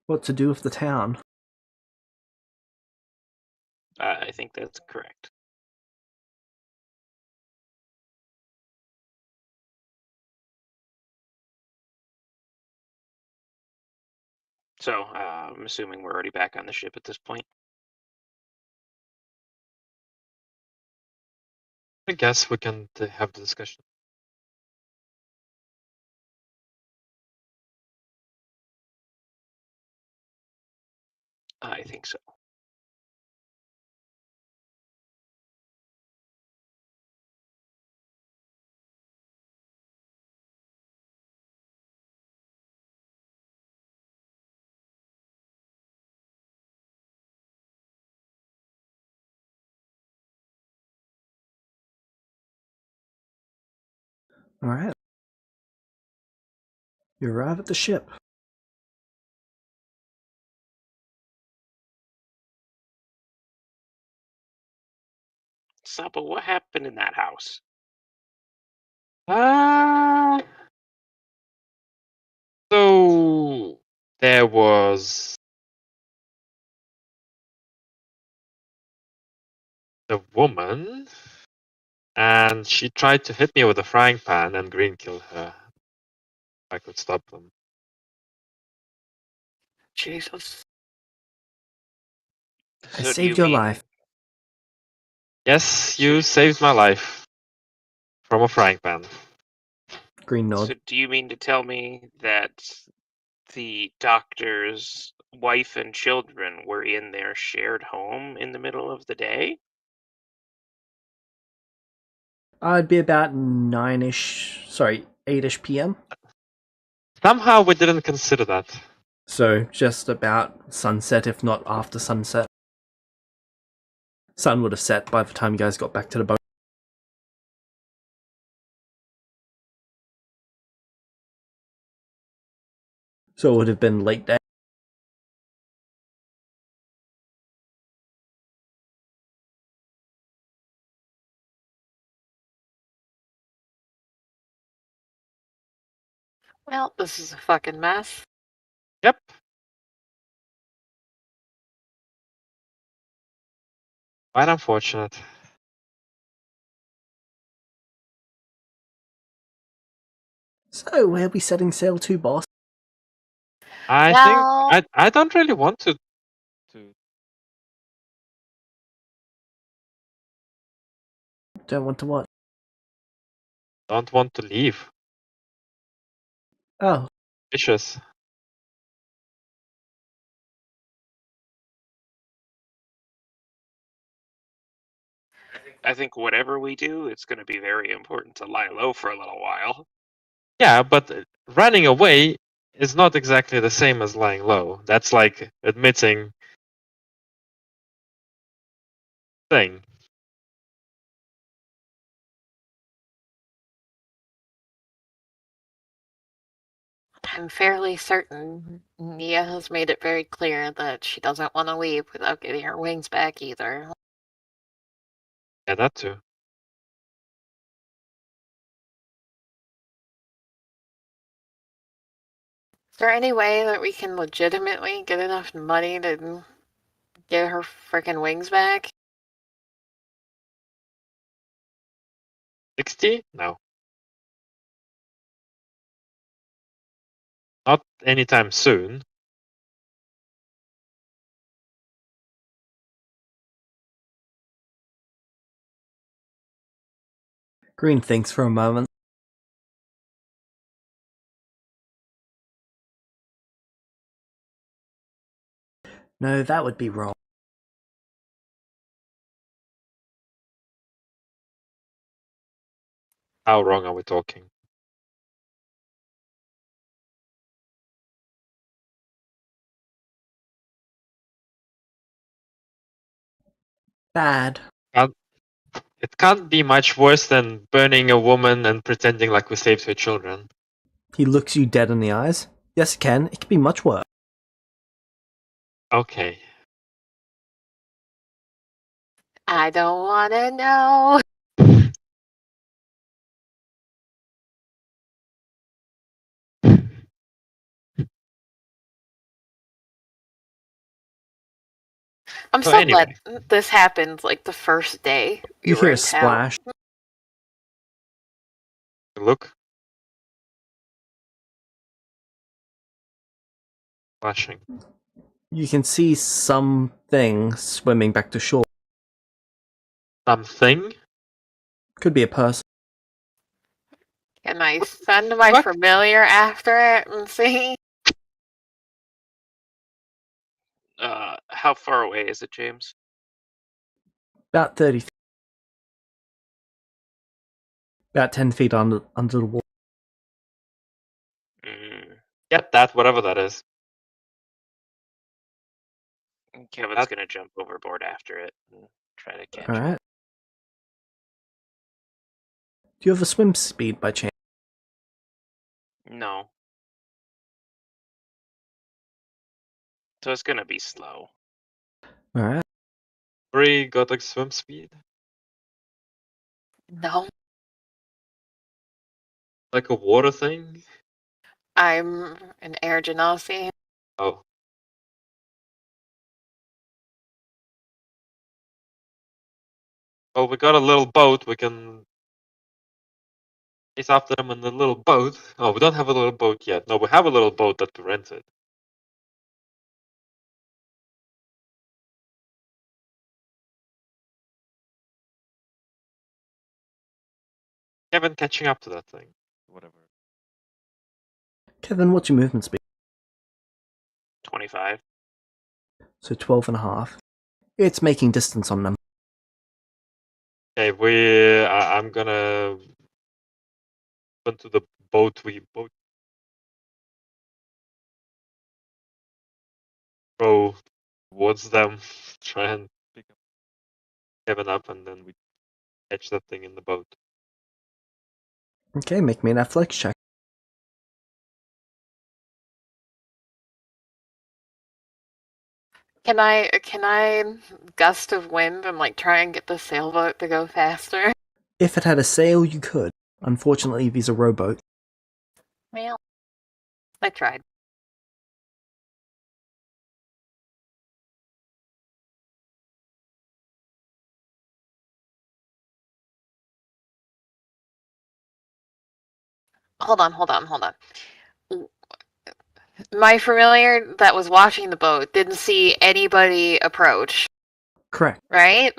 What to do with the town? I think that's correct. So, I'm assuming we're already back on the ship at this point. I guess we can have the discussion. I think so. Alright. You arrive at the ship. Saba, what happened in that house? Ah, so there was the woman, and she tried to hit me with a frying pan, and Green killed her. I could stop them. Jesus. I So do you saved your mean life. Yes, you saved my life from a frying pan. Green nod. so do you mean to tell me that the doctor's wife and children were in their shared home in the middle of the day? I'd be about 9ish, sorry, 8ish PM. Somehow we didn't consider that. So just about sunset, if not after sunset. Sun would have set by the time you guys got back to the boat. So it would have been late day. Well, this is a fucking mess. Yep. Quite unfortunate. So where are we setting sail to, boss? I think Well, I don't really want to. Don't want to what? Don't want to leave. Oh, Vicious. I think whatever we do, it's going to be very important to lie low for a little while. Yeah, but running away is not exactly the same as lying low. That's like admitting thing. I'm fairly certain Nia has made it very clear that she doesn't want to leave without getting her wings back either. Yeah, that too. Is there any way that we can legitimately get enough money to get her freaking wings back? 60? No. Not anytime soon. Green thinks for a moment. No, that would be wrong. How wrong are we talking? Bad. It can't be much worse than burning a woman and pretending like we saved her children. He looks you dead in the eyes. Yes, it can. It can be much worse. Okay. I don't want to know. I'm So so anyway. glad this happened like the first day You we hear were a in town. splash. Look. Flashing. You can see something swimming back to shore. Something? Could be a person. Can I send my What? familiar after it and see? How far away is it, James? About 30 feet. About 10 feet under the water. Get that, whatever that is. Kevin's That- gonna jump overboard after it and try to catch it. Alright. Do you have a swim speed by chance? No. So it's gonna be slow. Alright. Bree got like swim speed? No, Like a water thing? I'm an air genasi. Oh. Well, we got a little boat. We can chase after them in the little boat. Oh, we don't have a little boat yet. No, we have a little boat that we rented. Kevin catching up to that thing. Whatever. Kevin, what's your movement speed? 25. So 12 and a half. It's making distance on them. Okay, I'm gonna run to the boat. We boat row towards them, try and pick up Kevin up, and then we catch that thing in the boat. Okay, make me an athletics check. Can I gust of wind and like try and get the sailboat to go faster? If it had a sail, you could. Unfortunately, these are rowboats. Well, I tried. Hold on. My familiar that was watching the boat didn't see anybody approach, Correct. right?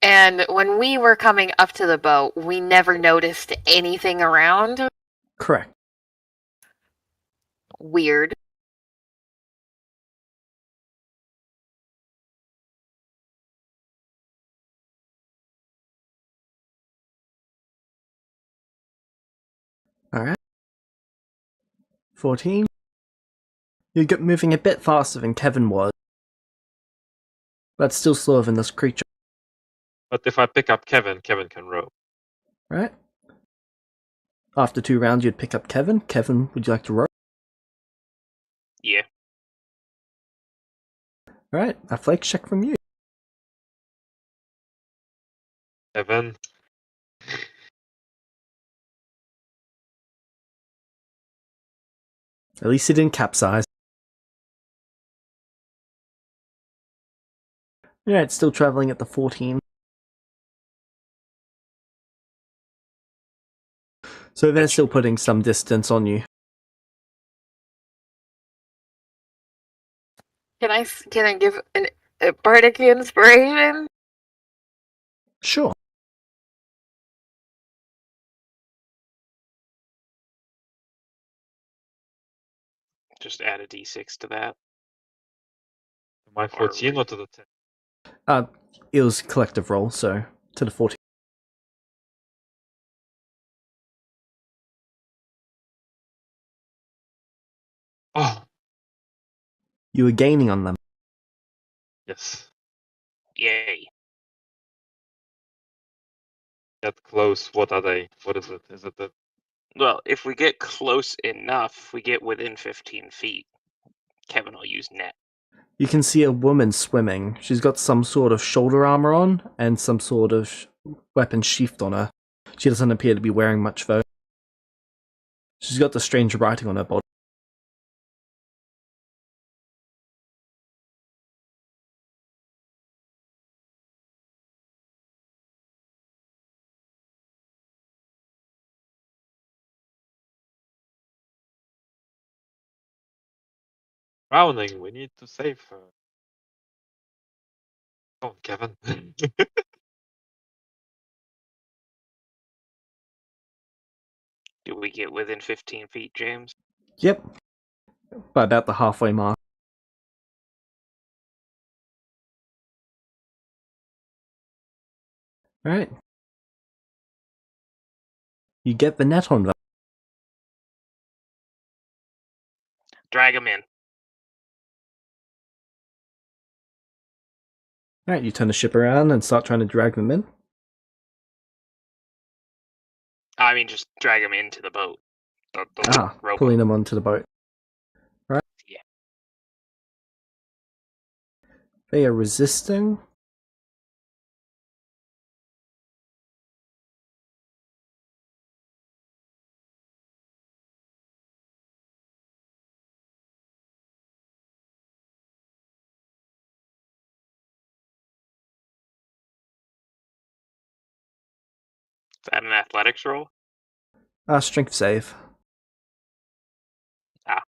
And when we were coming up to the boat, we never noticed anything around. Correct. Weird. Alright. 14. You're moving a bit faster than Kevin was. But still slower than this creature. But if I pick up Kevin, Kevin can row. Right? After 2 rounds, you'd pick up Kevin. Kevin, would you like to row? Yeah. Alright, athletics check from you. Kevin. At least he didn't capsize. Alright, still traveling at the 14. So they're still putting some distance on you. Can I give a bardic inspiration? Sure. Just add a d6 to that. My 14 or to the 10? It was collective roll, so to the 14. Oh, You were gaining on them. yes. Yay. Get close. What are they? What is it? Is it the... Well, if we get close enough, we get within 15 feet. Kevin will use net. You can see a woman swimming. She's got some sort of shoulder armor on and some sort of weapon sheathed on her. She doesn't appear to be wearing much though. She's got the strange writing on her body. Drowning, we need to save her. Come on, Kevin. Do we get within 15 feet, James? Yep. By about the halfway mark. Alright. You get the net on them. Drag him in. Alright, you turn the ship around and start trying to drag them in. I mean, just drag him into the boat. The rowboat. Pulling them onto the boat. Right? Yeah. They are resisting. Is that an athletics roll? Strength save. Ah.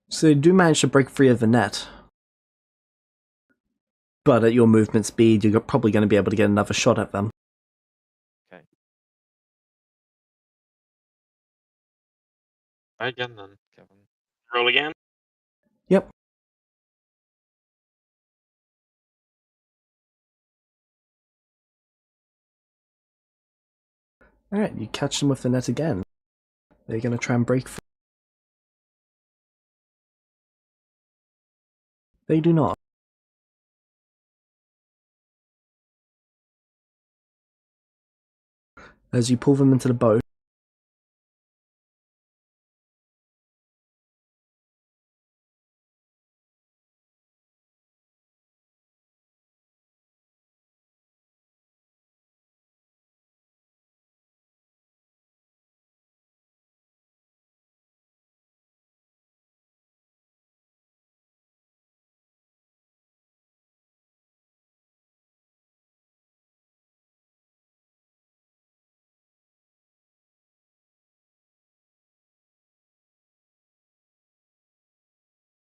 So you do manage to break free of the net. But at your movement speed, you're probably going to be able to get another shot at them. Okay. Try again then, Kevin. Roll again? Yep. Alright, you catch them with the net again. They're going to try and break free. They do not. As you pull them into the boat,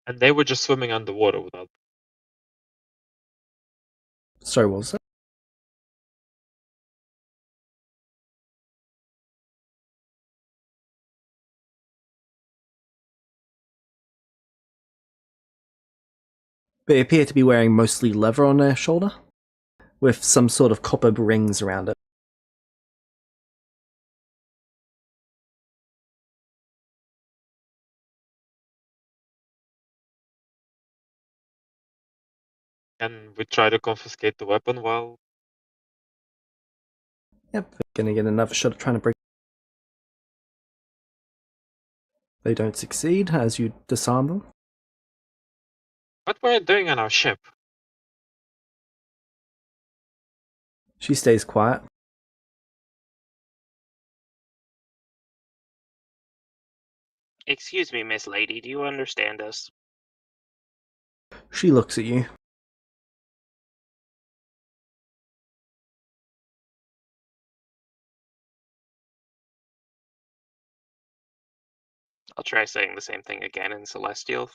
And they were just swimming underwater without. sorry, what was that? They appear to be wearing mostly leather on their shoulder, with some sort of copper rings around it. Can we try to confiscate the weapon while? Yep, they're gonna get another shot at trying to break. They don't succeed as you disarm them. What were you doing on our ship? She stays quiet. Excuse me, Miss Lady, do you understand us? She looks at you. I'll try saying the same thing again in Celestial.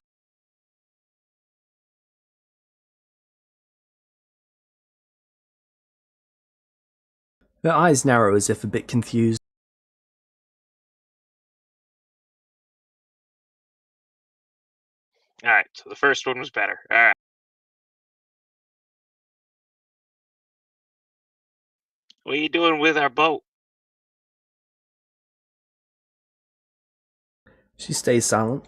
Her eyes narrow as if a bit confused. Alright, so the first one was better. Alright. What are you doing with our boat? She stays silent.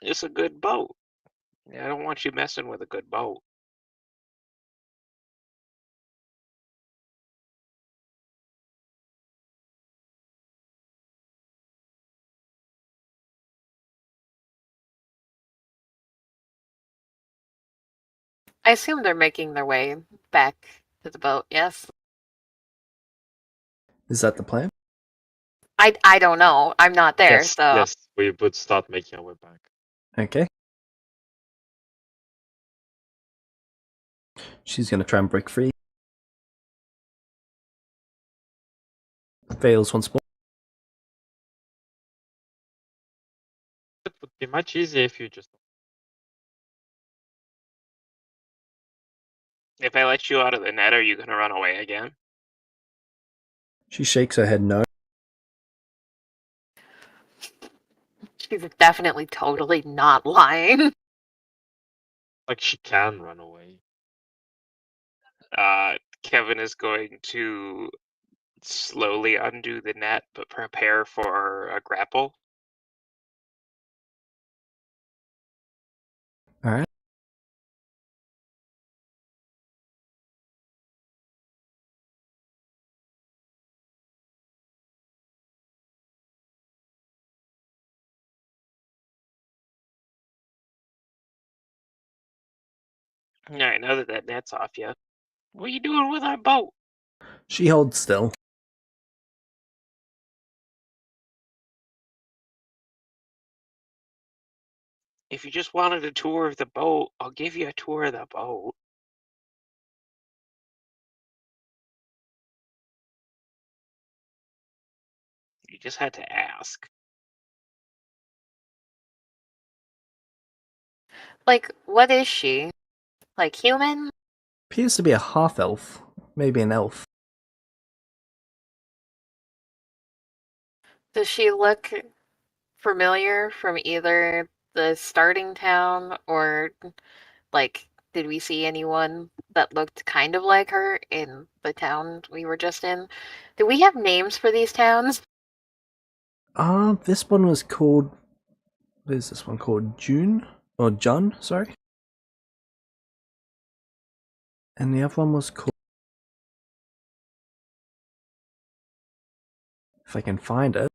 It's a good boat. I don't want you messing with a good boat. I assume they're making their way back to the boat, yes? Is that the plan? I don't know. I'm not there, Yes, so yes, we would start making our way back. Okay. She's gonna try and break free. Fails once more. much easier if you just. If I let you out of the net, are you going to run away again? She shakes her head no. She's definitely totally not lying. Like, she can run away. Kevin is going to slowly undo the net, but prepare for a grapple. Alright. Alright, now that net's off you. What are you doing with our boat? She holds still. If you just wanted a tour of the boat, I'll give you a tour of the boat. You just had to ask. Like, what is she? Like, human? Appears to be a half-elf. Maybe an elf. Does she look familiar from either the starting town or, like, did we see anyone that looked kind of like her in the town we were just in? Do we have names for these towns? This one was called... What is this one called? June? Or Jun, sorry. And the other one was called... If I can find it.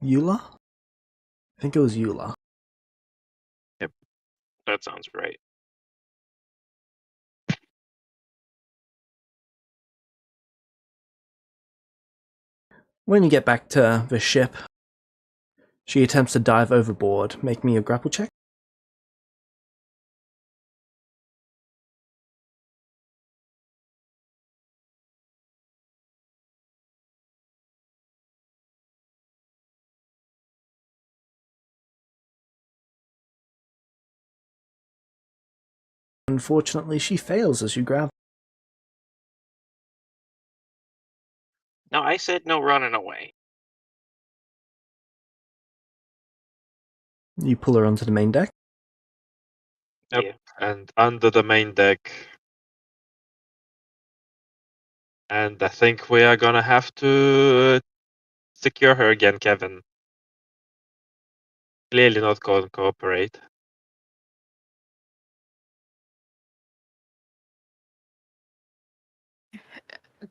Eula? I think it was Eula. That sounds right. When you get back to the ship, she attempts to dive overboard. Make me a grapple check. Unfortunately, she fails as you grab. No, I said no running away. You pull her onto the main deck. Yep. Yeah. And under the main deck. And I think we are gonna have to secure her again, Kevin. Clearly not going to cooperate.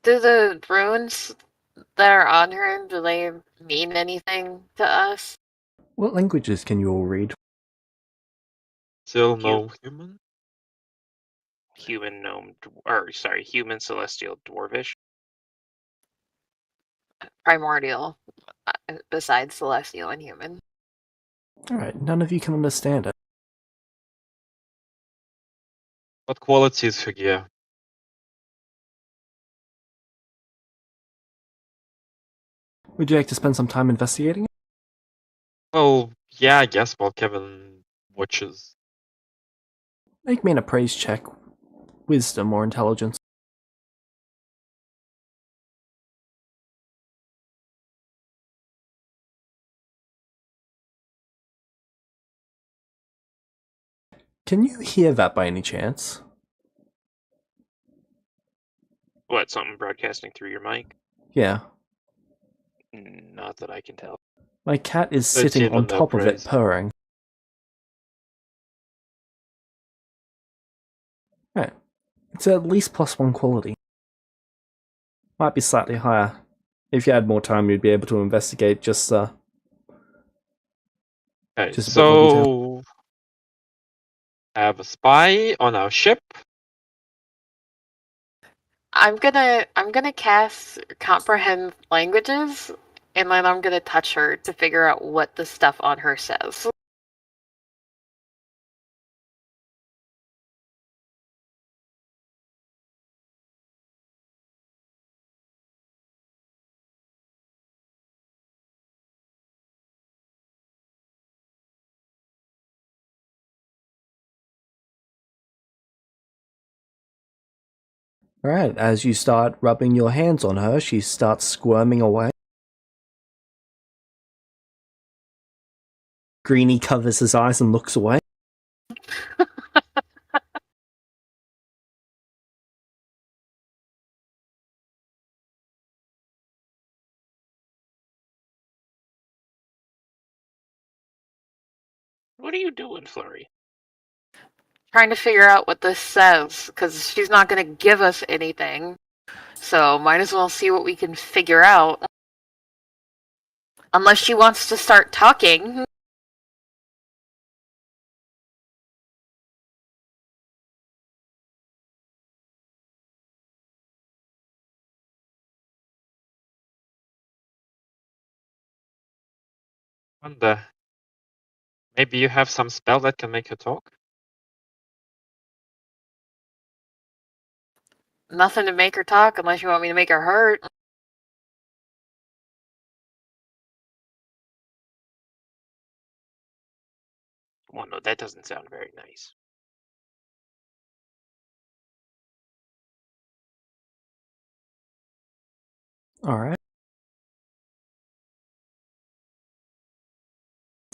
Do the runes that are on her, do they mean anything to us? What languages can you all read? Still no human? Human celestial dwarvish. Primordial, besides celestial and human. Alright, none of you can understand it. What quality is her gear? Would you like to spend some time investigating it? Well, yeah, I guess while Kevin watches. Make me an appraise check. Wisdom or intelligence. Can you hear that by any chance? What, something broadcasting through your mic? Yeah. Not that I can tell. My cat is 13 sitting on on the top of it, appraise. purring. Right. It's at least +1 quality. Might be slightly higher. If you had more time, you'd be able to investigate just Okay, Just a bit more detail. so I have a spy on our ship. I'm gonna cast comprehend languages, and then I'm gonna touch her to figure out what the stuff on her says. Alright, as you start rubbing your hands on her, she starts squirming away. Greenie covers his eyes and looks away. What are you doing, Flurry? Trying to figure out what this says, because she's not going to give us anything. So might as well see what we can figure out. Unless she wants to start talking. Wonder. Maybe you have some spell that can make her talk? Nothing to make her talk unless you want me to make her hurt. Well, no, that doesn't sound very nice. Alright.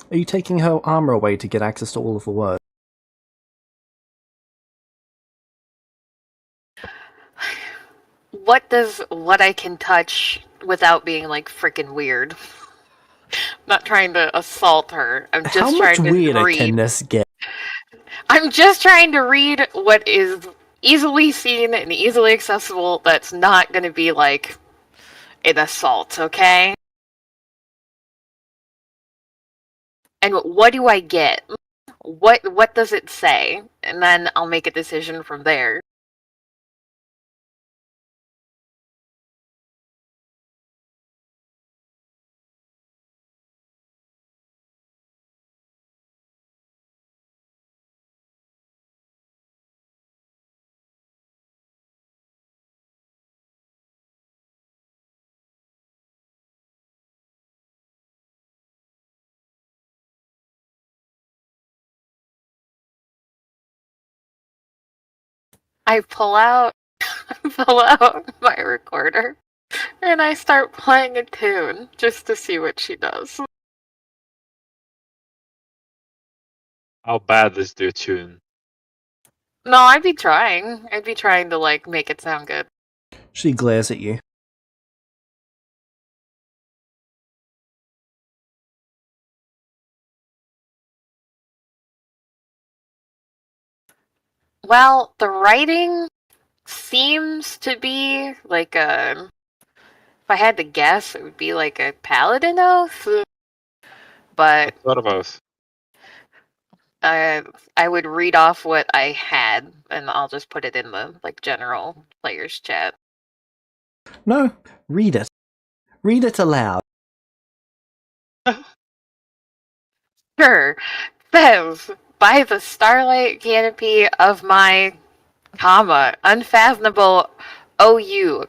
Are you taking her armor away to get access to all of the words? What does what I can touch without being like freaking weird? Not trying to assault her. I'm just How much trying to weirder read. can this get? I'm just trying to read what is easily seen and easily accessible that's not going to be like an assault, okay? And what do I get? What does it say? And then I'll make a decision from there. I pull out my recorder and I start playing a tune just to see what she does. How bad is the tune? No, I'd be trying. I'd be trying to like make it sound good. She glares at you. Well, the writing seems to be like a. If I had to guess, it would be like a paladin oath. But What about? I would read off what I had, and I'll just put it in the like general players chat. No, read it. Read it aloud. Sure. Says, by the starlight canopy of my, unfathomable OU,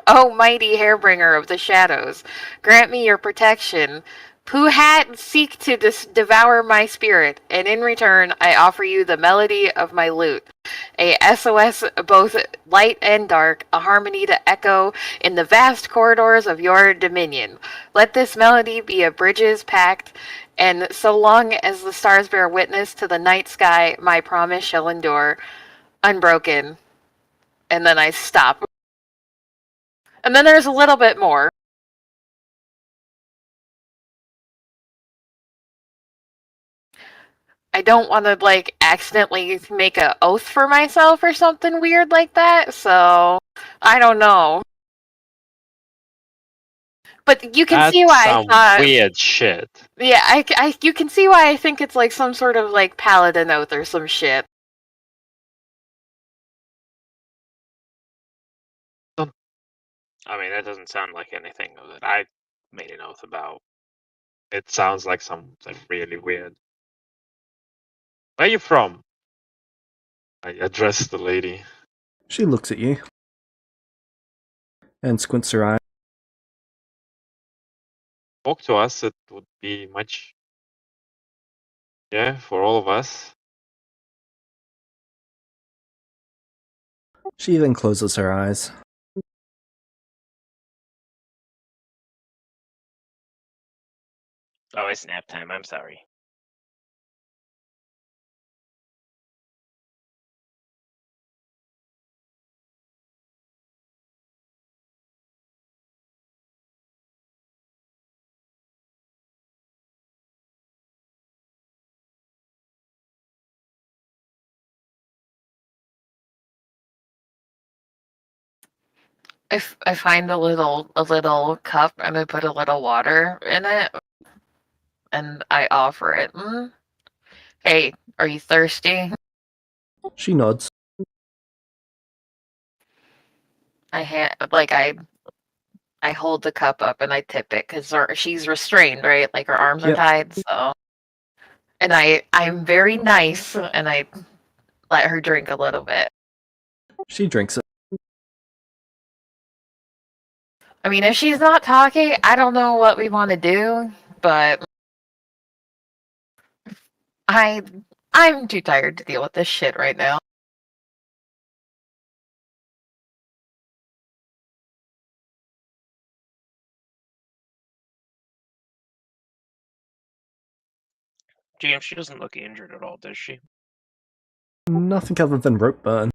O mighty hairbringer of the shadows, grant me your protection. Puhat seek to devour my spirit, and in return I offer you the melody of my lute. A SOS both light and dark, a harmony to echo in the vast corridors of your dominion. Let this melody be a bridge's pact, and so long as the stars bear witness to the night sky, my promise shall endure, unbroken. And then I stop. And then there's a little bit more. I don't want to like accidentally make an oath for myself or something weird like that, so I don't know. But you can That's see why I some thought. weird shit. Yeah, you can see why I think it's like some sort of like paladin oath or some shit. I mean, that doesn't sound like anything that I made an oath about. It sounds like something really weird. Where are you from? I address the lady. She looks at you. And squints her eye. Talk to us, it would be much. Yeah, for all of us. She then closes her eyes. Oh, it's nap time. I'm sorry. I find a little cup and I put a little water in it and I offer it. Hey, are you thirsty? She nods. I hold the cup up and I tip it because she's restrained, right? Like her arms are Yep. tied. So, and I'm very nice and I let her drink a little bit. She drinks it. I mean, if she's not talking, I don't know what we want to do, but I'm too tired to deal with this shit right now. James, she doesn't look injured at all, does she? Nothing other than rope burn.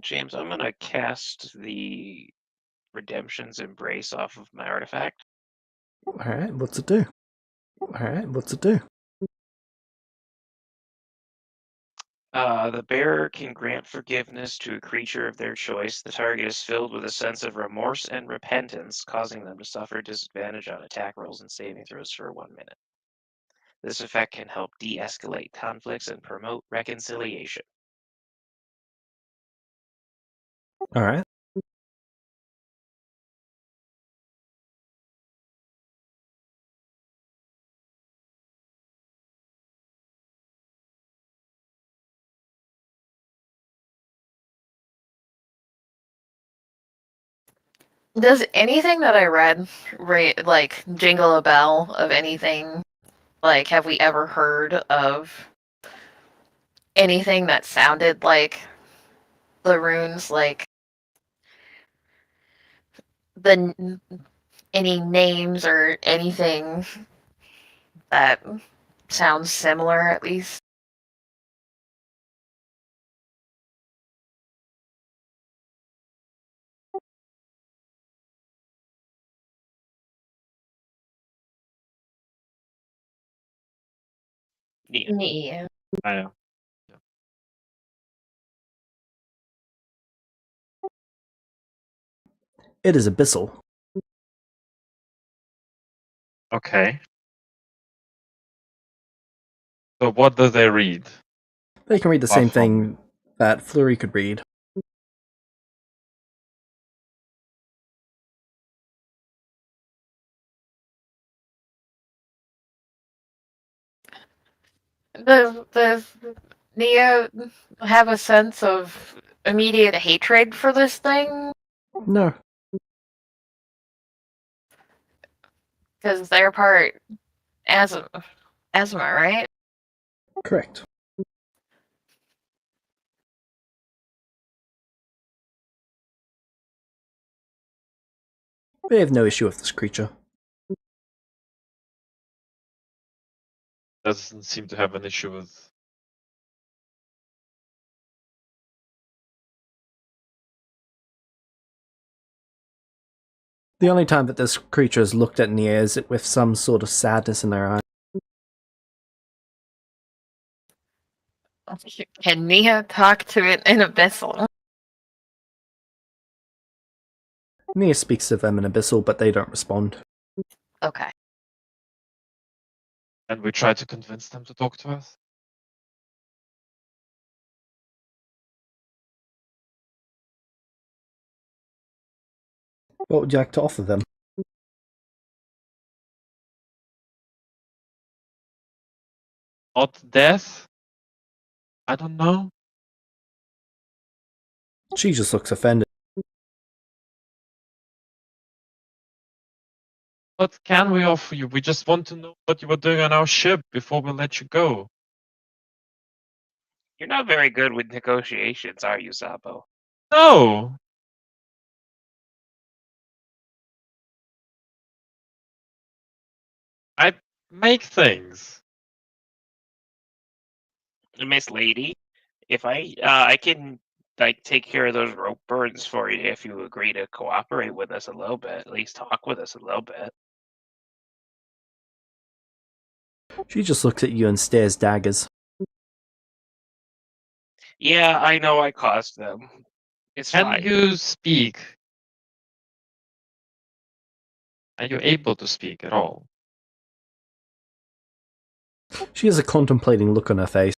James, I'm gonna cast the Redemption's Embrace off of my artifact. Alright, what's it do? Alright, what's it do? The bearer can grant forgiveness to a creature of their choice. The target is filled with a sense of remorse and repentance, causing them to suffer disadvantage on attack rolls and saving throws for 1 minute. This effect can help de-escalate conflicts and promote reconciliation. Alright. Does anything that I read, like, jingle a bell of anything? Like, have we ever heard of anything that sounded like the runes? Like, any names or anything that sounds similar, at least? Yeah. Yeah. Yeah. It is abyssal. Okay. So what do they read? They can read the Apart same from- thing that Fleury could read. Does Nia have a sense of immediate hatred for this thing? No. Because they're part Asthma, right? Correct. They have no issue with this creature. Doesn't seem to have an issue with. The only time that this creature has looked at Nia is with some sort of sadness in their eyes. Can Nia talk to it in Abyssal? Nia speaks to them in Abyssal, but they don't respond. Okay. And we try to convince them to talk to us. What would you like to offer them? Not death? I don't know. She just looks offended. What can we offer you? We just want to know what you were doing on our ship before we let you go. You're not very good with negotiations, are you, Zabo? No! I make things. Miss Lady, if I can like take care of those rope burns for you if you agree to cooperate with us a little bit, at least talk with us a little bit. She just looks at you and stares daggers. Yeah, I know I caused them. It's Can fine. you speak? Are you able to speak at all? She has a contemplating look on her face.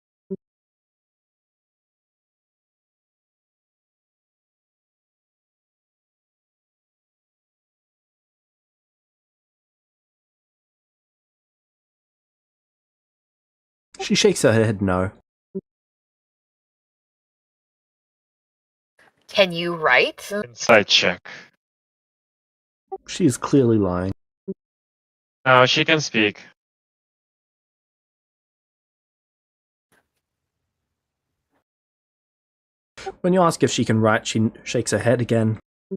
She shakes her head no. Can you write? Inside check. She is clearly lying. No, she can speak. When you ask if she can write, she shakes her head again. You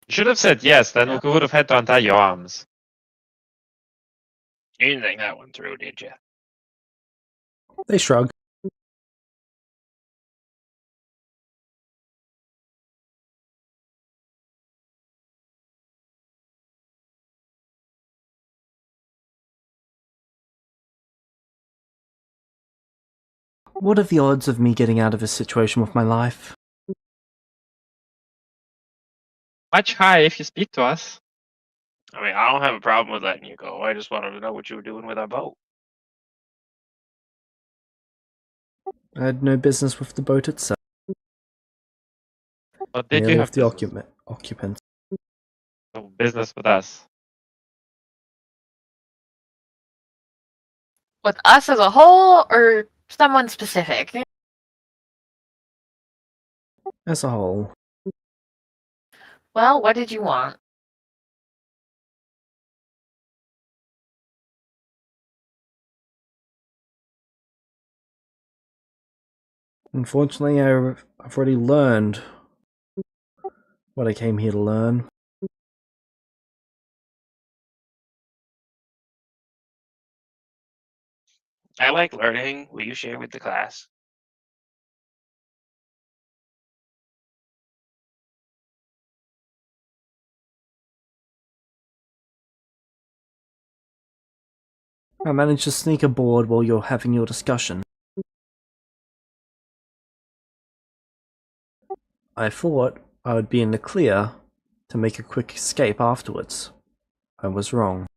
should have said yes, then we would have had to untie your arms. You didn't think that one through, did you? They shrug. What are the odds of me getting out of this situation with my life? Much higher if you speak to us. I mean, I don't have a problem with letting you go. I just wanted to know what you were doing with our boat. I had no business with the boat itself. But did Merely you with have the business? occupants. So business with us? With us as a whole, or someone specific? As a whole. Well, what did you want? Unfortunately, I've already learned what I came here to learn. I like learning. Will you share with the class? I managed to sneak aboard while you're having your discussion. I thought I would be in the clear to make a quick escape afterwards. I was wrong.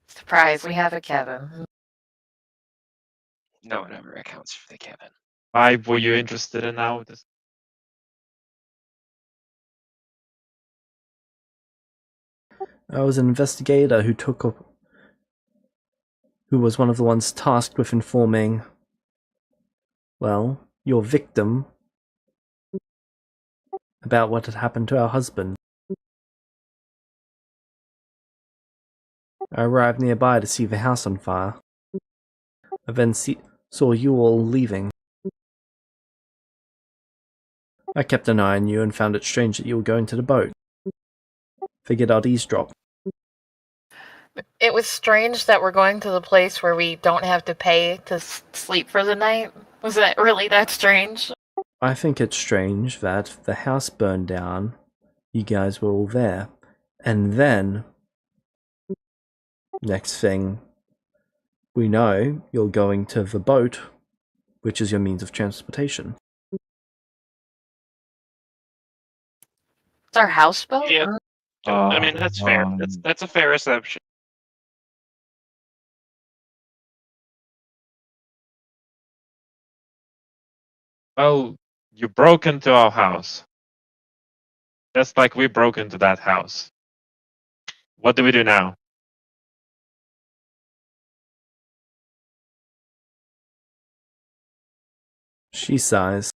Surprise, we have a Kevin. No one ever accounts for the Kevin. Why were you interested in now? I was an investigator who was one of the ones tasked with informing, well, your victim about what had happened to our husband. I arrived nearby to see the house on fire. I then saw you all leaving. I kept an eye on you and found it strange that you were going to the boat. Figured I'd eavesdrop. It was strange that we're going to the place where we don't have to pay to sleep for the night. Was that really that strange? I think it's strange that the house burned down, you guys were all there, and then, next thing we know, you're going to the boat, which is your means of transportation. It's our houseboat? Yeah. I mean, that's fair. That's a fair assumption. Well, you broke into our house. Just like we broke into that house. What do we do now? She sighs.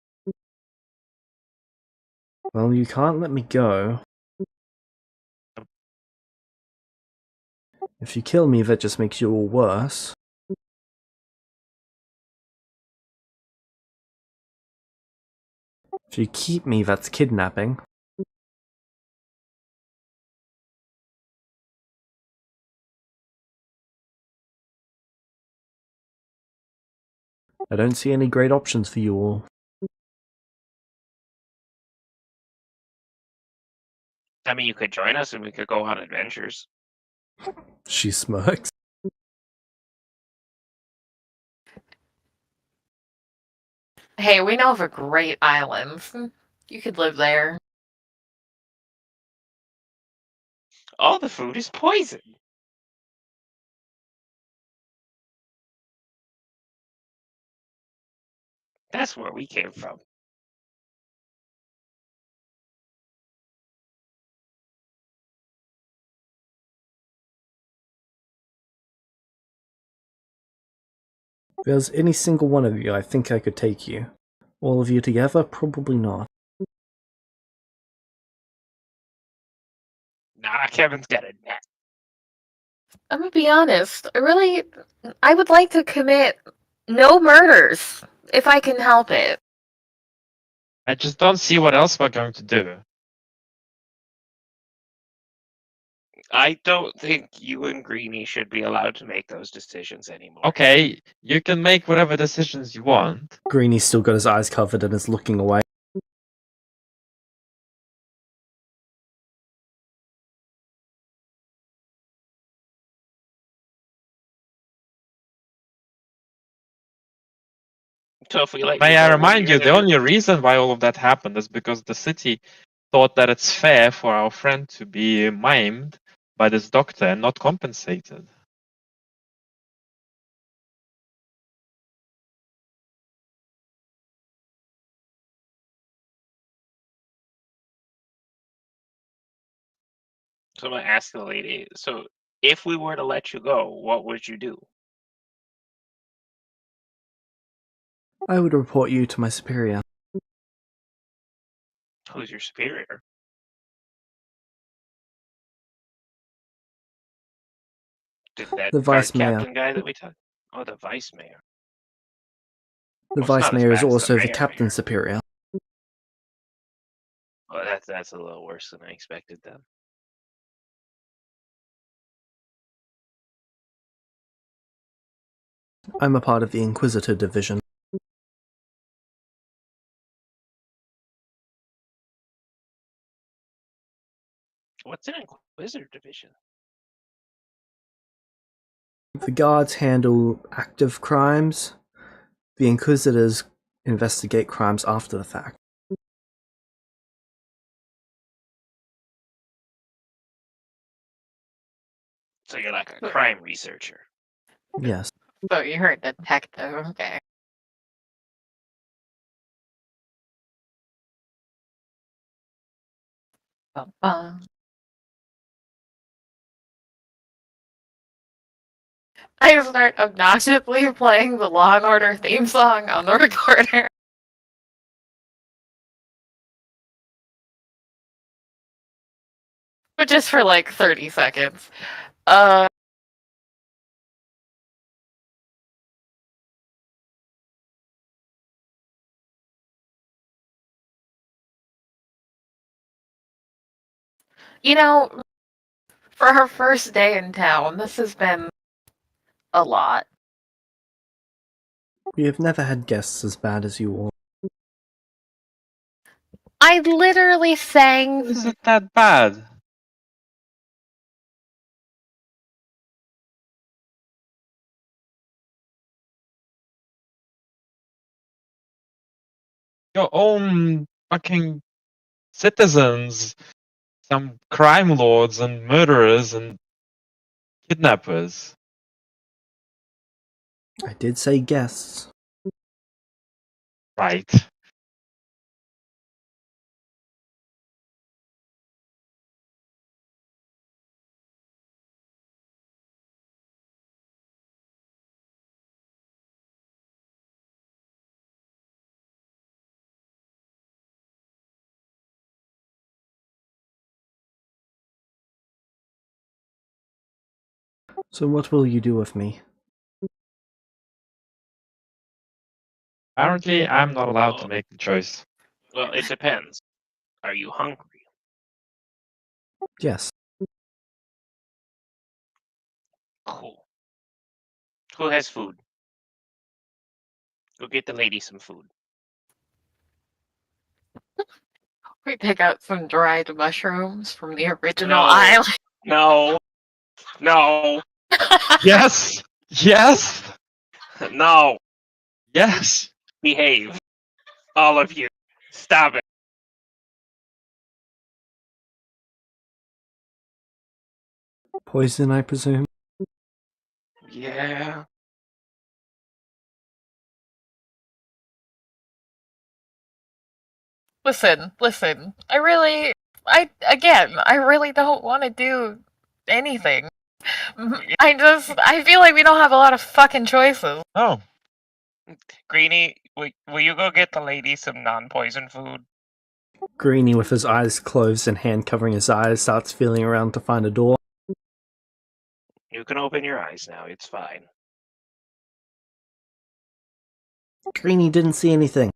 Well, you can't let me go. If you kill me, that just makes you all worse. If you keep me, that's kidnapping. I don't see any great options for you all. I mean, you could join us and we could go on adventures. She smirks. Hey, we know of a great island. You could live there. All the food is poison. That's where we came from. If there's any single one of you, I think I could take you. All of you together? Probably not. Nah, Kevin's got a net. I'm gonna be honest. I would like to commit no murders if I can help it. I just don't see what else we're going to do. I don't think you and Greenie should be allowed to make those decisions anymore. Okay, you can make whatever decisions you want. Greenie's still got his eyes covered and is looking away. So if we let May you I go, remind you, you're the gonna- only reason why all of that happened is because the city thought that it's fair for our friend to be maimed by this doctor and not compensated. So I'm gonna ask the lady. So if we were to let you go, what would you do? I would report you to my superior. Who's your superior? Did that The vice guard mayor. captain guy that we talked? Oh, the vice mayor. The Well, it's vice not as mayor is bad as the also the mayor captain here. superior. Oh, that's a little worse than I expected then. I'm a part of the Inquisitor division. What's an Inquisitor division? The guards handle active crimes. The Inquisitors investigate crimes after the fact. So you're like a crime researcher. Yes. So you heard detective, okay. Bum-bum. I start obnoxiously playing the Law and Order theme song on the recorder. But just for like 30 seconds. You know, For her first day in town, this has been a lot. We have never had guests as bad as you all. I literally sang. Is it that bad? Your own fucking citizens, some crime lords and murderers and kidnappers. I did say guests. Right. So what will you do with me? Apparently, I'm not allowed to make the choice. Well, it depends. Are you hungry? Yes. Cool. Who has food? Go get the lady some food. We pick out some dried mushrooms from the original No. island. No. No. Yes! Yes! No. Yes! Behave. All of you. Stop it. Poison, I presume? Yeah. Listen. I really don't want to do anything. I feel like we don't have a lot of fucking choices. Oh. Greenie, will you go get the lady some non-poison food? Greenie, with his eyes closed and hand covering his eyes, starts feeling around to find a door. You can open your eyes now. It's fine. Greenie didn't see anything.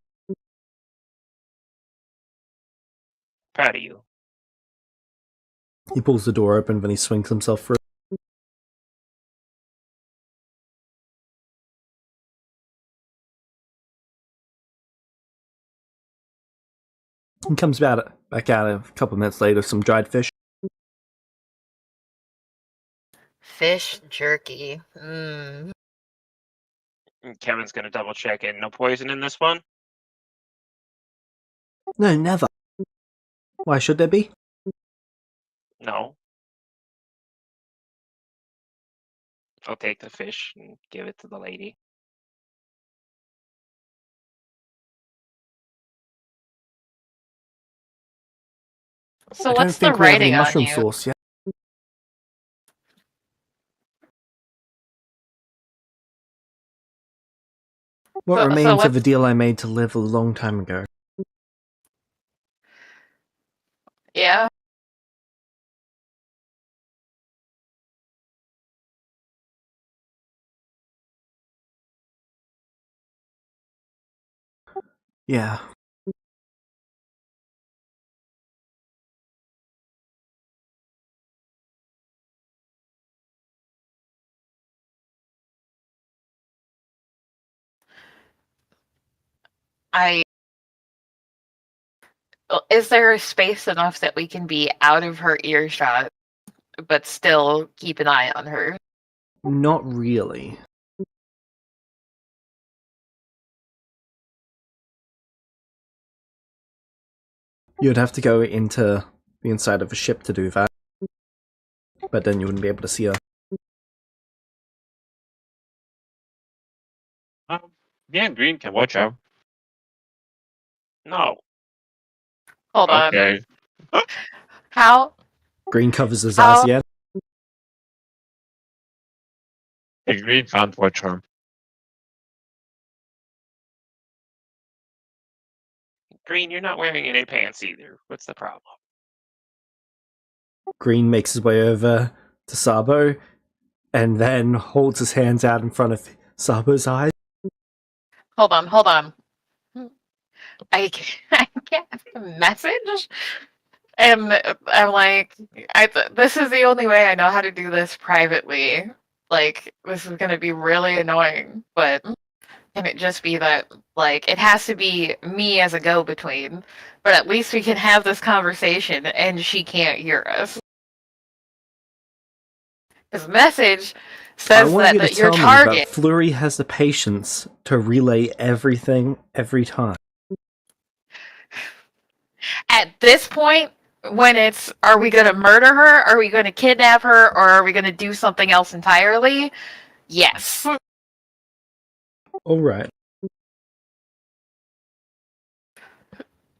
Proud of you. He pulls the door open, then he swings himself through. He comes back out a couple minutes later, some dried fish. Fish jerky. Mmm. Kevin's gonna double check in. No poison in this one? No, never. Why should there be? No. I'll take the fish and give it to the lady. So I what's don't think the we have any writing on mushroom you? sauce yet. What So remains of what's- a deal I made to live a long time ago? Yeah. Yeah. Is there a space enough that we can be out of her earshot, but still keep an eye on her? Not really. You'd have to go into the inside of a ship to do that. But then you wouldn't be able to see her. Me and Green can watch out. No. Hold on. Okay. How? Green covers his How- eyes yet. Hey, Green can't watch her. Green, you're not wearing any pants either. What's the problem? Green makes his way over to Sabo and then holds his hands out in front of Sabo's eyes. Hold on. I get a message? And I'm like, this is the only way I know how to do this privately. Like, this is gonna be really annoying, but can it just be that, like, it has to be me as a go-between, but at least we can have this conversation and she can't hear us. His message I says want you to that your tell me that target. Fleury has the patience to relay everything every time. At this point, when it's, are we going to murder her? Are we going to kidnap her? Or are we going to do something else entirely? Yes. Alright.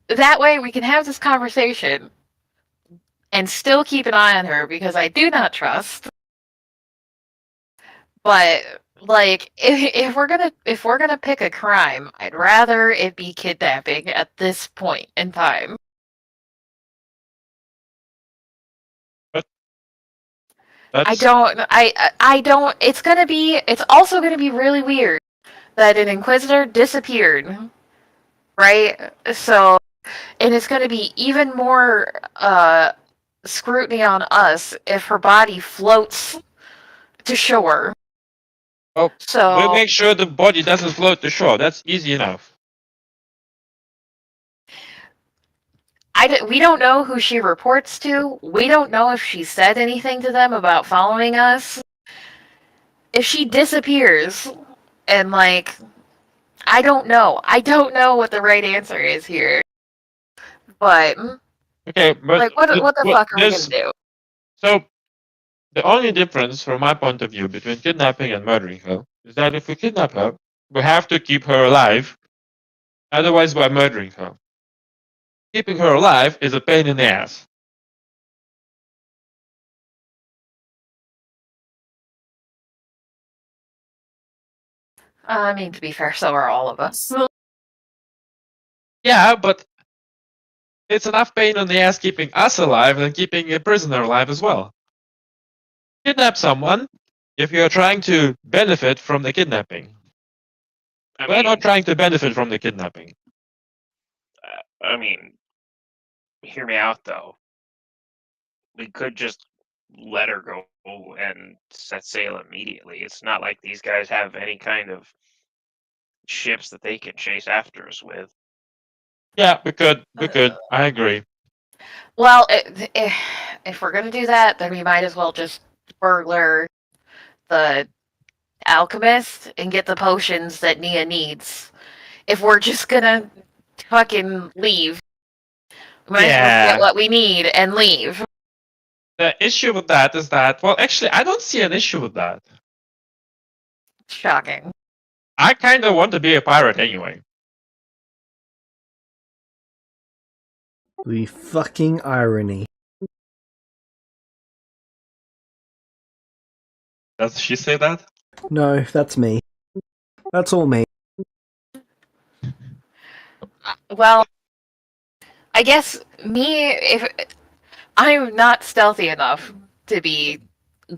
That way we can have this conversation and still keep an eye on her because I do not trust. But like, if we're gonna pick a crime, I'd rather it be kidnapping at this point in time. I don't. It's also gonna be really weird that an Inquisitor disappeared, right? So, and it's gonna be even more scrutiny on us if her body floats to shore. Oh, So we'll make sure the body doesn't float to shore. That's easy enough. we don't know who she reports to. We don't know if she said anything to them about following us. If she disappears and like, I don't know. I don't know what the right answer is here. But Okay, but like, what the fuck are we gonna do? So the only difference from my point of view between kidnapping and murdering her is that if we kidnap her, we have to keep her alive. Otherwise, we're murdering her. Keeping her alive is a pain in the ass. I mean, to be fair, so are all of us. Yeah, but it's enough pain in the ass keeping us alive than keeping a prisoner alive as well. Kidnap someone if you're trying to benefit from the kidnapping. We're not trying to benefit from the kidnapping. I mean, hear me out though. We could just let her go and set sail immediately. It's not like these guys have any kind of ships that they can chase after us with. Yeah, we could. I agree. Well, if we're gonna do that, then we might as well just burglar the alchemist and get the potions that Nia needs. If we're just gonna fucking leave, we might as well get what we need and leave. The issue with that is that, well, actually, I don't see an issue with that. Shocking. I kind of want to be a pirate anyway. The fucking irony. Does she say that? No, that's me. That's all me. Well, I guess if I'm not stealthy enough to be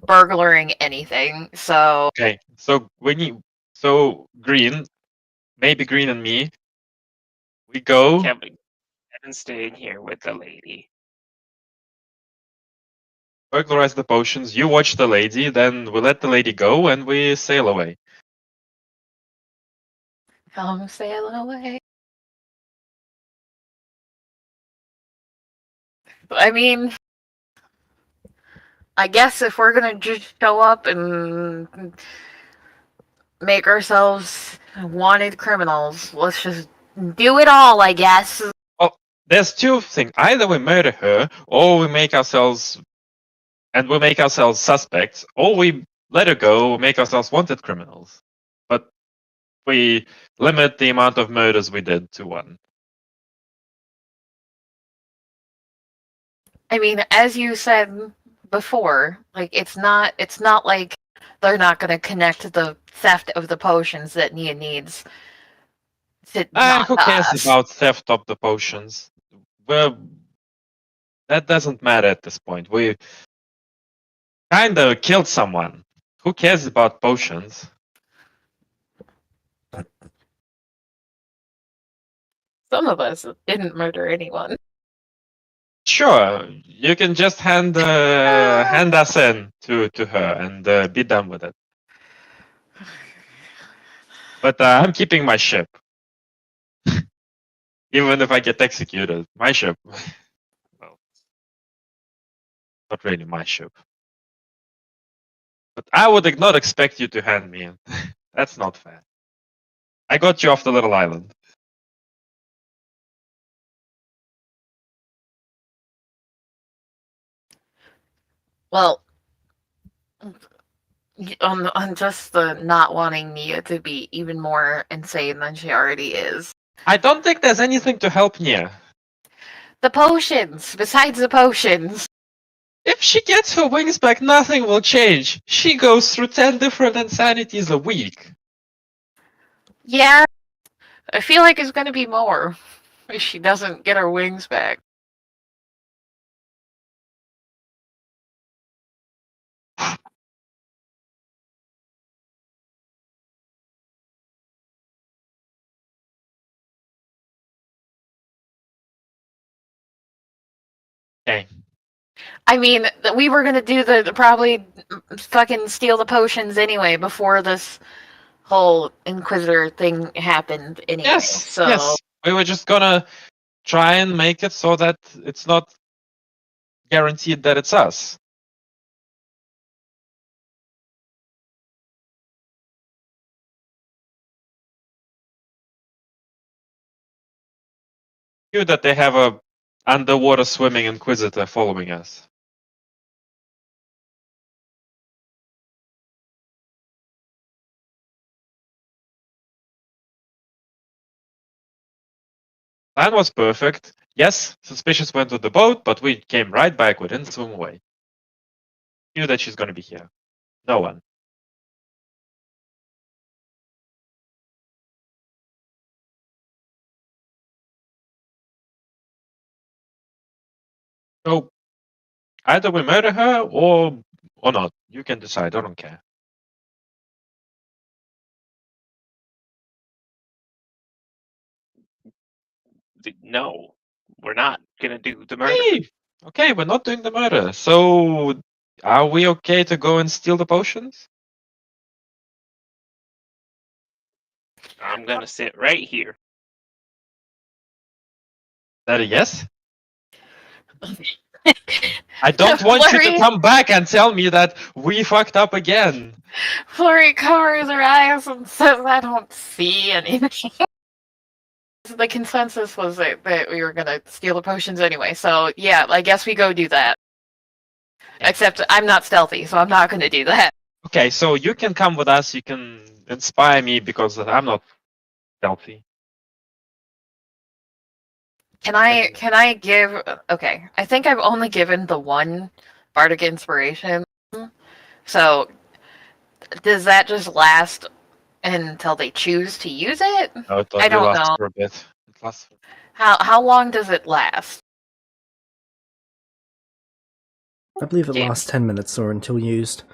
burglaring anything, so Okay, so Green, maybe Green and me, we go. Kevin staying here with the lady. Burglarize the potions. You watch the lady, then we let the lady go and we sail away. come sail away. I mean, I guess if we're gonna just show up and make ourselves wanted criminals, let's just do it all, I guess. Well, there's two things. Either we murder her, or we make ourselves suspects, or we let her go, make ourselves wanted criminals. But we limit the amount of murders we did to one. I mean, as you said before, like it's not like they're not going to connect the theft of the potions that Nia needs to not Who to cares us. about theft of the potions? Well, that doesn't matter at this point. We kinda killed someone. Who cares about potions? Some of us didn't murder anyone. Sure, you can just hand us in to her and be done with it. But I'm keeping my ship. Even if I get executed, my ship. Well, not really my ship. But I would not expect you to hand me in. That's not fair. I got you off the little island. Well, on just the not wanting Nia to be even more insane than she already is. I don't think there's anything to help Nia. The potions! Besides the potions! If she gets her wings back, nothing will change. She goes through 10 different insanities a week. Yeah, I feel like it's gonna be more if she doesn't get her wings back. Okay. I mean, we were gonna do the probably fucking steal the potions anyway before this whole Inquisitor thing happened anyway. Yes, so yes. We were just gonna try and make it so that it's not guaranteed that it's us. Knew that they have a underwater swimming Inquisitor following us. Plan was perfect. Yes, suspicious went to the boat, but we came right back. We didn't swim away. Knew that she's gonna be here. No one. So either we murder her or not. You can decide. I don't care. No, we're not gonna do the murder. Hey! Okay, we're not doing the murder. So are we okay to go and steal the potions? I'm gonna sit right here. Is that a yes? I don't want you to Flurry- come back and tell me that we fucked up again. Flurry covers her eyes and says, I don't see anything. The consensus was that we were gonna steal the potions anyway, so yeah, I guess we go do that. Except I'm not stealthy, so I'm not gonna do that. Okay, so you can come with us. You can inspire me because I'm not stealthy. Can I give okay, I think I've only given the one bardic inspiration. So does that just last until they choose to use it? No, it I don't lasts know. for a bit. It lasts for... How long does it last? I believe it James. lasts 10 minutes or until used.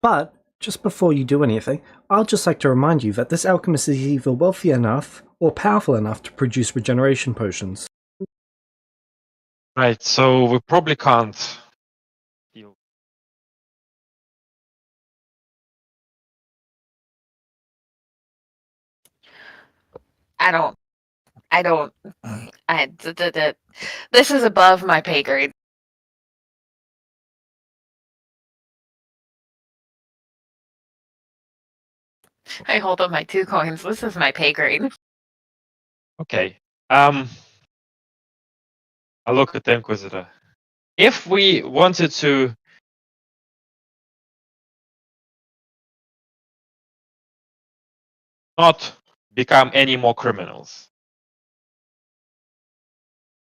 But, just before you do anything, I'd just like to remind you that this alchemist is either wealthy enough or powerful enough to produce regeneration potions. Right, so we probably can't heal. This is above my pay grade. I hold up my 2 coins. This is my pay grade. Okay. I look at the Inquisitor. If we wanted to not become any more criminals,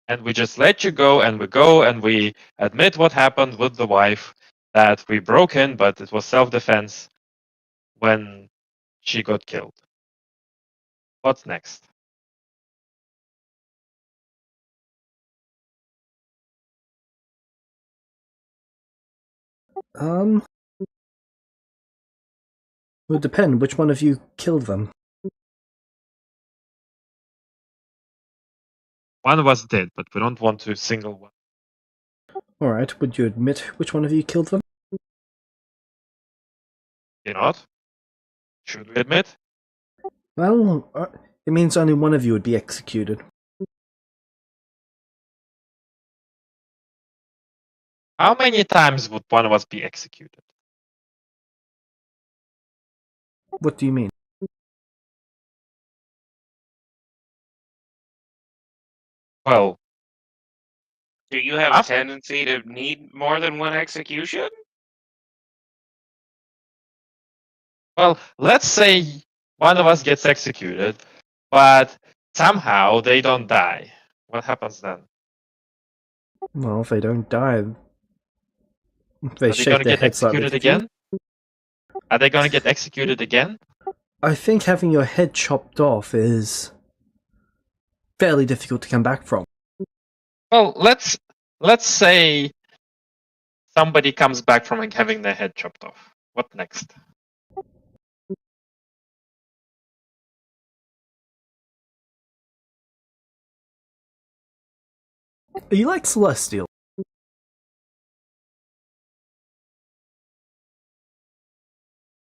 and we just let you go and we admit what happened with the wife, that we broke in, but it was self-defense when she got killed. What's next? Would depend which one of you killed them. One was dead, but we don't want to single one. Alright, would you admit which one of you killed them? You not? Should we admit? Well, it means only one of you would be executed. How many times would one of us be executed? What do you mean? Well, Do you have a After- tendency to need more than one execution? well, let's say one of us gets executed, but somehow they don't die. What happens then? Well, if they don't die, they Are they shake gonna their get heads slightly executed confused. again? Are they gonna get executed again? I think having your head chopped off is fairly difficult to come back from. Well, let's say somebody comes back from having their head chopped off. What next? Are you like Celestial?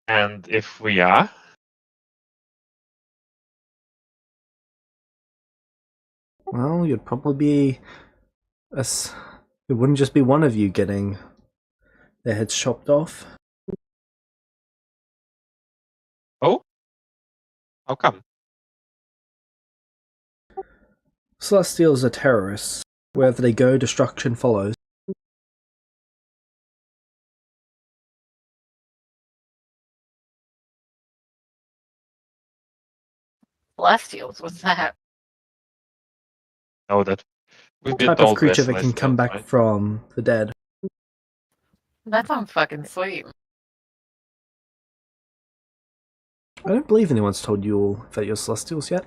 And if we are, Well, you'd probably be... It wouldn't just be one of you getting their heads chopped off. oh, how come? Celestials are terrorists. Wherever they go, destruction follows. Celestials, what's that? Know that we've been Type of told we're creature that can come Celestials, back right? from the dead. That sounds fucking sweet. I don't believe anyone's told you all that you're Celestials yet.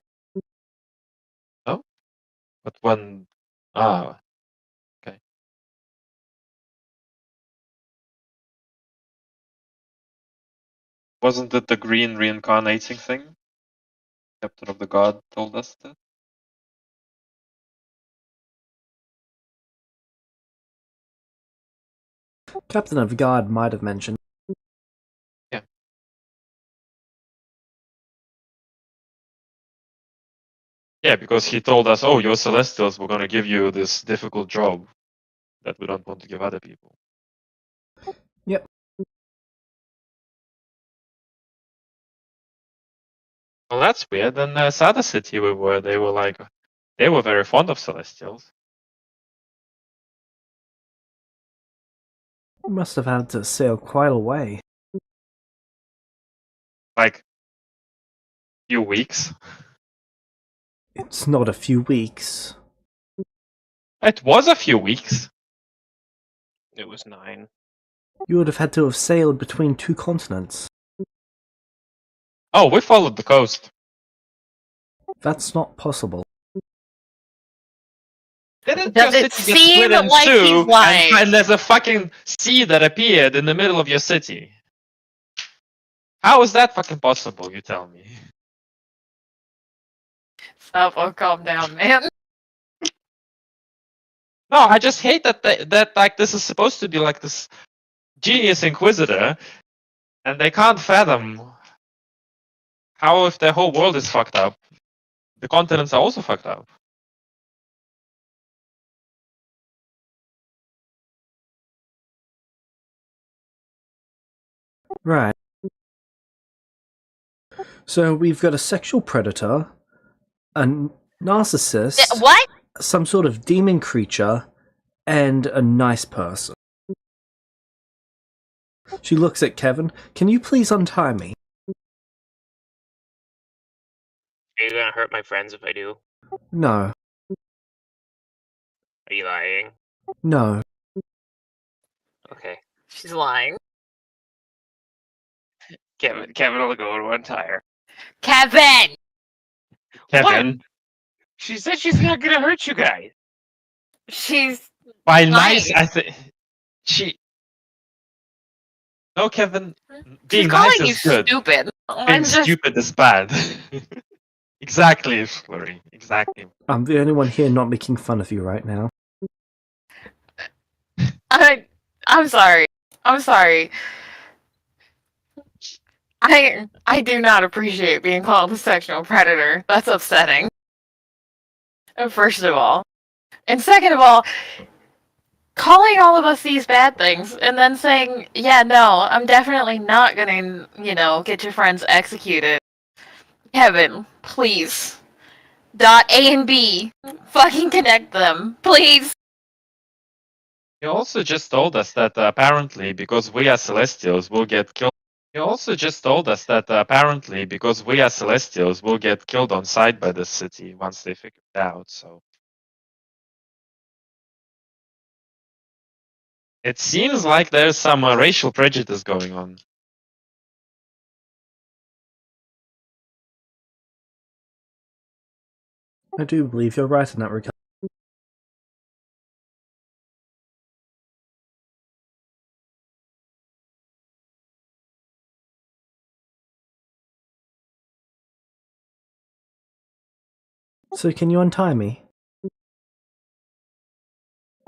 But when okay. Wasn't it the green reincarnating thing? Captain of the God told us that. Captain of the Guard might have mentioned. Yeah, because he told us, "Oh, you're Celestials. We're gonna give you this difficult job that we don't want to give other people." Yep. Well, that's weird. And this other city we were, they were very fond of Celestials. You must have had to sail quite a way. Like, few weeks. It's not a few weeks. It was a few weeks. It was 9. You would have had to have sailed between 2 continents. Oh, we followed the coast. That's not possible. Didn't Does your it city get seem split in like he's two, lying? and there's a fucking sea that appeared in the middle of your city? How is that fucking possible? You tell me. Stop, oh, calm down, man. No, I just hate that like this is supposed to be like this genius inquisitor, and they can't fathom how if their whole world is fucked up, the continents are also fucked up. Right. So we've got a sexual predator, a narcissist, What? some sort of demon creature, and a nice person. She looks at Kevin. Can you please untie me? Are you gonna hurt my friends if I do? No. Are you lying? No. Okay. She's lying. Kevin will go to untie her. Kevin! Kevin, She said she's not gonna hurt you guys. She's by lying. nice, I think she. No, Kevin, being She's calling nice you is good. stupid. Being I'm just stupid is bad. Exactly, Flurry. Exactly. I'm the only one here not making fun of you right now. I'm sorry. I'm sorry. I do not appreciate being called a sexual predator. That's upsetting. First of all. And second of all, calling all of us these bad things and then saying, yeah, no, I'm definitely not gonna, get your friends executed. Kevin, please. Dot A and B. Fucking connect them. Please. He also just told us that apparently because we are Celestials will get killed. He also just told us that apparently because we are Celestials will get killed on sight by the city once they figure it out, so. It seems like there's some racial prejudice going on. I do believe you're right in that regard. So can you untie me?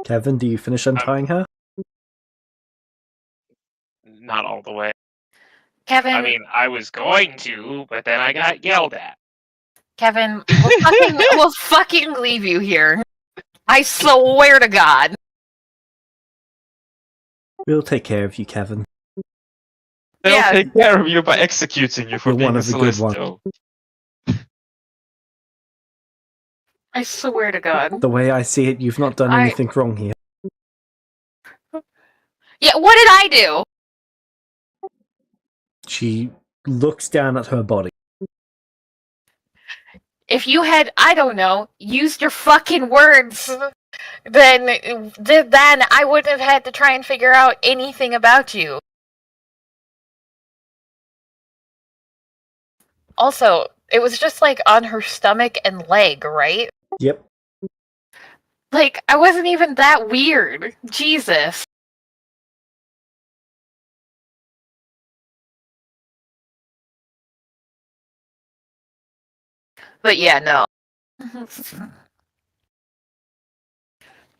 Kevin, do you finish untying her? Not all the way. Kevin, I mean, I was going to, but then I got yelled at. Kevin, we'll fucking leave you here. I swear to God. We'll take care of you, Kevin. They'll Yeah. take care of you by executing you for You're being one a of the good ones. Celestial. I swear to God. The way I see it, you've not done anything wrong here. Yeah, what did I do? She looks down at her body. If you had, I don't know, used your fucking words, then I wouldn't have had to try and figure out anything about you. Also, it was just like on her stomach and leg, right? Yep. Like, I wasn't even that weird. Jesus. But yeah, no.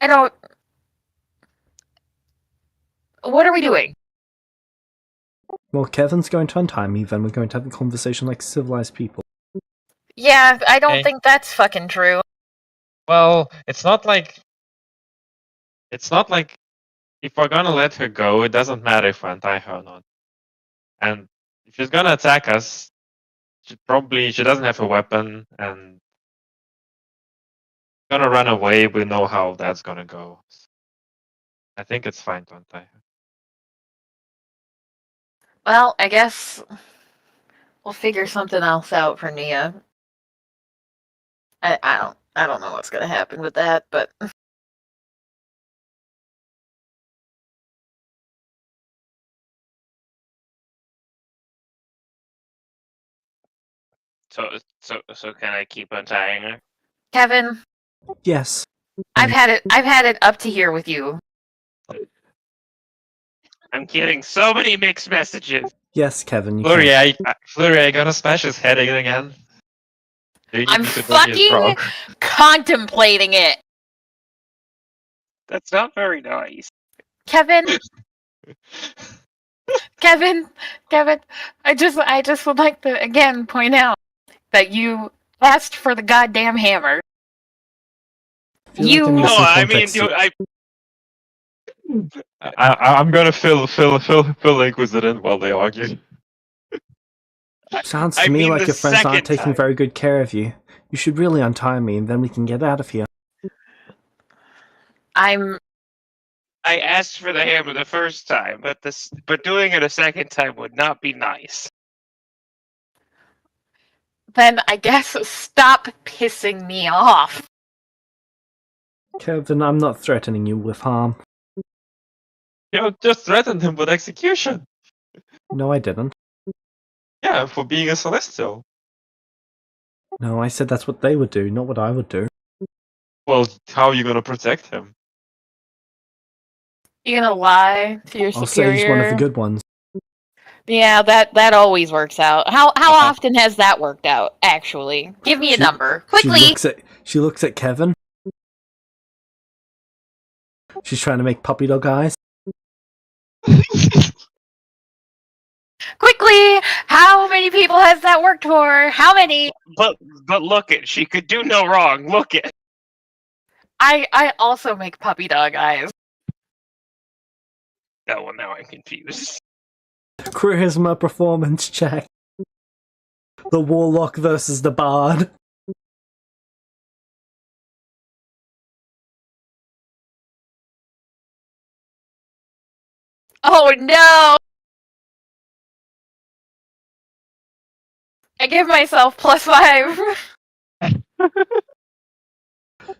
I don't. What are we doing? Well, Kevin's going to untie me, then we're going to have a conversation like civilized people. Yeah, I don't Okay. think that's fucking true. Well, it's not like if we're gonna let her go, it doesn't matter if we untie her or not. And if she's gonna attack us, she doesn't have a weapon and gonna run away. We know how that's gonna go. I think it's fine to untie her. Well, I guess we'll figure something else out for Nia. I don't know what's gonna happen with that, but So can I keep untying her? Kevin, Yes. I've had it up to here with you. I'm getting so many mixed messages. Yes, Kevin, you Flurry, can. Flurry, are you gonna smash his head in again? Do you need I'm me to bring his fucking rock? contemplating it. That's not very nice. Kevin, Kevin, I just would like to again point out that you asked for the goddamn hammer. I feel like I'm No, missing I mean, context here. I'm gonna fill Inquisitor in while they argue. Sounds I to me mean like the your friends second aren't taking time. very good care of you. You should really untie me, and then we can get out of here. I asked for the hammer the first time, but doing it a second time would not be nice. Then I guess stop pissing me off. Kevin, I'm not threatening you with harm. You just threatened him with execution. No, I didn't. Yeah, for being a Celestial. No, I said that's what they would do, not what I would do. Well, how are you gonna protect him? You gonna lie to your I'll superior? say he's one of the good ones. Yeah, that always works out. How often has that worked out? Actually, give me a number quickly. She looks at Kevin. She's trying to make puppy dog eyes. Quickly! How many people has that worked for? How many? But look it, she could do no wrong. Look it. I also make puppy dog eyes. Oh well, now I'm confused. Charisma performance check. The warlock versus the bard. Oh no! I give myself +5.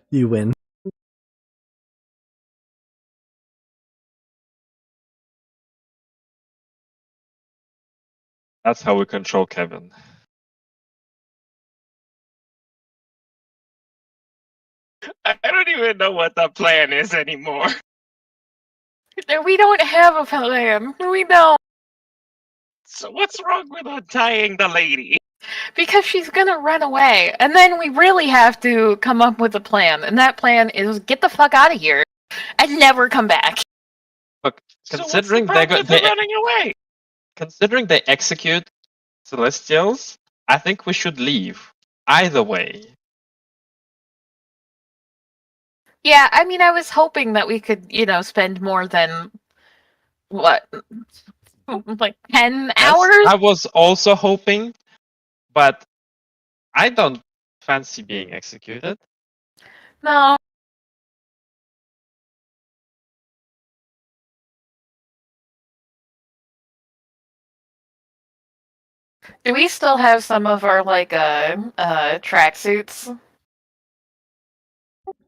You win. That's how we control Kevin. I don't even know what the plan is anymore. We don't have a plan. We don't. So what's wrong with untying the lady? Because she's gonna run away. And then we really have to come up with a plan. And that plan is get the fuck out of here and never come back. Look, So what's considering the they purpose got of running away? considering they execute Celestials, I think we should leave. Either way. Yeah, I mean, I was hoping that we could, spend more than, what, like 10 hours? Yes, I was also hoping, but I don't fancy being executed. No. Do we still have some of our, tracksuits?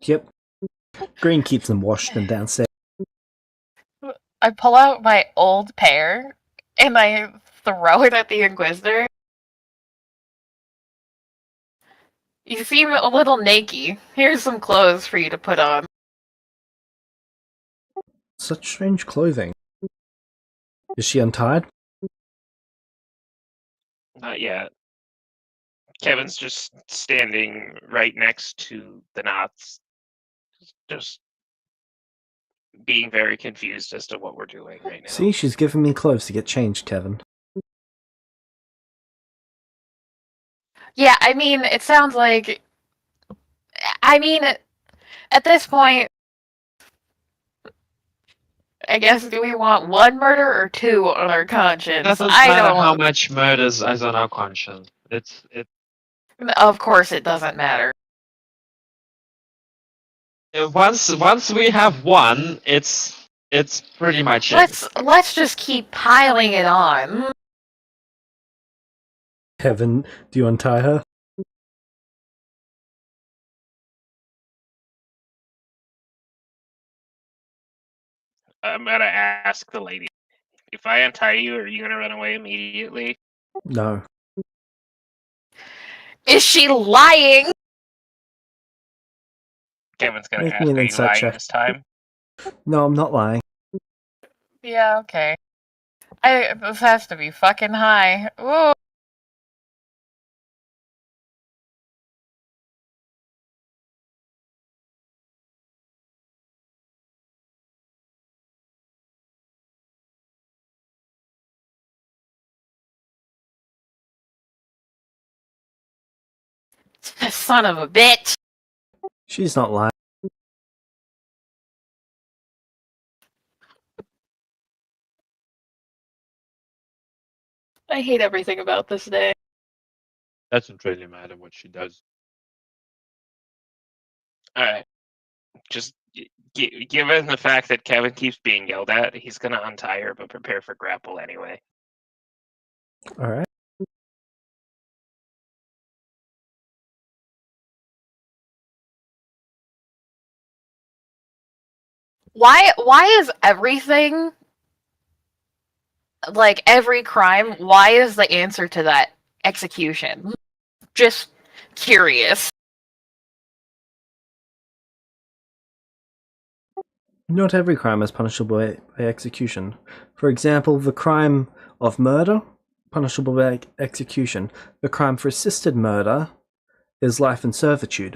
Yep. Green keeps them washed and downstairs. I pull out my old pair, and I throw it at the Inquisitor. You seem a little naked. Here's some clothes for you to put on. Such strange clothing. Is she untied? Not yet. Kevin's just standing right next to the knots, just being very confused as to what we're doing right now. See, she's giving me clothes to get changed, Kevin. Yeah, I mean, it sounds like... I mean, at this point, I guess, do we want 1 murder or 2 on our conscience? Doesn't I matter don't... how much murders is on our conscience. Of course it doesn't matter. Once we have 1, it's pretty much it. Let's just keep piling it on. Kevin, do you untie her? I'm gonna ask the lady. If I untie you, are you gonna run away immediately? No. Is she lying? Kevin's gonna Make ask, me an are you insight lying check. this time? No, I'm not lying. Yeah, okay. This has to be fucking high. Ooh. Son of a bitch. She's not lying. I hate everything about this day. Doesn't really matter what she does. Alright. Just given the fact that Kevin keeps being yelled at, he's gonna untie her, but prepare for grapple anyway. Alright. Why is everything, like every crime, why is the answer to that execution? Just curious. Not every crime is punishable by execution. For example, the crime of murder, punishable by execution. The crime for assisted murder is life in servitude.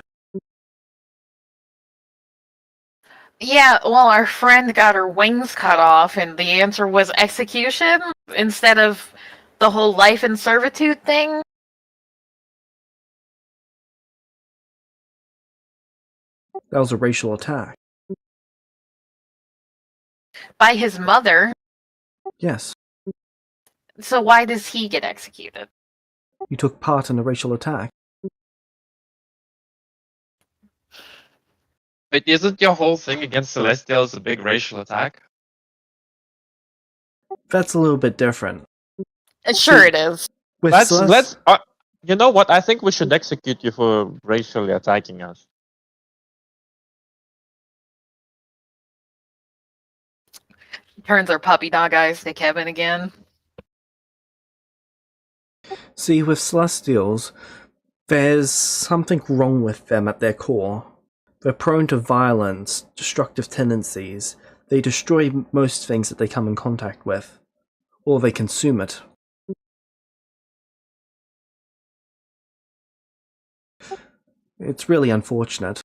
Yeah, well, our friend got her wings cut off, and the answer was execution instead of the whole life in servitude thing. That was a racial attack. By his mother. Yes, So why does he get executed? you took part in a racial attack. But isn't your whole thing against Celestials a big racial attack? That's a little bit different. Sure, See, it is. With Let's. You know what? I think we should execute you for racially attacking us. Turns our puppy dog eyes to Kevin again. See, with Celestials, there's something wrong with them at their core. They're prone to violence, destructive tendencies. They destroy most things that they come in contact with, or they consume it. It's really unfortunate.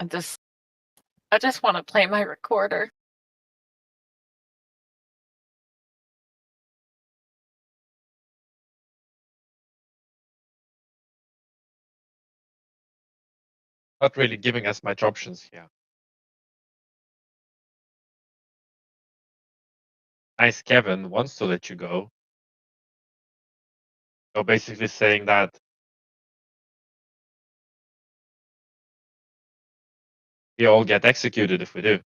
I just want to play my recorder. Not really giving us much options here. Nice Kevin wants to let you go. So basically saying that we all get executed if we do.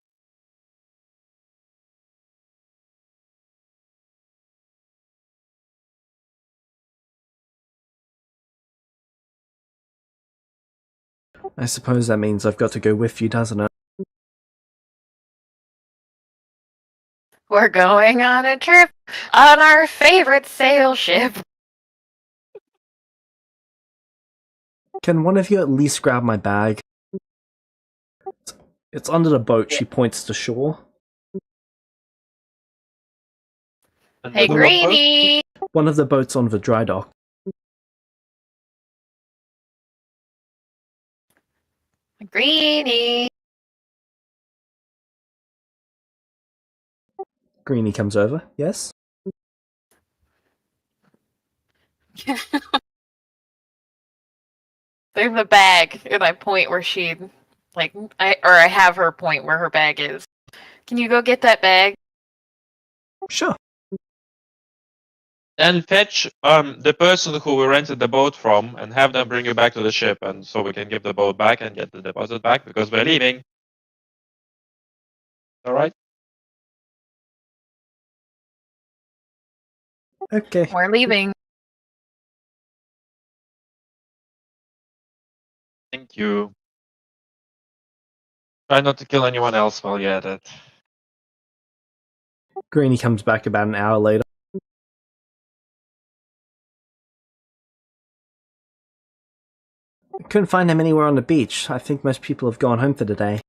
I suppose that means I've got to go with you, doesn't it? We're going on a trip on our favorite sail ship. Can one of you at least grab my bag? It's under the boat, she points to shore. And Hey, the what boat? Greenie! One of the boats on the dry dock. Greenie! Greenie comes over, yes? There's a bag, and I point where she, I have her point where her bag is. Can you go get that bag? Sure. And fetch the person who we rented the boat from and have them bring you back to the ship, and so we can give the boat back and get the deposit back because we're leaving. All right. Okay. We're leaving. Thank you. Try not to kill anyone else while you're at it. Greenie comes back about an hour later. Couldn't find him anywhere on the beach. I think most people have gone home for the day.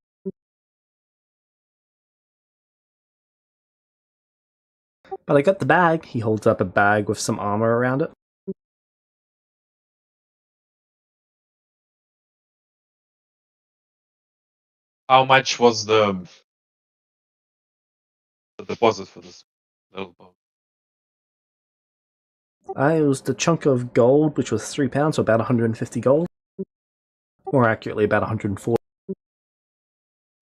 But I got the bag. He holds up a bag with some armor around it. How much was the deposit for this little boat? It was the chunk of gold, which was £3, so about 150 gold. More accurately, about 140.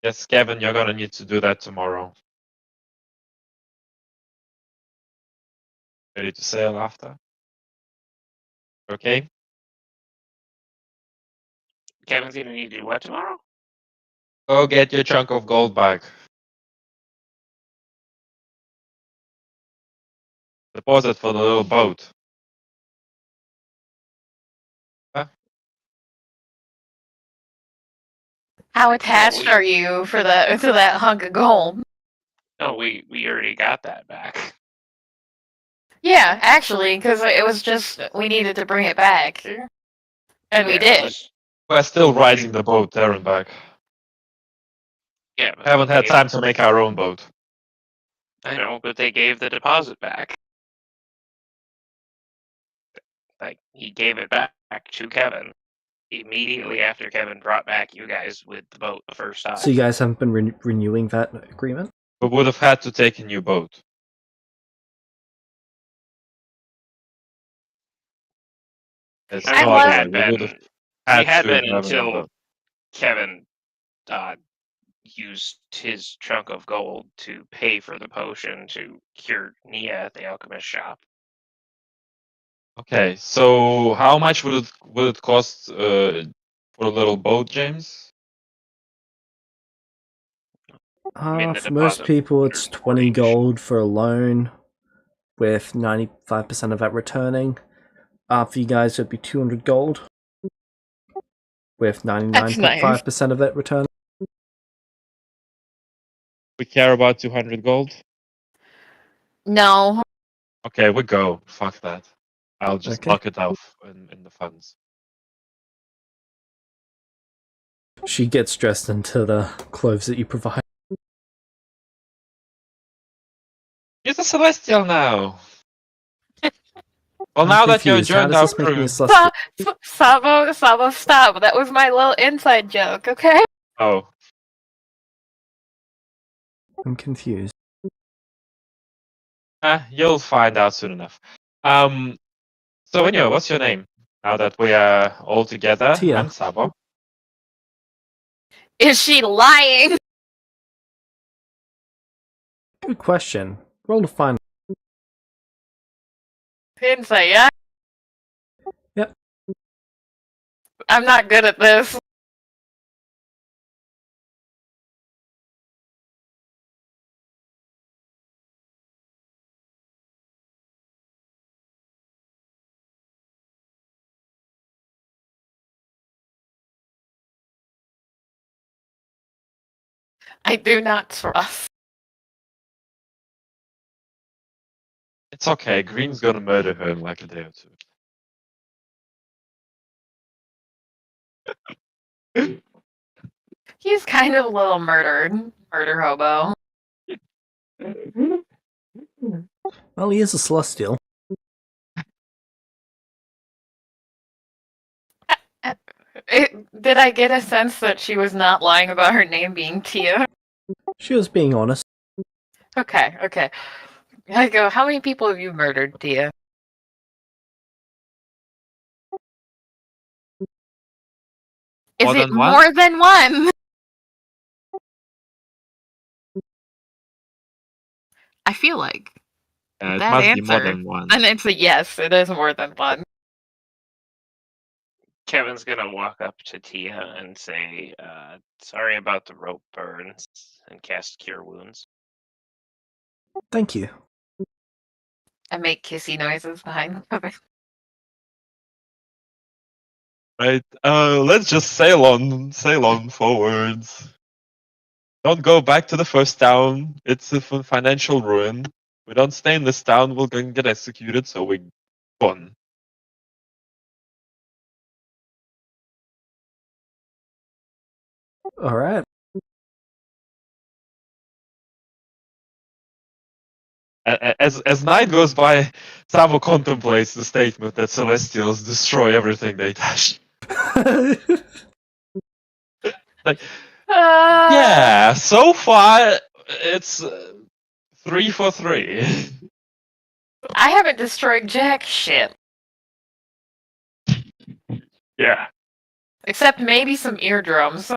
Yes, Kevin, you're gonna need to do that tomorrow. Ready to sail after? Okay. Kevin's gonna need to do what tomorrow? Go get your chunk of gold back. Deposit for the little boat. Huh? How attached are you to that hunk of gold? No, we already got that back. Yeah, actually, because it was just we needed to bring it back, and we Yeah, did. We're still riding the boat there and back. Yeah, but Haven't had they- time to make our own boat. I know, but they gave the deposit back. Like he gave it back to Kevin. immediately after Kevin brought back you guys with the boat the first time. So you guys haven't been renewing that agreement? We would have had to take a new boat. There's I no mean, other had way. We would have been, had had to been have a new until boat. Kevin used his chunk of gold to pay for the potion to cure Nia at the alchemist shop. Okay, so how much would it cost for a little boat, James? mean, the For most deposit people, it's 20 140. gold for a loan, with 95% of that returning. For you guys, it'd be 200 gold, with 99.5% of that returning. We care about 200 gold? No. Okay, we go. Fuck that. I'll just Okay. lock it off in the funds. She gets dressed into the clothes that you provide. He's a celestial now. Well, I'm now that you've confused. How joined does our this make me crew. a celestial? Sabo, stop. That was my little inside joke, okay? Oh, I'm confused. you'll find out soon enough. So anyway, what's your name? Now that we are all together, Tia. I'm Sabo. Is she lying? Good question. Roll to find. Insight, yeah? Yep. I'm not good at this. I do not trust. It's okay. Green's gonna murder her in like a day or two. He's kind of a little murder hobo. Well, he is a celestial. Did I get a sense that she was not lying about her name being Tia? She was being honest. Okay. I go, how many people have you murdered, Tia? Is More it than one? more than one? I feel like It that must be more answer. than one. And it's a yes, it is more than one. Kevin's gonna walk up to Tia and say, sorry about the rope burns, and cast Cure Wounds. Thank you. I make kissy noises behind the Right. Let's just sail on forwards. Don't go back to the first town. It's a financial ruin. We don't stay in this town, we'll go and get executed, so we gone. Alright. As night goes by, Sabo contemplates the statement that Celestials destroy everything they touch. Yeah, so far it's 3 for 3. I haven't destroyed jack shit. Yeah. Except maybe some eardrums.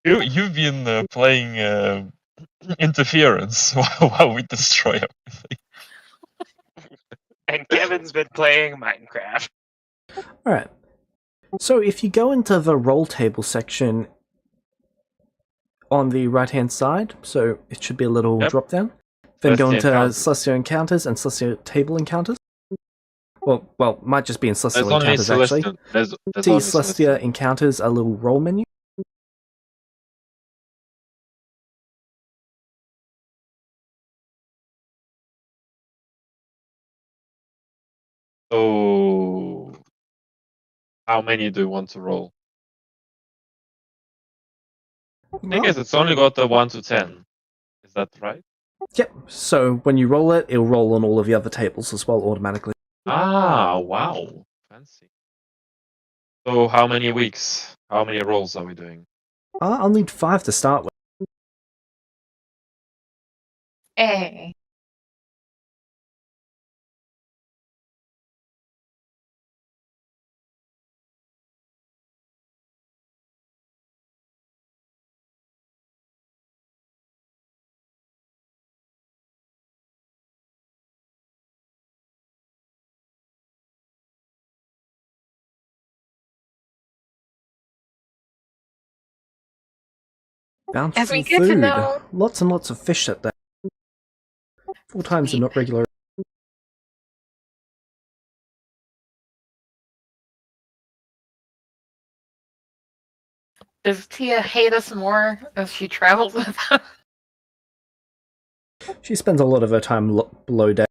You've been playing interference while we destroy everything. And Kevin's been playing Minecraft. Alright. So if you go into the roll table section on the right hand side, so it should be a little Yep. drop down, then go Celestial into encounters. Celestial Encounters and Celestial Table Encounters. Well, might just be in Celestial There's only Encounters actually. Celestial. There's See only Celestia Encounters, a little roll menu. So, how many do you want to roll? I guess it's only got the 1 to 10. Is that right? Yep. So when you roll it, it'll roll on all of the other tables as well automatically. Ah, wow. fancy. So how many weeks? How many rolls are we doing? I'll need 5 to start with. Hey. Bountiful As we get food. to know, Lots and lots of fish at that. 4 times the Sweet. not regular. does Tia hate us more as she travels with us? She spends a lot of her time below deck.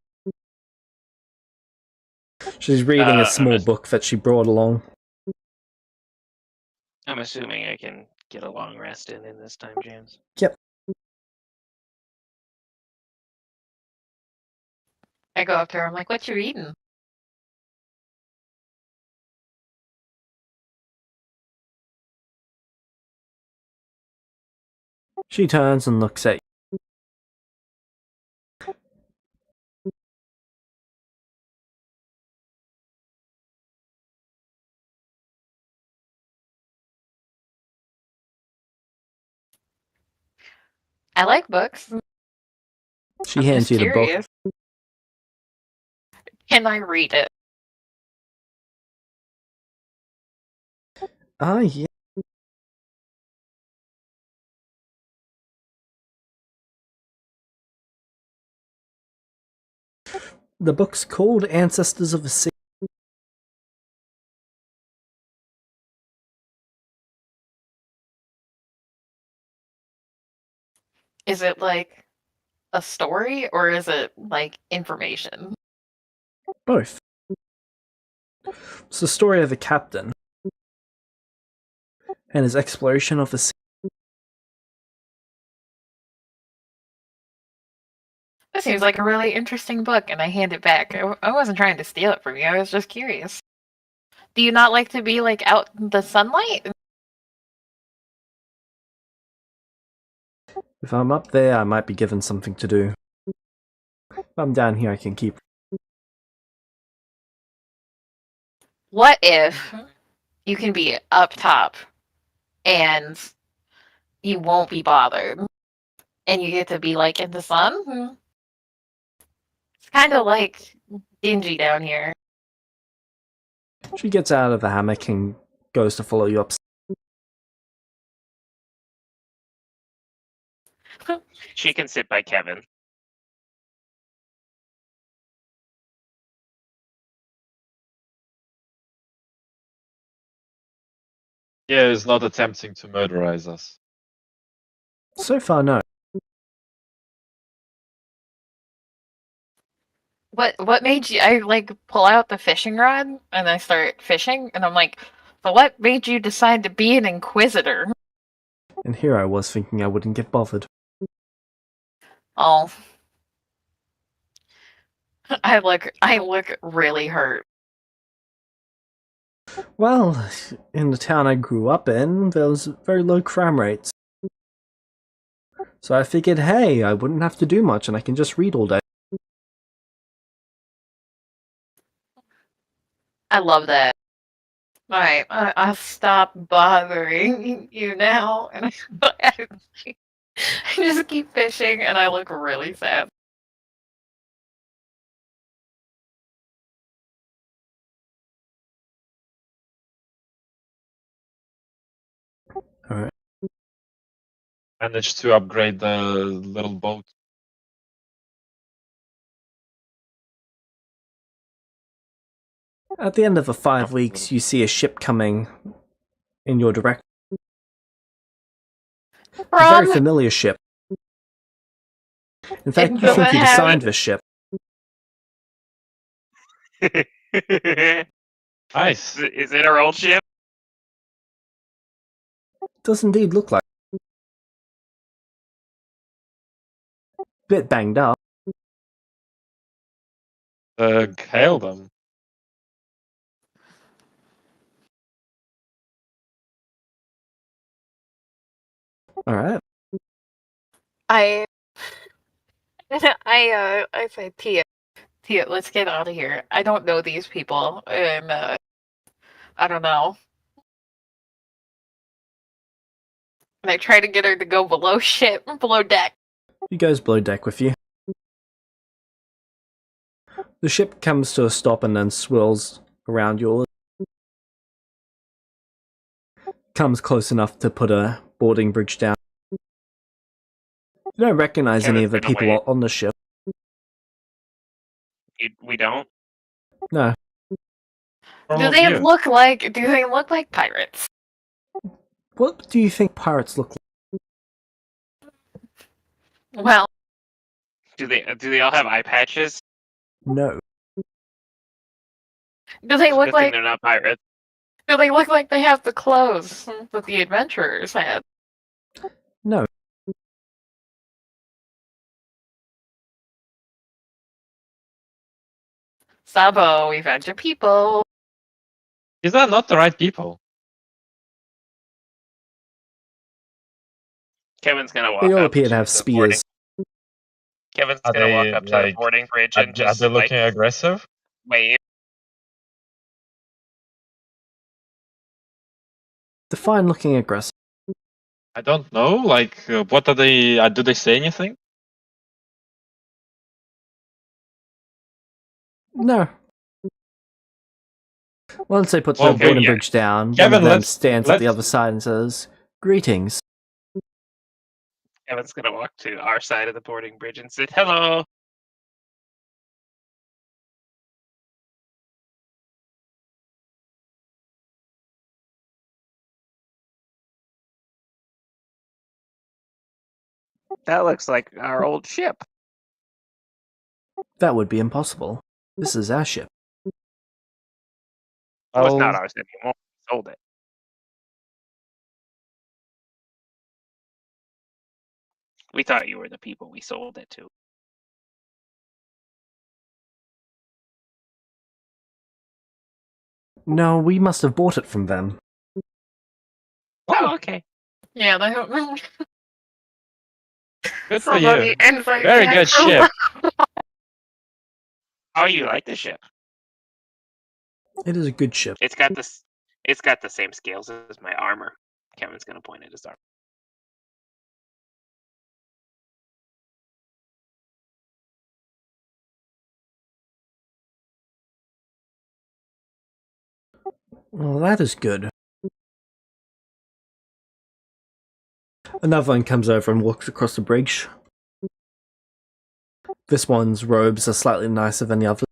She's reading a small book that she brought along. I'm assuming I can get a long rest in this time, James. Yep. I go up to her, I'm like, what you reading? She turns and looks at you. I like books. She I'm hands just you the book. curious. Can I read it? Ah, yeah. The book's called Ancestors of the Sea. Is it like a story or is it like information? Both. It's the story of a captain and his exploration of the sea. This seems like a really interesting book, and I hand it back. I wasn't trying to steal it from you, I was just curious. Do you not like to be like out in the sunlight? If I'm up there, I might be given something to do. If I'm down here, I can keep. What if you can be up top and you won't be bothered and you get to be like in the sun? It's kind of like dingy down here. She gets out of the hammock and goes to follow you up. She can sit by Kevin. Yeah, is not attempting to murderize us. So far, no. What made you? I like pull out the fishing rod and I start fishing, and I'm like, so what made you decide to be an inquisitor? And here I was thinking I wouldn't get bothered. Oh, I look really hurt. Well, in the town I grew up in, there was very low crime rates. So I figured, hey, I wouldn't have to do much and I can just read all day. I love that. Alright, I'll stop bothering you now, and I just keep fishing, and I look really sad. Alright. Managed to upgrade the little boat. At the end of the 5 weeks, you see a ship coming in your direction. A very From familiar ship. In fact, Into you think the you designed heavens. this ship. Nice. Is it our old ship? Does indeed look like. Bit banged up. Hail them. All right. I I say, Tia, let's get out of here. I don't know these people, and I don't know. And I try to get her to go below deck. He goes below deck with you. The ship comes to a stop and then swirls around yours. Comes close enough to put a boarding bridge down. You don't recognize any of the Kevin's gonna people wait. on the ship. We don't. No. Do they look like pirates? What do you think pirates look like? Well, Do they all have eye patches? No. do they look Good thing like they're not pirates. they have the clothes that the adventurers had? No. Sabo, we've had your people. Is that not the right people? Kevin's gonna walk They all up appear to to have the boarding. spears. Kevin's Are gonna walk they, up to the like, boarding bridge Are, and are just they looking like aggressive? wave. Define looking aggressive. I don't know. Like, what are they? Do they say anything? No. Once they put the Okay, boarding yeah. bridge down, one Kevin, of them let's- stands at the let's- other side and says, "Greetings." Kevin's gonna walk to our side of the boarding bridge and say, "Hello." That looks like our old ship. That would be impossible. This is our ship. Well, it's not I'll- ours anymore. We sold it. We thought you were the people we sold it to. No, we must have bought it from them. Oh, okay. Yeah, they don't. Good for you. Very Very good ship. Oh, you like the ship? It is a good ship. It's got this. It's got the same scales as my armor. Kevin's gonna point at his armor. Well, that is good. Another one comes over and walks across the bridge. This one's robes are slightly nicer than the other.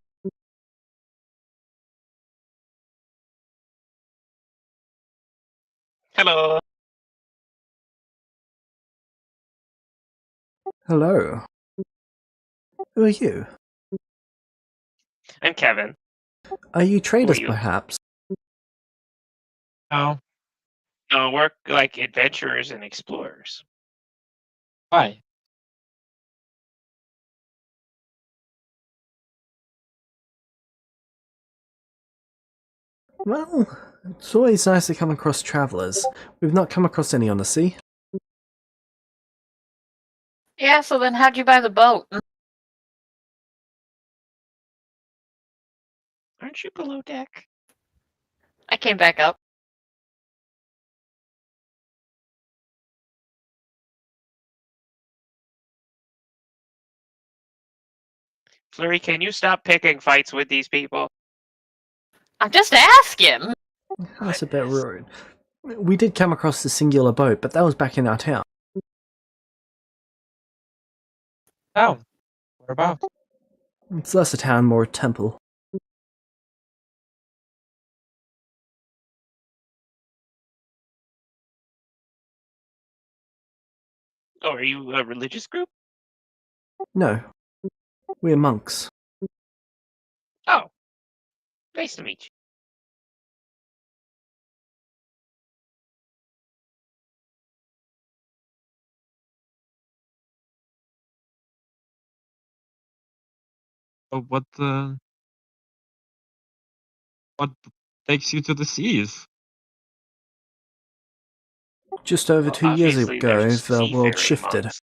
Hello. Hello. Who are you? I'm Kevin. Are you traders, you? perhaps? No. No, we're like adventurers and explorers. Why? Well, it's always nice to come across travelers. We've not come across any on the sea. Yeah, so then how'd you buy the boat? Aren't you below deck? I came back up. Flurry, can you stop picking fights with these people? I'm just asking. That's a bit rude. We did come across the singular boat, but that was back in our town. Town. Whereabouts? It's less a town, more a temple. Oh, are you a religious group? No. We're monks. Oh, nice to meet you. What takes you to the seas? Just over Well, 2 years obviously, ago, there's the world seafaring shifted. monks.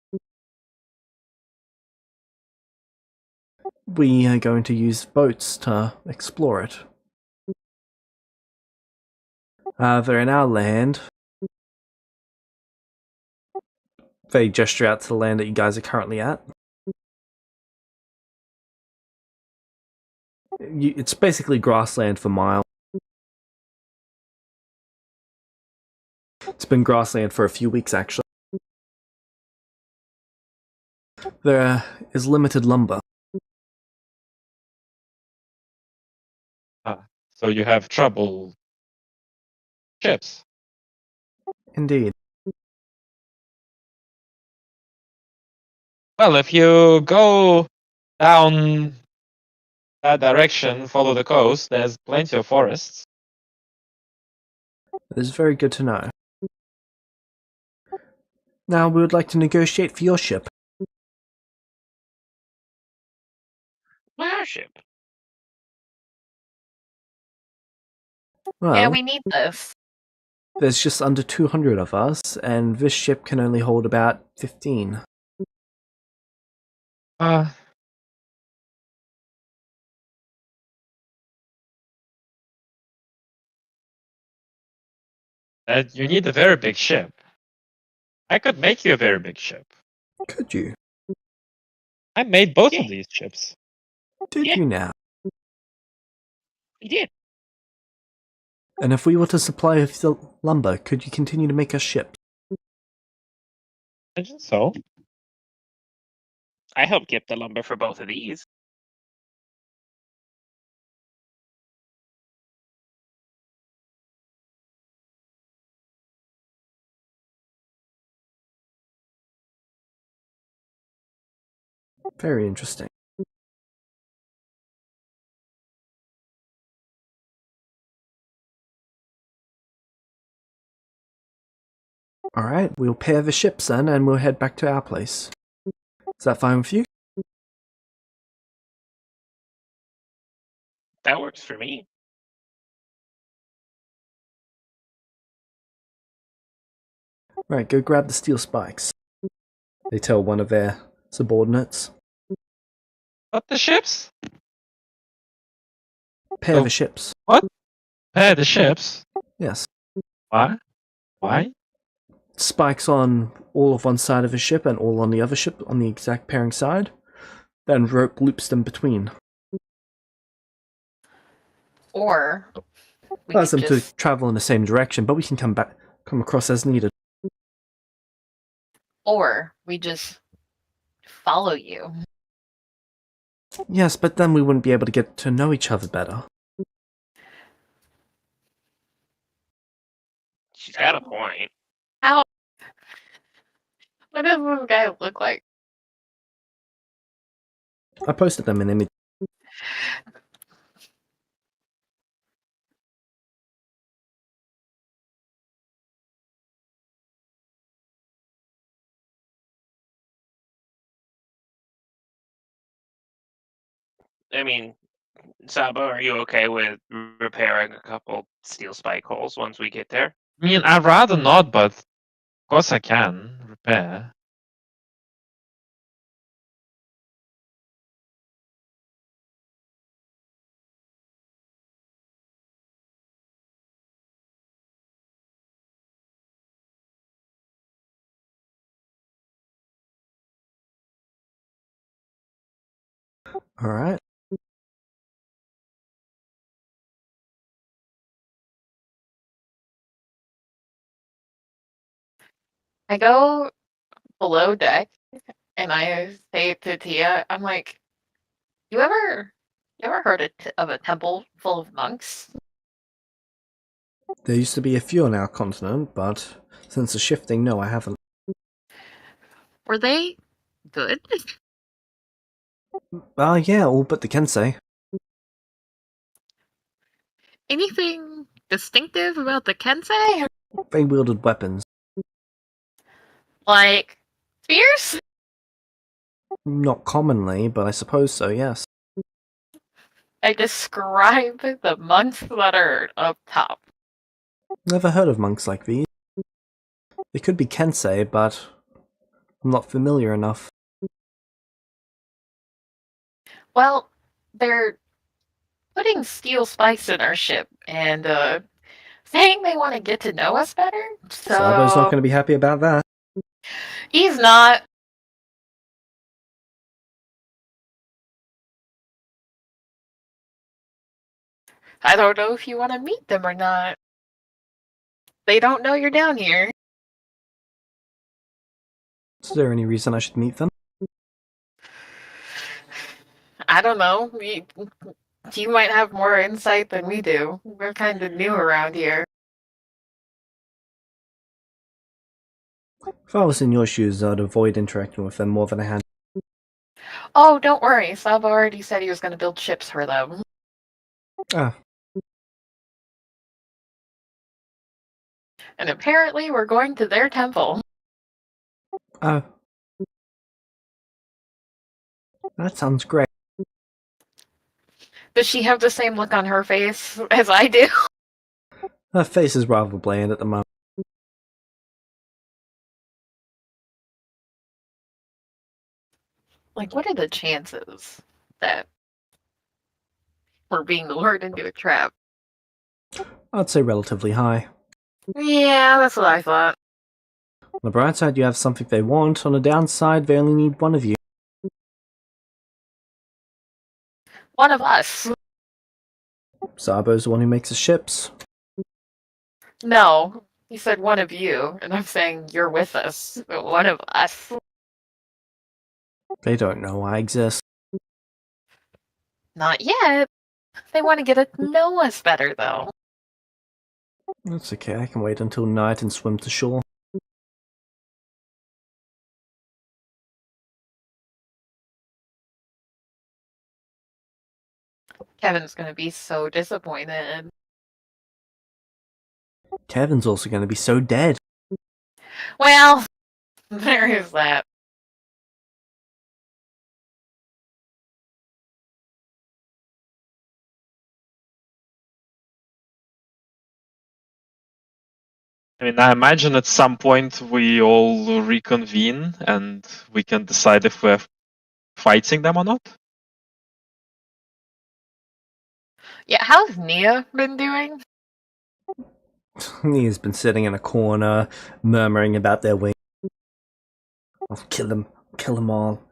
We are going to use boats to explore it. They're in our land. They gesture out to the land that you guys are currently at. It's basically grassland for miles. It's been grassland for a few weeks, actually. There is limited lumber. So you have trouble ships. Indeed. Well, if you go down that direction, follow the coast, there's plenty of forests. It is very good to know. Now, we would like to negotiate for your ship. My ship. Well, Yeah, we need this. there's just under 200 of us, and this ship can only hold about 15. Uh, you need a very big ship. I could make you a very big ship. Could you? I made both Yeah. of these ships. Did Yeah. you now? We did. And if we were to supply with the lumber, could you continue to make us ships? Imagine so. I helped get the lumber for both of these. Very interesting. Alright, we'll pair the ships then, and we'll head back to our place. Is that fine with you? That works for me. Right, go grab the steel spikes. They tell one of their subordinates. What, the ships? Pair Oh. the ships. Hey, the ships. Yes. Why? Why? Spikes on all of one side of a ship and all on the other ship on the exact pairing side. Then rope loops them between. Or we Allows could them just, to travel in the same direction, but we can come across as needed. or we just follow you. Yes, but then we wouldn't be able to get to know each other better. She's got a point. How? What does this guy look like? I posted them in image. I mean, Saba, are you okay with repairing a couple steel spike holes once we get there? I mean, I'd rather not, but of course I can repair. Alright. I go below deck and I say to Tia, I'm like, you ever heard of a temple full of monks? There used to be a few on our continent, but since the shifting, no, I haven't. Were they good? Yeah, all but the Kensei. Anything distinctive about the Kensei? They wielded weapons. Like spears? Not commonly, but I suppose so, yes. I describe the monks that are up top. Never heard of monks like these. They could be Kensei, but I'm not familiar enough. Well, they're putting steel spikes in our ship and saying they want to get to know us better. Sabo's not So going to be happy about that. he's not. I don't know if you want to meet them or not. They don't know you're down here. Is there any reason I should meet them? I don't know. You might have more insight than we do. We're kind of new around here. If I was in your shoes, I'd avoid interacting with them more than I had. Oh, don't worry. Sab already said he was going to build ships for them. Ah, And apparently we're going to their temple. oh. That sounds great. Does she have the same look on her face as I do? Her face is rather bland at the moment. Like, what are the chances that we're being lured into a trap? I'd say relatively high. Yeah, that's what I thought. On the bright side, you have something they want. On the downside, they only need one of you. One of us. Sabo's the one who makes the ships. No, he said one of you, and I'm saying you're with us. One of us. They don't know I exist. Not yet. They want to get to know us better, though. That's okay, I can wait until night and swim to shore. Kevin's gonna be so disappointed. Kevin's also going to be so dead. Well, there is that. I mean, I imagine at some point we all reconvene and we can decide if we're fighting them or not. Yeah, how's Nia been doing? He's been sitting in a corner, murmuring about their wings. I'll kill them all.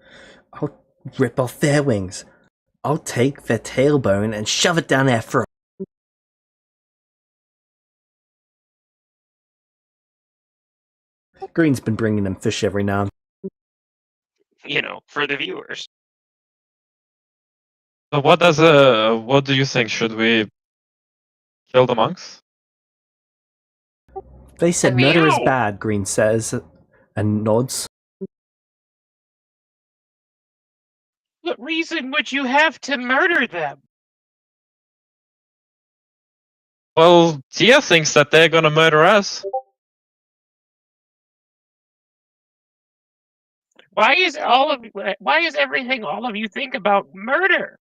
I'll rip off their wings. I'll take their tailbone and shove it down their throat. Green's been bringing them fish every now and You know, for the viewers. So what do you think? Should we kill the monks? then. They said I mean- murder is Ow! bad, Green says, and nods. What reason would you have to murder them? Well, Tia thinks that they're gonna murder us. Why is everything all of you think about murder?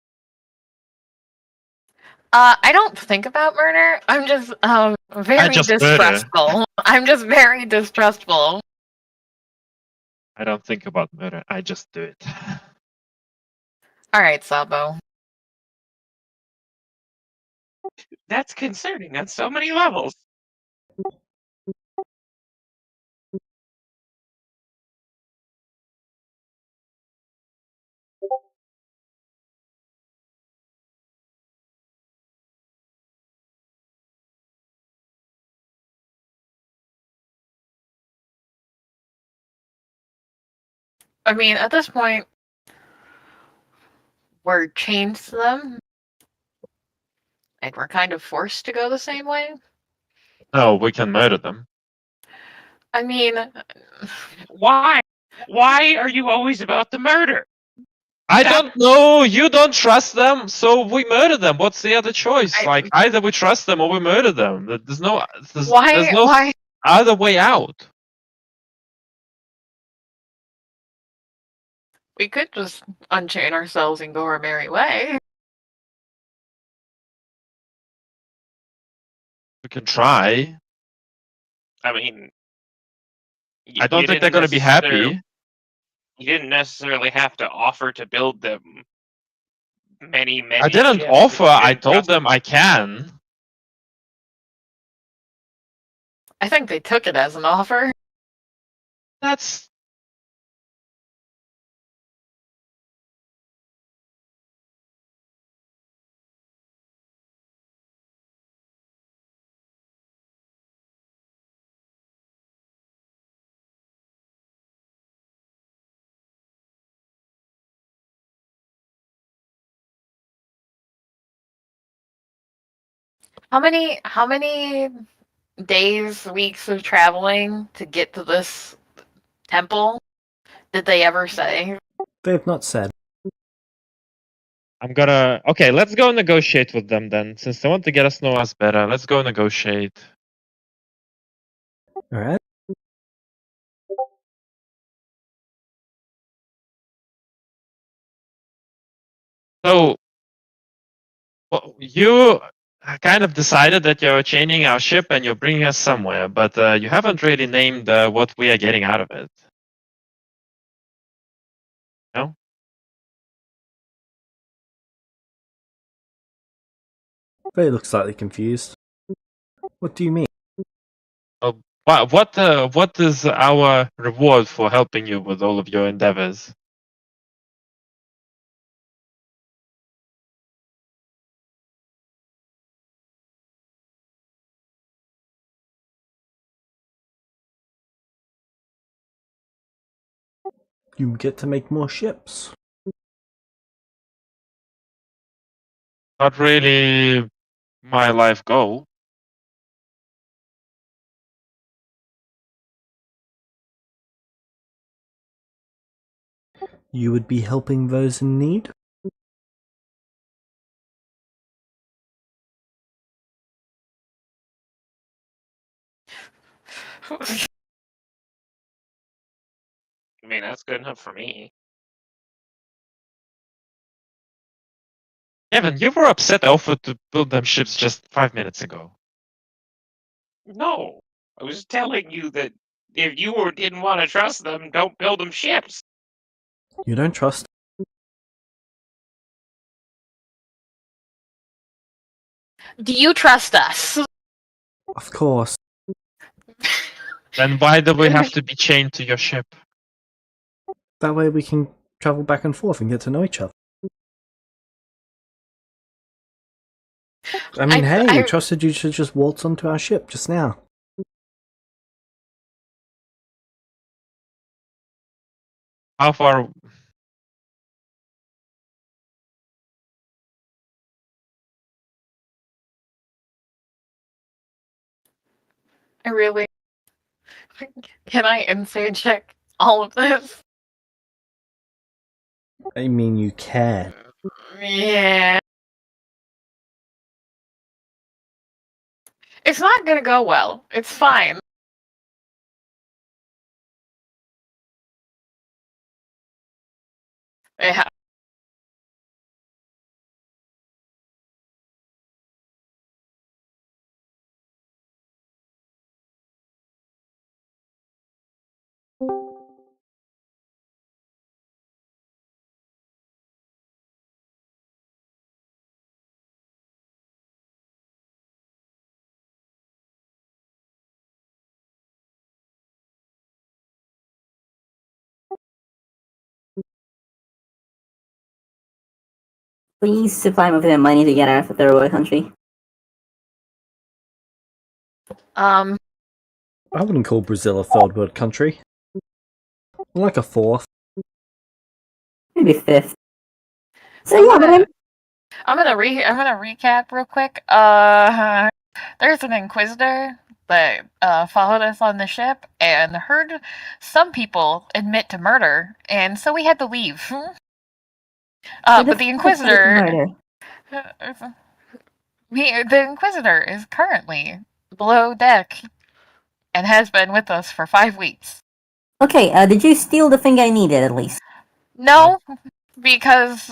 I don't think about murder. I'm just very just murder. distrustful. I'm just very distrustful. I don't think about murder. I just do it. All right, Sabo. That's concerning on so many levels. I mean, at this point, we're chained to them, and we're kind of forced to go the same way. No, we can murder them. I mean, Why? Why are you always about the murder? I don't know. You don't trust them, so we murder them. What's the other choice? I- Either we trust them or we murder them. There's no why? other way out. We could just unchain ourselves and go our merry way. We can try. I mean, I don't think they're going to be happy. You didn't necessarily have to offer to build them many I didn't ships. offer. You I didn't told trust them I can. I think they took it as an offer. That's How many days, weeks of traveling to get to this temple did they ever say? They have not said. I'm gonna. Okay, let's go negotiate with them then. Since they want to get us know us better, let's go negotiate. Alright. So, well, you kind of decided that you're chaining our ship and you're bringing us somewhere, but you haven't really named what we are getting out of it. No? They look slightly confused. What do you mean? What is our reward for helping you with all of your endeavors? You get to make more ships. Not really my life goal. You would be helping those in need? I mean, that's good enough for me. Kevin, you were upset I offered to build them ships just 5 minutes ago. No, I was telling you that if you didn't want to trust them, don't build them ships. You don't trust? Do you trust us? Of course. Then why do we have to be chained to your ship? That way we can travel back and forth and get to know each other. I mean, hey, we trusted you to just waltz onto our ship just now. How far? I really. Can I insane check all of this? I mean, you can. Yeah. It's not gonna go well. It's fine. Yeah. Please supply me with the money to get out of the third world country. I wouldn't call Brazil a third world country. Like a fourth. Maybe fifth. So I'm yeah, gonna, but I'm gonna recap real quick. There's an inquisitor that followed us on the ship and heard some people admit to murder, and so we had to leave. But the inquisitor, the inquisitor is currently below deck and has been with us for 5 weeks. Okay, did you steal the thing I needed at least? No, because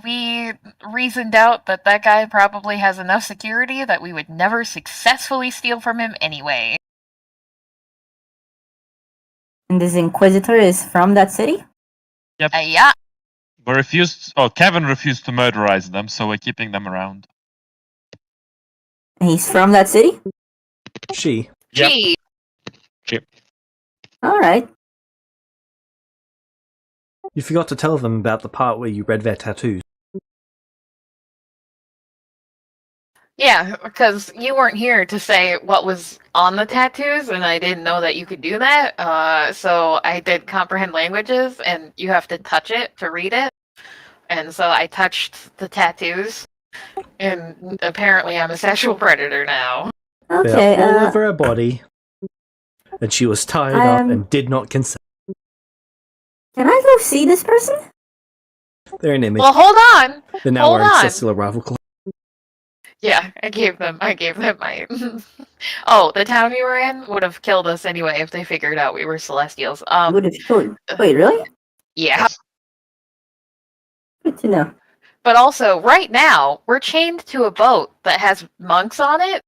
we reasoned out that guy probably has enough security that we would never successfully steal from him anyway. And this Inquisitor is from that city? Yeah. We refused. Oh, Kevin refused to murderize them, so we're keeping them around. He's from that city? She. Yep. Gee. Alright. You forgot to tell them about the part where you read their tattoos. Yeah, because you weren't here to say what was on the tattoos, and I didn't know that you could do that. So I did comprehend languages, and you have to touch it to read it. And so I touched the tattoos, and apparently I'm a sexual predator now. Okay, They're all over her body. And she was tied up and did not consent. can I go see this person? They're an image. Well, hold on. They're now hold wearing on. celestial rival clothes. Yeah, I gave them my. Oh, the town we were in would have killed us anyway if they figured out we were Celestials. Would have killed. Wait, really? Yeah. Yes. Good to know. But also, right now, we're chained to a boat that has monks on it.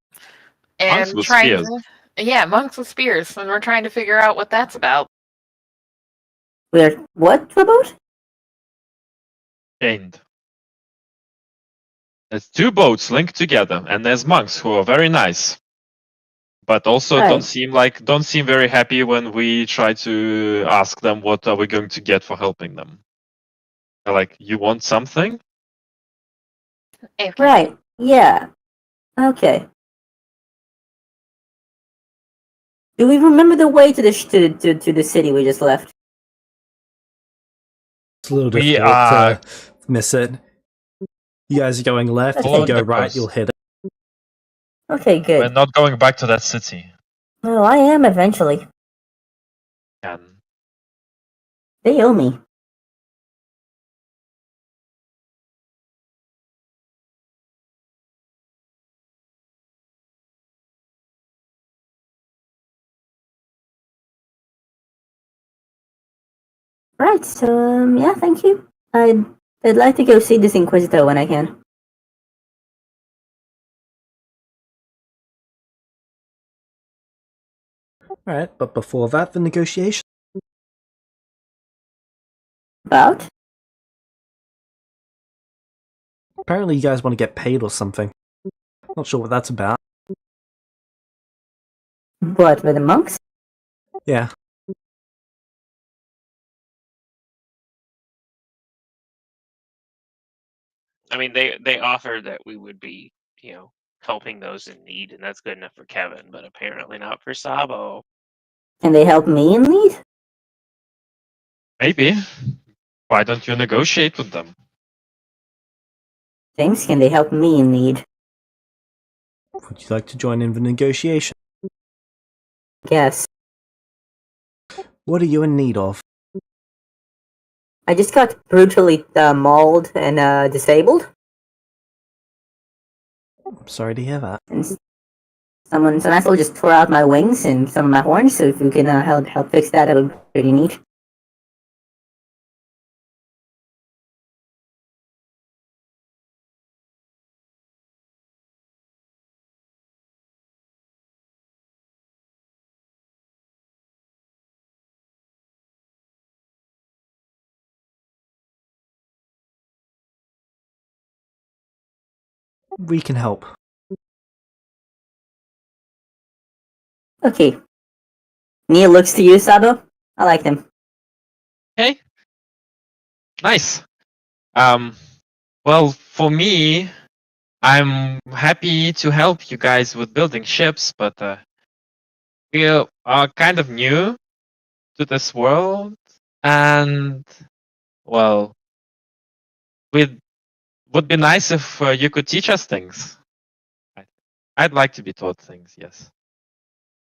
And Monks with trying spears. to. Yeah, monks with spears. And we're trying to figure out what that's about. We're what about? Chained. There's two boats linked together, and there's monks who are very nice, but also Right. don't seem very happy when we try to ask them what are we going to get for helping them. They're like, you want something? Okay. Right. Yeah. Okay. Do we remember the way to the city we just left? It's a little We difficult are- to miss it. You guys are going left. If you Following go the right, coast. you'll hit it. Okay, We're good. not going back to that city. Well, I am eventually. Can. They owe me. Right, so, yeah, thank you. I'd like to go see this Inquisitor when I can. Alright, but before that, the negotiation. About? Apparently you guys want to get paid or something. Not sure what that's about. What, with the monks? Yeah. I mean, they offered that we would be, helping those in need, and that's good enough for Kevin, but apparently not for Sabo. Can they help me in need? Maybe. Why don't you negotiate with them? James, can they help me in need? Would you like to join in the negotiation? Guess. What are you in need of? I just got brutally mauled and disabled. I'm sorry to hear that. And some asshole just tore out my wings and some of my horns, so if you can help fix that, it would be pretty neat. We can help. Okay. Neil looks to you, Sabo. I like them. Okay. Nice. Well, for me, I'm happy to help you guys with building ships, but we are kind of new to this world, and well, it would be nice if you could teach us things. I'd like to be taught things. Yes.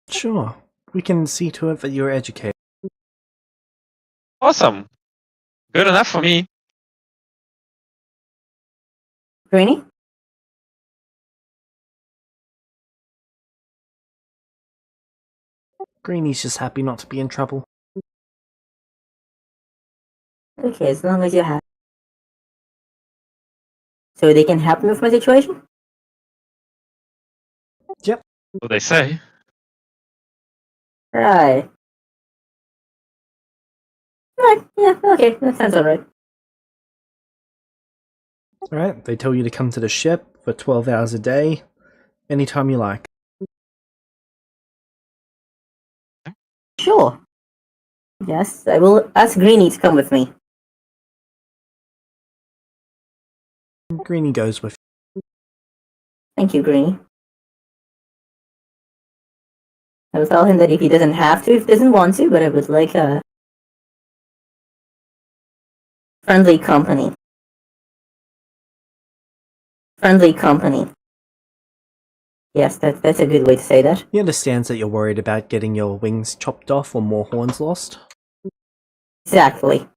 Sure. We can see to it that you're educated. Awesome. Good enough for me. Greenie? Greenie's just happy not to be in trouble. Okay, as long as you're happy. So they can help me with my situation? What they say. Right. Right, yeah, okay, that sounds alright. Alright, they tell you to come to the ship for 12 hours a day, anytime you like. Sure. Yes, I will ask Greenie to come with me. Greenie goes with Thank you, Greenie. I will tell him that if he doesn't have to, if he doesn't want to, but I would like a friendly company. Friendly company. Yes, that's a good way to say that. He understands that you're worried about getting your wings chopped off or more horns lost. Exactly.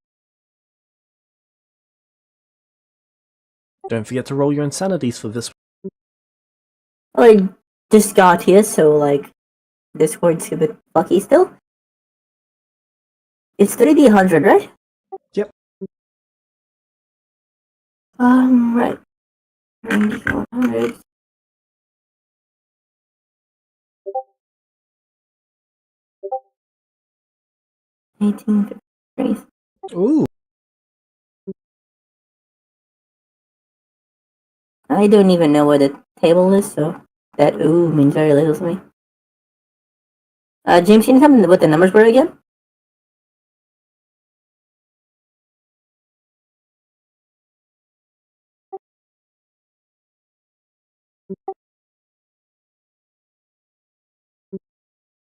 Don't forget to roll your insanities for this. Well, I just got here, so like, Discord's a bit lucky still. It's 3D100, right? Yep. Right. 3D100. Ooh, I don't even know what the table is, so that ooh means very little to me. James, can you tell me what the numbers were again?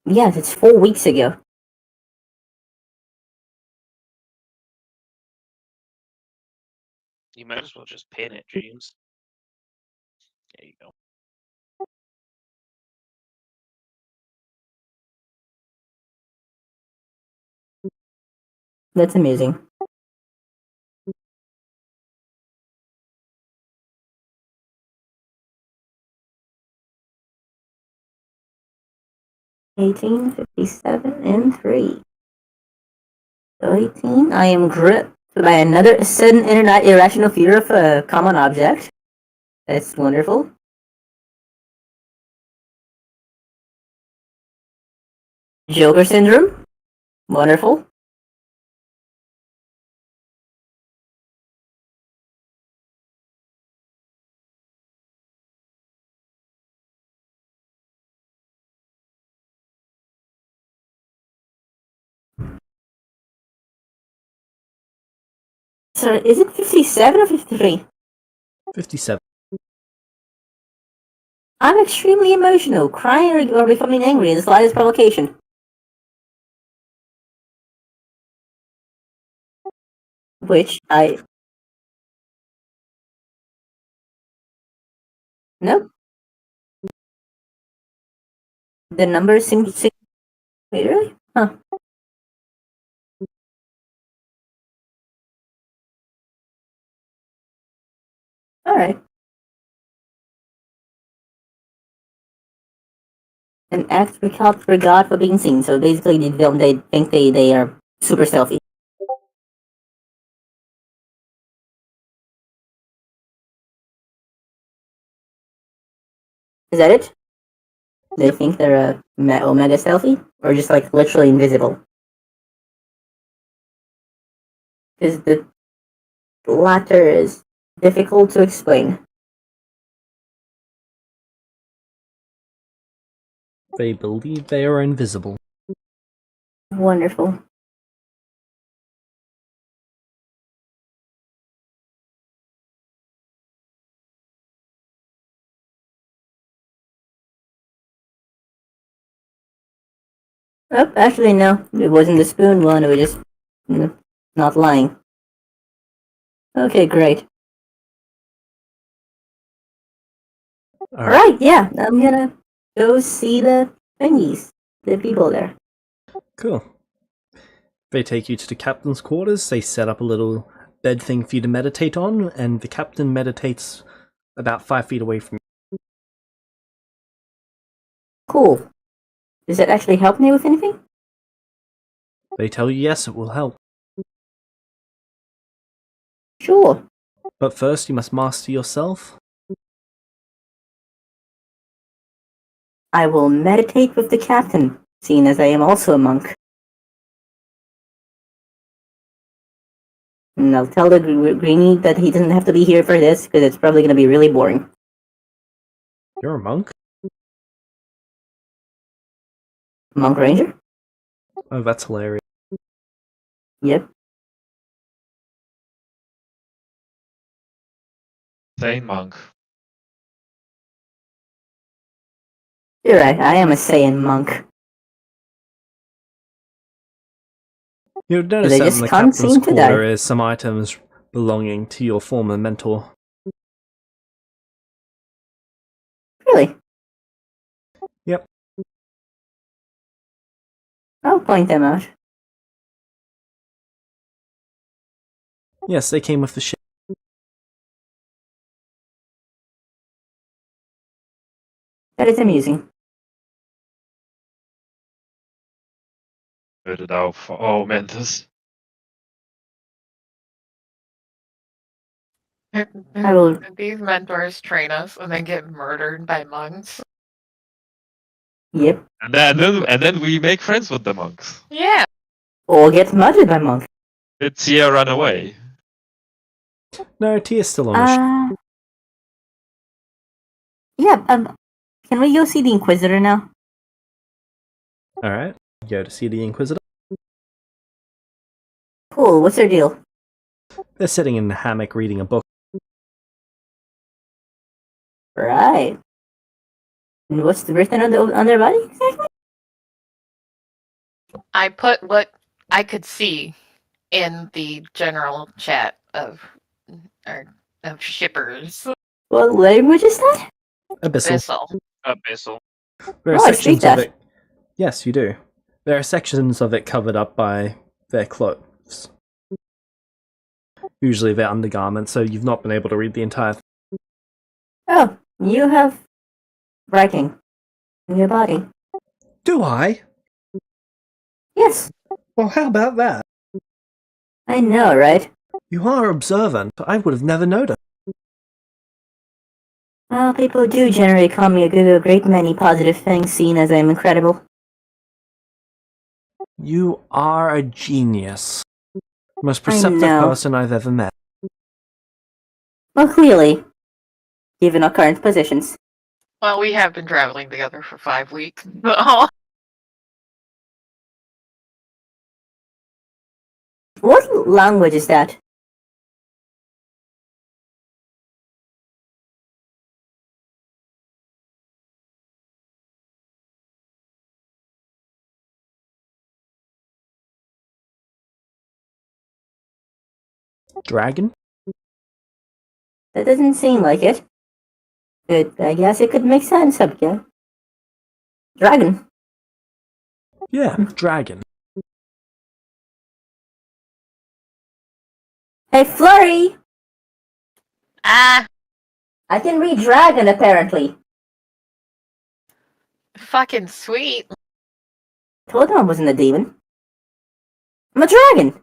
Yes, it's 4 weeks ago. You might as well just pin it, James. There you go. That's amusing. $18.57 and 3. So 18. I am gripped by another sudden internet irrational fear of a common object. That's wonderful. Joker syndrome. Wonderful. So is it 57 or 53? 57. I'm extremely emotional, crying or becoming angry in the slightest provocation. Which I... Nope. The number seems to... Wait, really? Huh. Alright. An act recalled for God for being seen. So basically they think they are super stealthy. Is that it? They think they're omega stealthy? Or just like literally invisible? Because the latter is difficult to explain. They believe they are invisible. Wonderful. Oh, actually no. It wasn't the spoon one, it was just not lying. Okay, great. Alright, yeah, I'm gonna go see the thingies. The people there. Cool. They take you to the captain's quarters, they set up a little bed thing for you to meditate on, and the captain meditates about 5 feet away from you. Cool. Does that actually help me with anything? They tell you yes, it will help. Sure. But first you must master yourself. I will meditate with the captain, seeing as I am also a monk. And I'll tell the Greenie that he doesn't have to be here for this, because it's probably going to be really boring. You're a monk? Monk Ranger? Oh, that's hilarious. Yep. Sane monk. You're right, I am a Saiyan monk. You'll They notice that just in the can't captain's seem to quarter die. is some items belonging to your former mentor. Really? Yep. I'll point them out. Yes, they came with the ship. That is amusing. Put it out for all Mentos. I will. These mentors train us and then get murdered by monks. Yep. And then we make friends with the monks. Yeah. Or get murdered by monk. Did Tia run away? No, Tia's still on the ship. Yeah, can we go see the Inquisitor now? Alright, go to see the Inquisitor. Cool, what's their deal? They're sitting in the hammock reading a book. Right. And what's the written on their body exactly? I put what I could see in the general chat of shippers. What language is that? Abyssal. Abyssal. There are Oh, I speak sections of that. it. Yes, you do. There are sections of it covered up by their clothes. Usually their undergarments, so you've not been able to read the entire thing. Oh, you have writing in your body. Do I? Yes, Well, how about that? I know, right? You are observant. I would have never noticed. Well, people do generally call me a great many positive things, seeing as I'm incredible. You are a genius. Most I perceptive know. person I've ever met. Well, clearly, given our current positions. Well, we have been traveling together for 5 weeks. So. What language is that? Dragon? That doesn't seem like it. But I guess it could make sense, yeah. Dragon. Yeah, dragon. Hey, Flurry! Ah, I can read dragon, apparently. fucking sweet. Told him I wasn't a demon. I'm a dragon!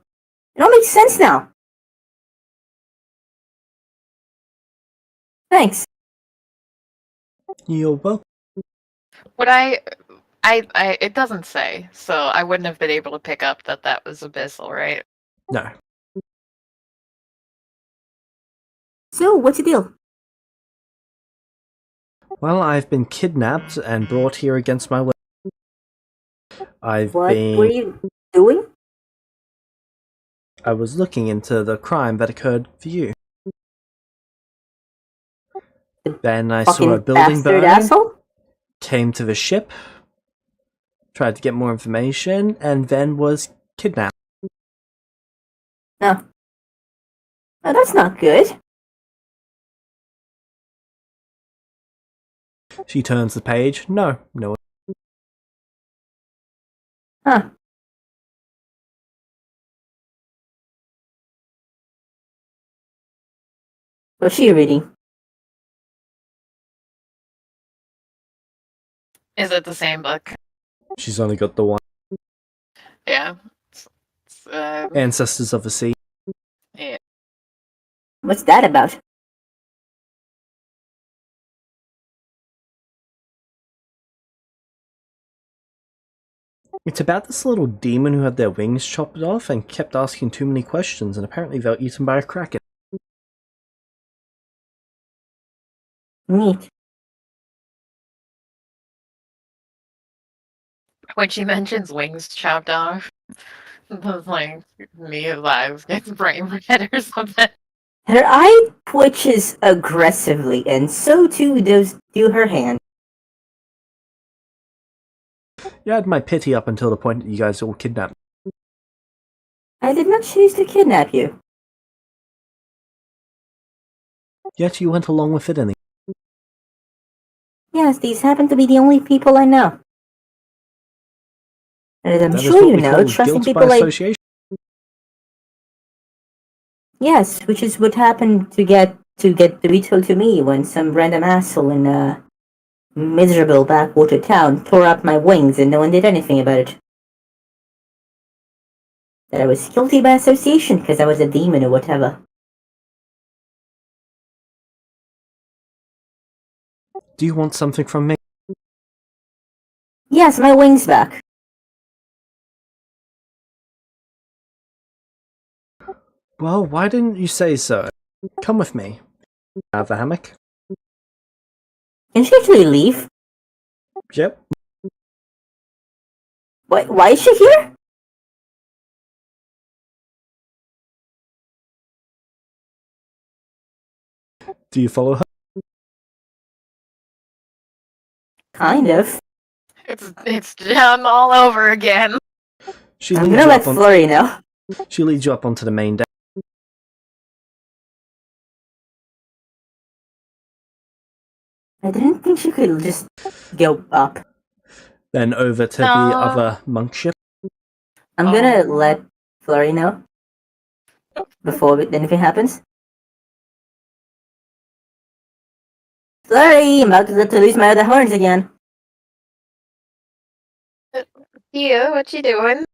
It all makes sense now. Thanks. You're welcome. Would it doesn't say, so I wouldn't have been able to pick up that that was Abyssal, right? No. So, what's the deal? Well, I've been kidnapped and brought here against my will. What were you doing? I was looking into the crime that occurred for you. Then I saw a Fucking building bastard burning, asshole? came to the ship, tried to get more information, and then was kidnapped. No. Oh, that's not good. She turns the page. No. Huh. What's she reading? Is it the same book? She's only got the one. Yeah. Ancestors of the Sea. Yeah. What's that about? It's about this little demon who had their wings chopped off and kept asking too many questions, and apparently they were eaten by a kraken. Neat. When she mentions wings chopped off, it's like Mia's eyes gets bright red or something. Her eye twitches aggressively, and so too do her hand. You had my pity up until the point that you guys all kidnapped me. I did not choose to kidnap you. Yet you went along with it anyway. Yes, these happen to be the only people I know. And as I'm That is sure what you we know, call trusting guilt by people like... association. Yes, which is what happened to be told to me when some random asshole in a miserable backwater town tore up my wings and no one did anything about it. That I was guilty by association because I was a demon or whatever. Do you want something from me? Yes, my wings back. Well, why didn't you say so? Come with me. Have the hammock? Can she actually leave? Yep. Why is she here? Do you follow her? Kind of. It's Jem all over again. She I'm leads gonna you let up on. Flurry know. She leads you up onto the main deck. I didn't think she could just go up. Then over to the No. other monk ship. I'm gonna let Flurry know before anything happens. Flurry, I'm about to lose my other horns again. Tia, what you doing?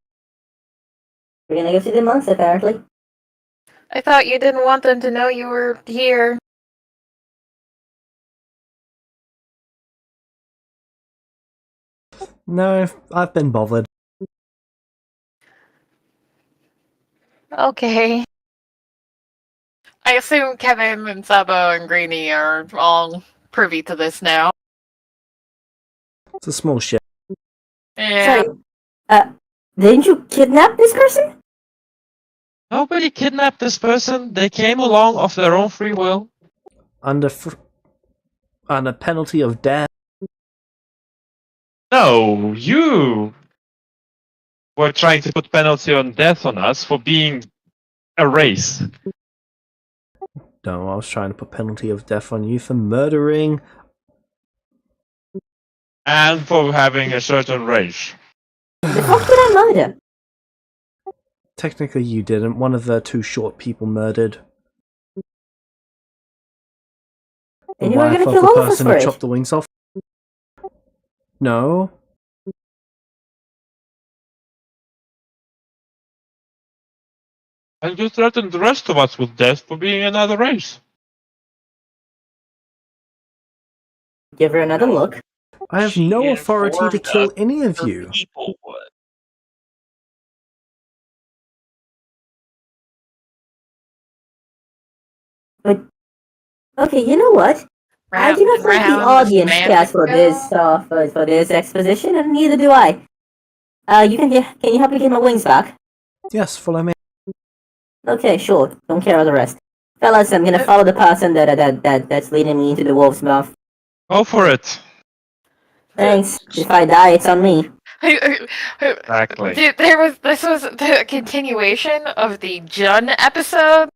We're gonna go see the monks, apparently. I thought you didn't want them to know you were here. No, I've been bothered. Okay. I assume Kevin and Sabo and Greenie are all privy to this now. It's a small ship. Yeah. Sorry, didn't you kidnap this person? Nobody kidnapped this person. They came along of their own free will. Under penalty of death. No, you were trying to put penalty on death on us for being a race. No, I was trying to put penalty of death on you for murdering. And for having a certain race. The fuck did I murder? Technically, you didn't. One of the two short people murdered. The And you were wife gonna of kill the all of us person for who it. chopped the wings off. No. And you threatened the rest of us with death for being another race. Give her another No. look. I have She no authority to informed kill us any of her you. people would. Okay, you know what? I do not Round and think the round this audience man cares would for go. this for this exposition, and neither do I. Can you help me get my wings back? Yes, follow me. Okay, sure. Don't care about the rest. Fellas, I'm gonna follow the person that's leading me into the wolf's mouth. Go for it. Thanks. If I die, it's on me. Exactly. This was the continuation of the Jun episode.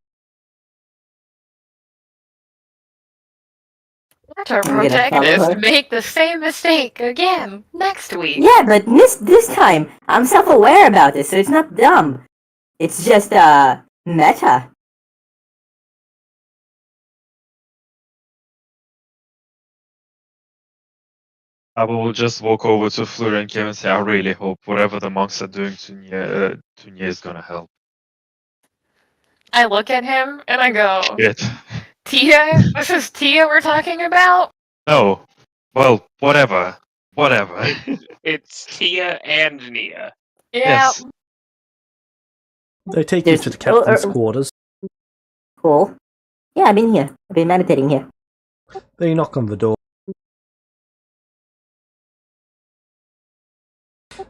Let our I'm gonna follow protagonist her. make the same mistake again next week. Yeah, but this time I'm self-aware about this, so it's not dumb. It's just meta. I will just walk over to Fleur and Kevin and say, I really hope whatever the monks are doing to Nye is gonna help. I look at him and I go, Shit. Tia? This is Tia we're talking about? No. Well, whatever. Whatever. It's Tia and Nia. Yeah. Yes. They take you to the captain's quarters. Cool. Yeah, I've been here. I've been meditating here. They knock on the door.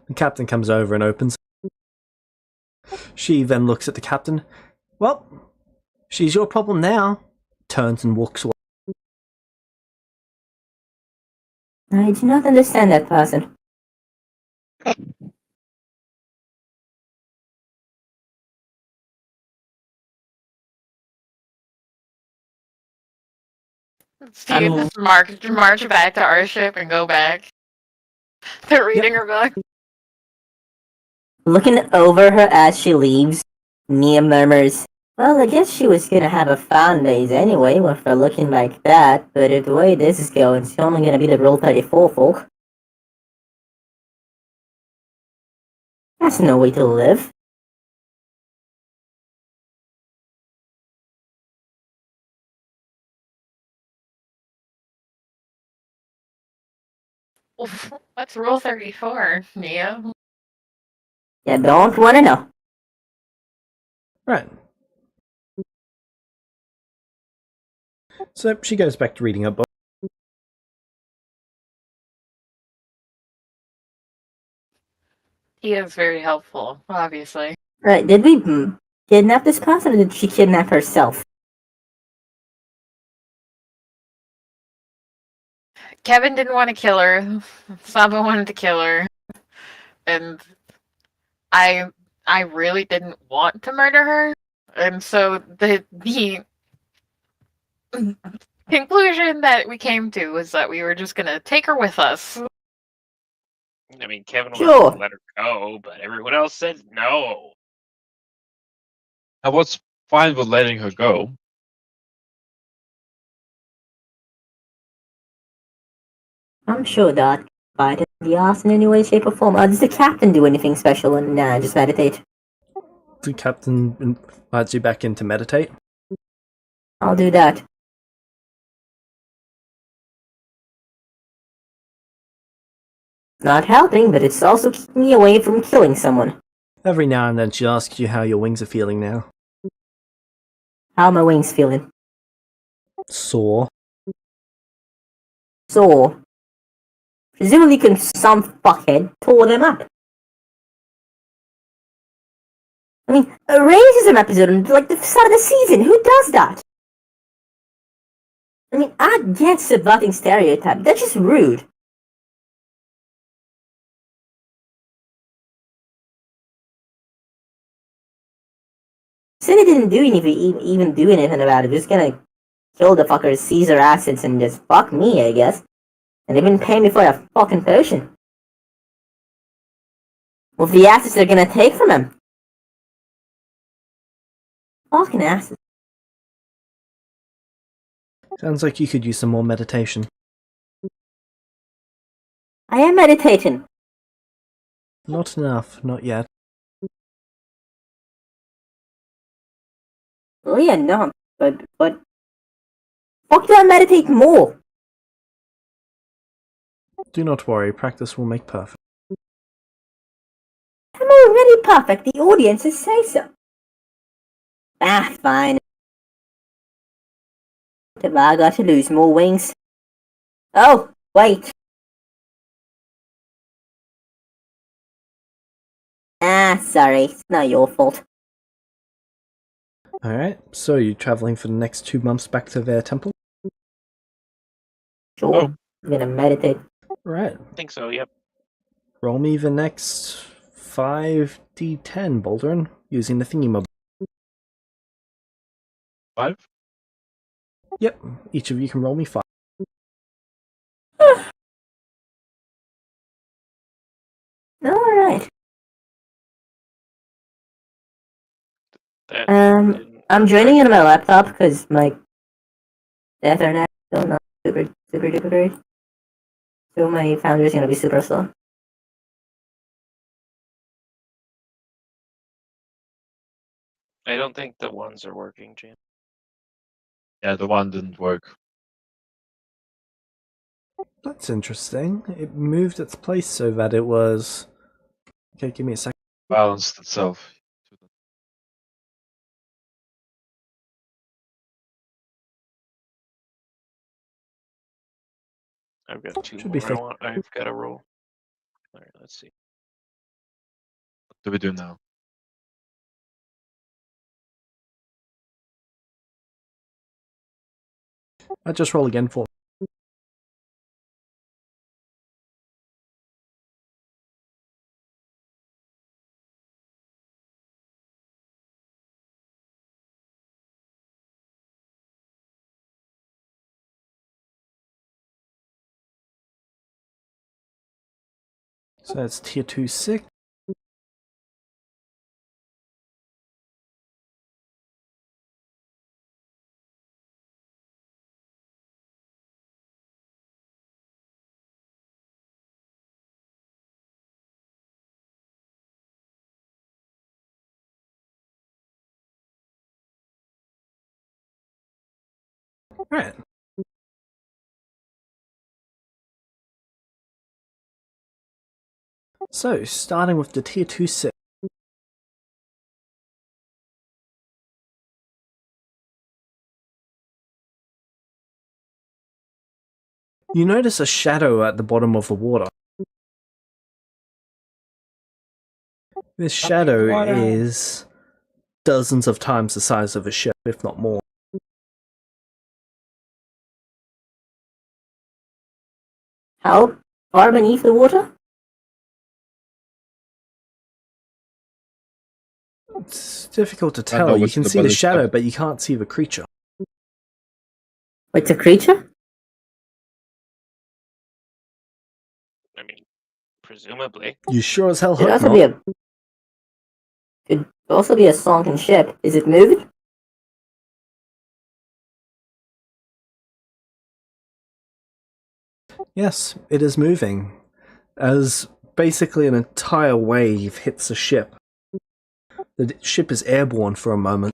The captain comes over and opens. She then looks at the captain. Well, she's your problem now. Turns and walks away. I do not understand that person. So you just march back to our ship and go back to reading her book. Looking over her as she leaves, Nia murmurs, well, I guess she was gonna have a fan base anyway with her looking like that, but if the way this is going, it's only gonna be the Rule 34 folk. That's no way to live. What's Rule 34, Nia? You don't wanna know. Right. So she goes back to reading her book. He is very helpful, obviously. Right, did we kidnap this person or did she kidnap herself? Kevin didn't want to kill her. Saba wanted to kill her. And I really didn't want to murder her. And so the conclusion that we came to was that we were just gonna take her with us. I mean, Kevin wanted Sure. to let her go, but everyone else said no. I was fine with letting her go. I'm sure that bite in the ass in any way, shape, or form. Does the captain do anything special? And nah, just meditate. The captain invites you back in to meditate. I'll do that. Not helping, but it's also keeping me away from killing someone. Every now and then she asks you how your wings are feeling now. How are my wings feeling? Sore. Sore. Presumably some fuckhead tore them up. I mean, a racism episode on like the start of the season. Who does that? I mean, I get subverting stereotype. That's just rude. City didn't do anything, even do anything about it. Just gonna kill the fuckers, seize their assets, and just fuck me, I guess. And they've been paying me for a fucking potion. With the assets they're gonna take from him. Fucking assets. Sounds like you could use some more meditation. I am meditating. Not enough, not yet. Well, yeah, no, but fuck do I meditate more? Do not worry, practice will make perfect. I'm already perfect. The audiences say so. Ah, fine. What have I got to lose? More wings? Oh, wait. Ah, sorry. It's not your fault. Alright, so you're traveling for the next 2 months back to their temple? Sure. Oh. I'm gonna meditate. Right. I think so, yep. Roll me the next 5d10, Baldwin, using the thingy mob. 5? Yep, each of you can roll me 5. Alright. That didn't I'm joining in on my laptop because my Ethernet is still not super duper great. So my foundry is gonna be super slow. I don't think the ones are working, Jim. Yeah, the one didn't work. That's interesting. It moved its place so that it was... Okay, give me a second. Balanced itself. I've got two Should be more. fixed. I've got a roll. All right, let's see. What do we do now? I'll just roll again for... So it's tier 2 6. Alright. So, starting with the tier 2 6. You notice a shadow at the bottom of the water. This shadow water. is dozens of times the size of a ship, if not more. How far beneath the water? It's difficult to I know tell. You what's can the see the bullet shadow, stuff. but you can't see the creature. It's a creature? I mean, presumably. You sure as hell Could hope also not. be a. Could also be a sunken ship. Is it moving? Yes, it is moving. As basically an entire wave hits the ship. The ship is airborne for a moment.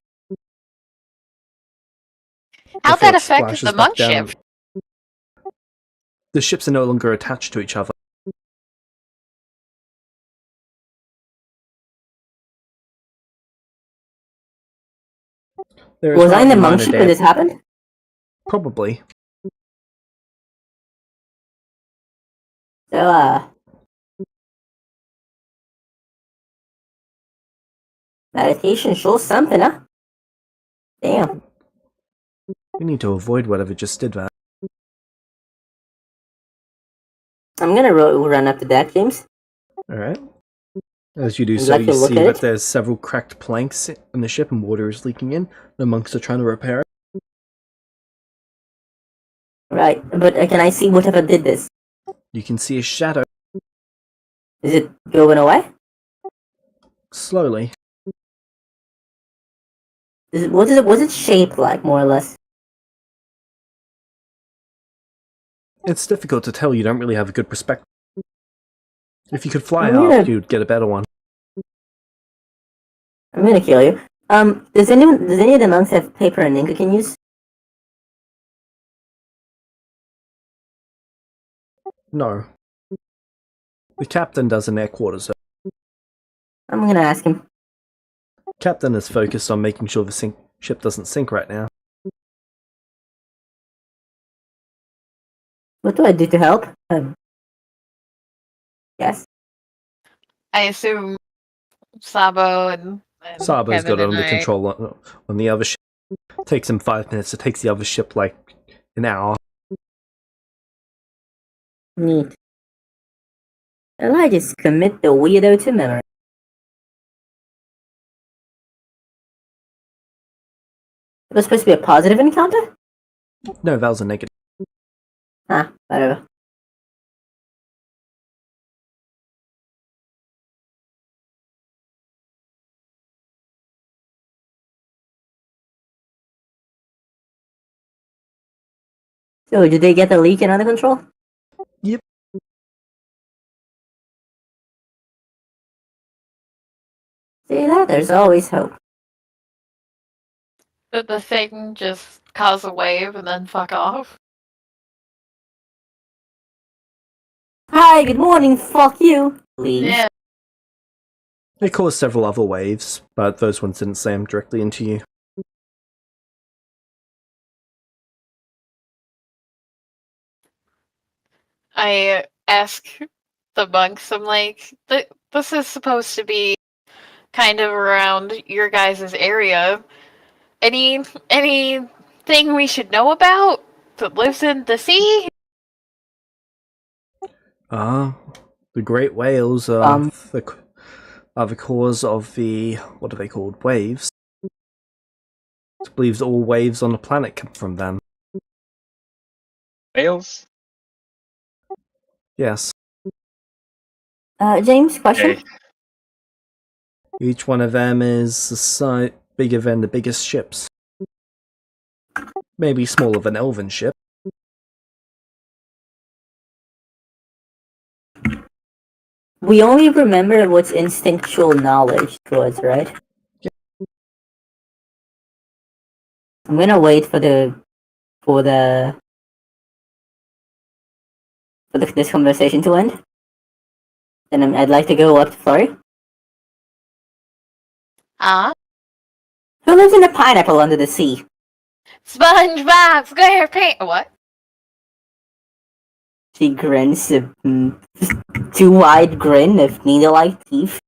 How'd before that it affect splashes the back monk down. ship? The ships are no longer attached to each other. There is Was I in the probably monk minor ship when this damage. happened? Probably. So, meditation shows something, huh? Damn. We need to avoid whatever just did that. I'm gonna run up the deck, James. Alright. As you do Would you so, like you to look see at that it? there's several cracked planks in the ship and water is leaking in. The monks are trying to repair it. Right, but can I see whatever did this? You can see a shadow Is it going away? slowly. What's it shaped like, more or less? It's difficult to tell, you don't really have a good perspective. If you could fly I'm up, gonna- you'd get a better one. I'm gonna kill you. Does any of the monks have paper and ink I can use? No. The captain does in their quarters. I'm gonna ask him. Captain is focused on making sure the ship doesn't sink right now. What do I do to help? Yes. I assume Sabo and Sabo's got Kevin it and under I. control on the other ship. It takes him 5 minutes. It takes the other ship like an hour. Neat. Well, I just commit the weirdo to memory. It was supposed to be a positive encounter? No, that was a negative. Ah, whatever. So, did they get the leak under control? Yep. See that? There's always hope. Did the thing just cause a wave and then fuck off? Hi, good morning, fuck you. Leaves. Yeah. It caused several other waves, but those ones didn't slam directly into you. I ask the monks, I'm like, this is supposed to be kind of around your guys' area. Anything we should know about that lives in the sea? The great whales are the cause of the, what are they called, waves. It believes all waves on the planet come from them. Whales? Yes. James, question? Okay. Each one of them is the size bigger than the biggest ships. Maybe smaller than elven ship. We only remember what's instinctual knowledge was, right? I'm gonna wait for this conversation to end. Then I'd like to go up to Flurry. Who lives in a pineapple under the sea? SpongeBob SquarePants. What? She grins a too wide grin of needle-like teeth.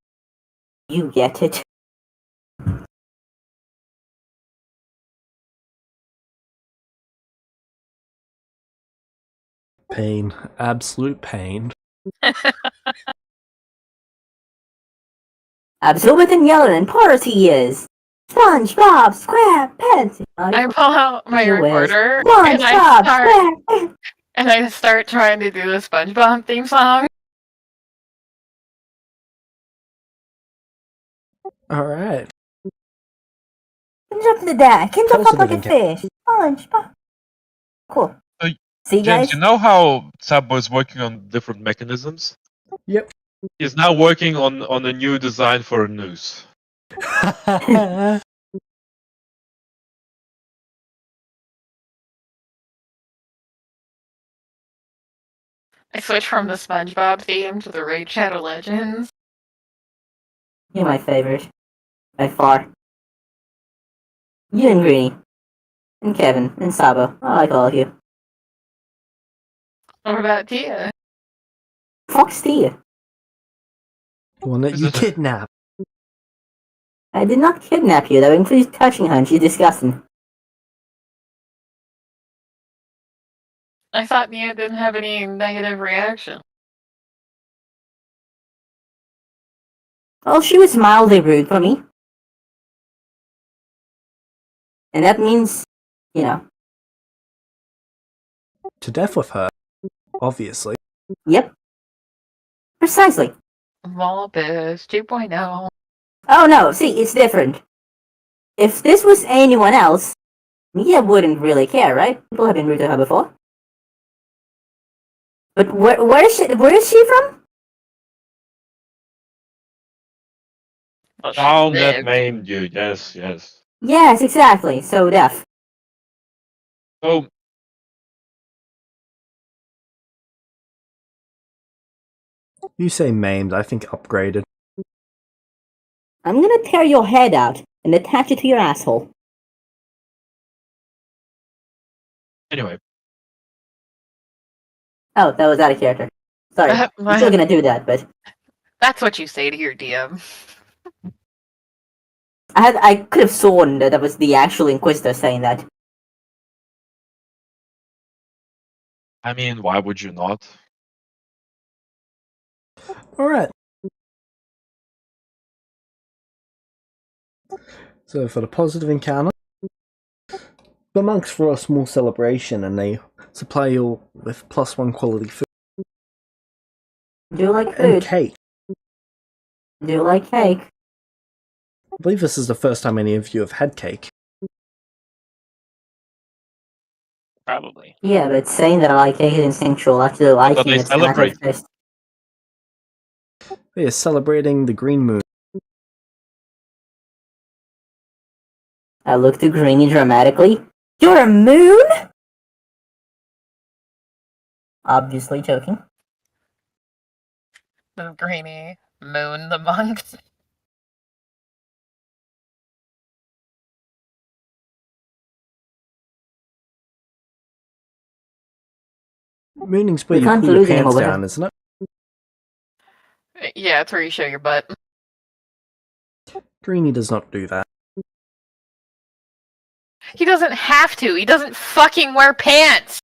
You get it. Pain. Absolute pain. Absorbent and yellow and porous he is. SpongeBob SquarePants. I pull out my He wears recorder SpongeBob SquarePants. and I start trying to do the SpongeBob theme song. Alright. Comes up the deck. Comes up like a Positive fish. SpongeBob. Cool. So, See, James, guys? you know how Sabo is working on different mechanisms? Yep. He's now working on a new design for a noose. I switch from the SpongeBob theme to the Raid Shadow Legends. You're my favorite. By far. You and Greeny. And Kevin. And Sabo. I like all of you. What about Tia? Fuck's Tia. The one that Is you it- kidnapped. I did not kidnap you. That includes touching her, and she's disgusting. I thought Nia didn't have any negative reaction. Well, she was mildly rude for me. And that means, you know. To death with her. Obviously. Yep. Precisely. Volpus 2.0. Oh no, see, it's different. If this was anyone else, Mia wouldn't really care, right? People have been rude to her before. But where is she from? Well, she Town that lived. maimed you, yes, yes. Yes, exactly. So deaf. So, You say maimed, I think upgraded. I'm gonna tear your head out and attach it to your asshole. anyway, Oh, that was out of character. Sorry. I'm still gonna do that, but That's what you say to your DM. I could have sworn that was the actual Inquisitor saying that. I mean, why would you not? Alright. So for the positive encounter, the monks throw a small celebration and they supply you with +1 quality food Do you like and food? cake. Do you like cake? I believe this is the first time any of you have had cake. Probably. Yeah, but saying that I like cake is instinctual. Actually liking they it's gonna have celebrate. taste. They are celebrating the green moon. I look to Greeny dramatically. You're a moon? Obviously joking. The Greenie moon the monks. Mooning's where We you can't pull your lose anymore, pants but down, isn't it? Yeah, it's where you show your butt. Greenie does not do that. He doesn't have to. He doesn't fucking wear pants.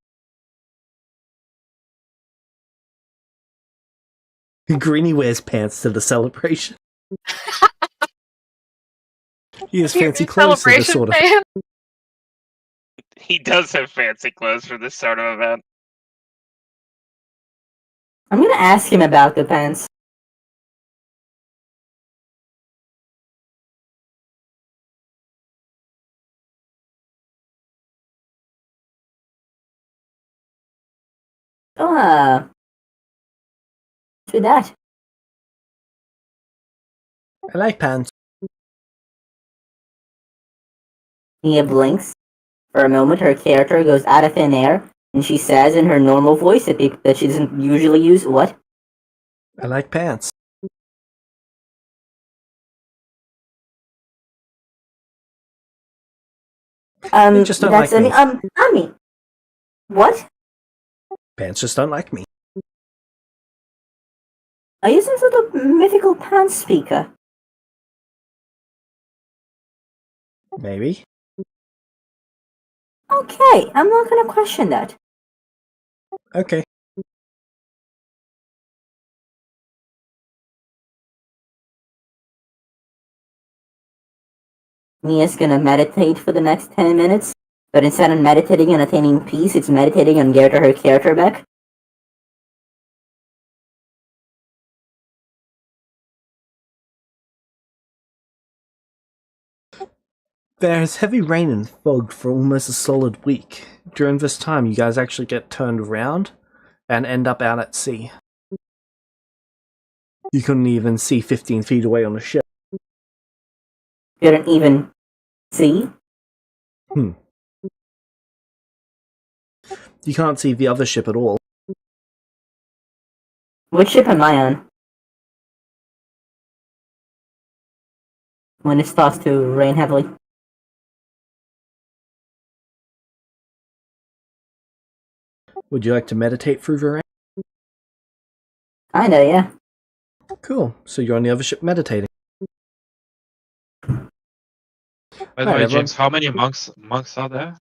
Greenie wears pants to the celebration. He has fancy Your clothes for this celebration sort of. pants. He does have fancy clothes for this sort of event. I'm gonna ask him about the pants. Oh, to that. I like pants. Nia blinks. For a moment, her character goes out of thin air, and she says in her normal voice that she doesn't usually use. What? I like pants. They just don't That's like me. I mean, what? Pants just don't like me. Are you some sort of mythical pants speaker? Maybe. Okay, I'm not gonna question that. Okay. Nia's gonna meditate for the next 10 minutes, but instead of meditating on attaining peace, it's meditating on getting her character back. There's heavy rain and fog for almost a solid week. During this time, you guys actually get turned around and end up out at sea. You couldn't even see 15 feet away on the ship. You don't even see. You can't see the other ship at all. Which ship am I on? When it starts to rain heavily. Would you like to meditate through the rain? Kinda, yeah. Cool. So you're on the other ship meditating. By the Right, way, everyone. James, how many monks are there?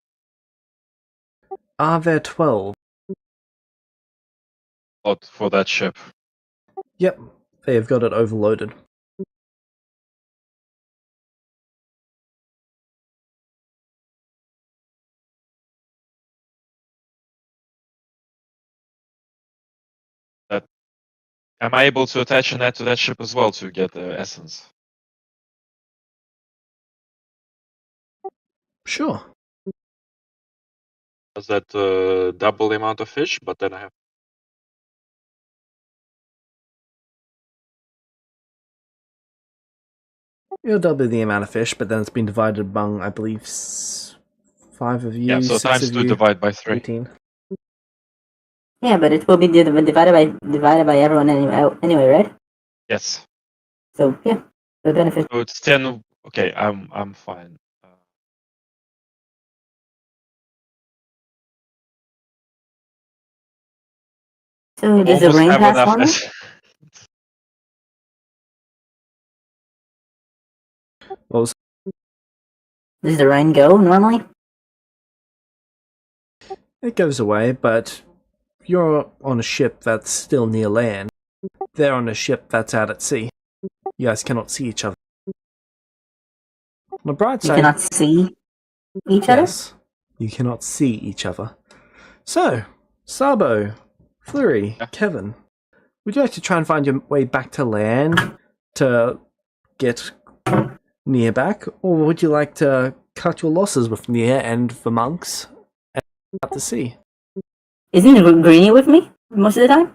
Are there 12? For that ship. Yep. They have got it overloaded. Am I able to attach a net to that ship as well to get the essence? Sure. Does that double the amount of fish? But then I have. You'll double the amount of fish, but then it's been divided among, I believe, 5 of you, Yeah, so 6 times of 2 you, divided by 3. 18. Yeah, but it will be divided by everyone anyway, right? Yes. So yeah, the benefit. So it's 10. Okay, I'm fine. So does the Almost rain have pass enough. normal? What was Does the rain go normally? it goes away, but you're on a ship that's still near land. They're on a ship that's out at sea. You guys cannot see each other. On the bright You side, cannot see each other? yes, you cannot see each other. So, Sabo, Flurry, Yeah. Kevin, would you like to try and find your way back to land to get Nia back, or would you like to cut your losses with Nia and the monks and out to sea? Isn't Greenie with me most of the time?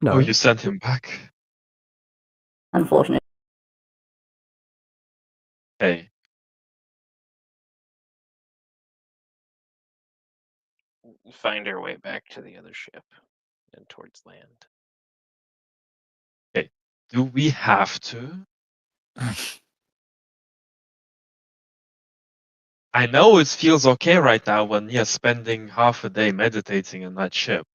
No. Oh, you sent him back. Unfortunate. Hey. Find our way back to the other ship and towards land. Do we have to? I know it feels okay right now when you're spending half a day meditating in that ship.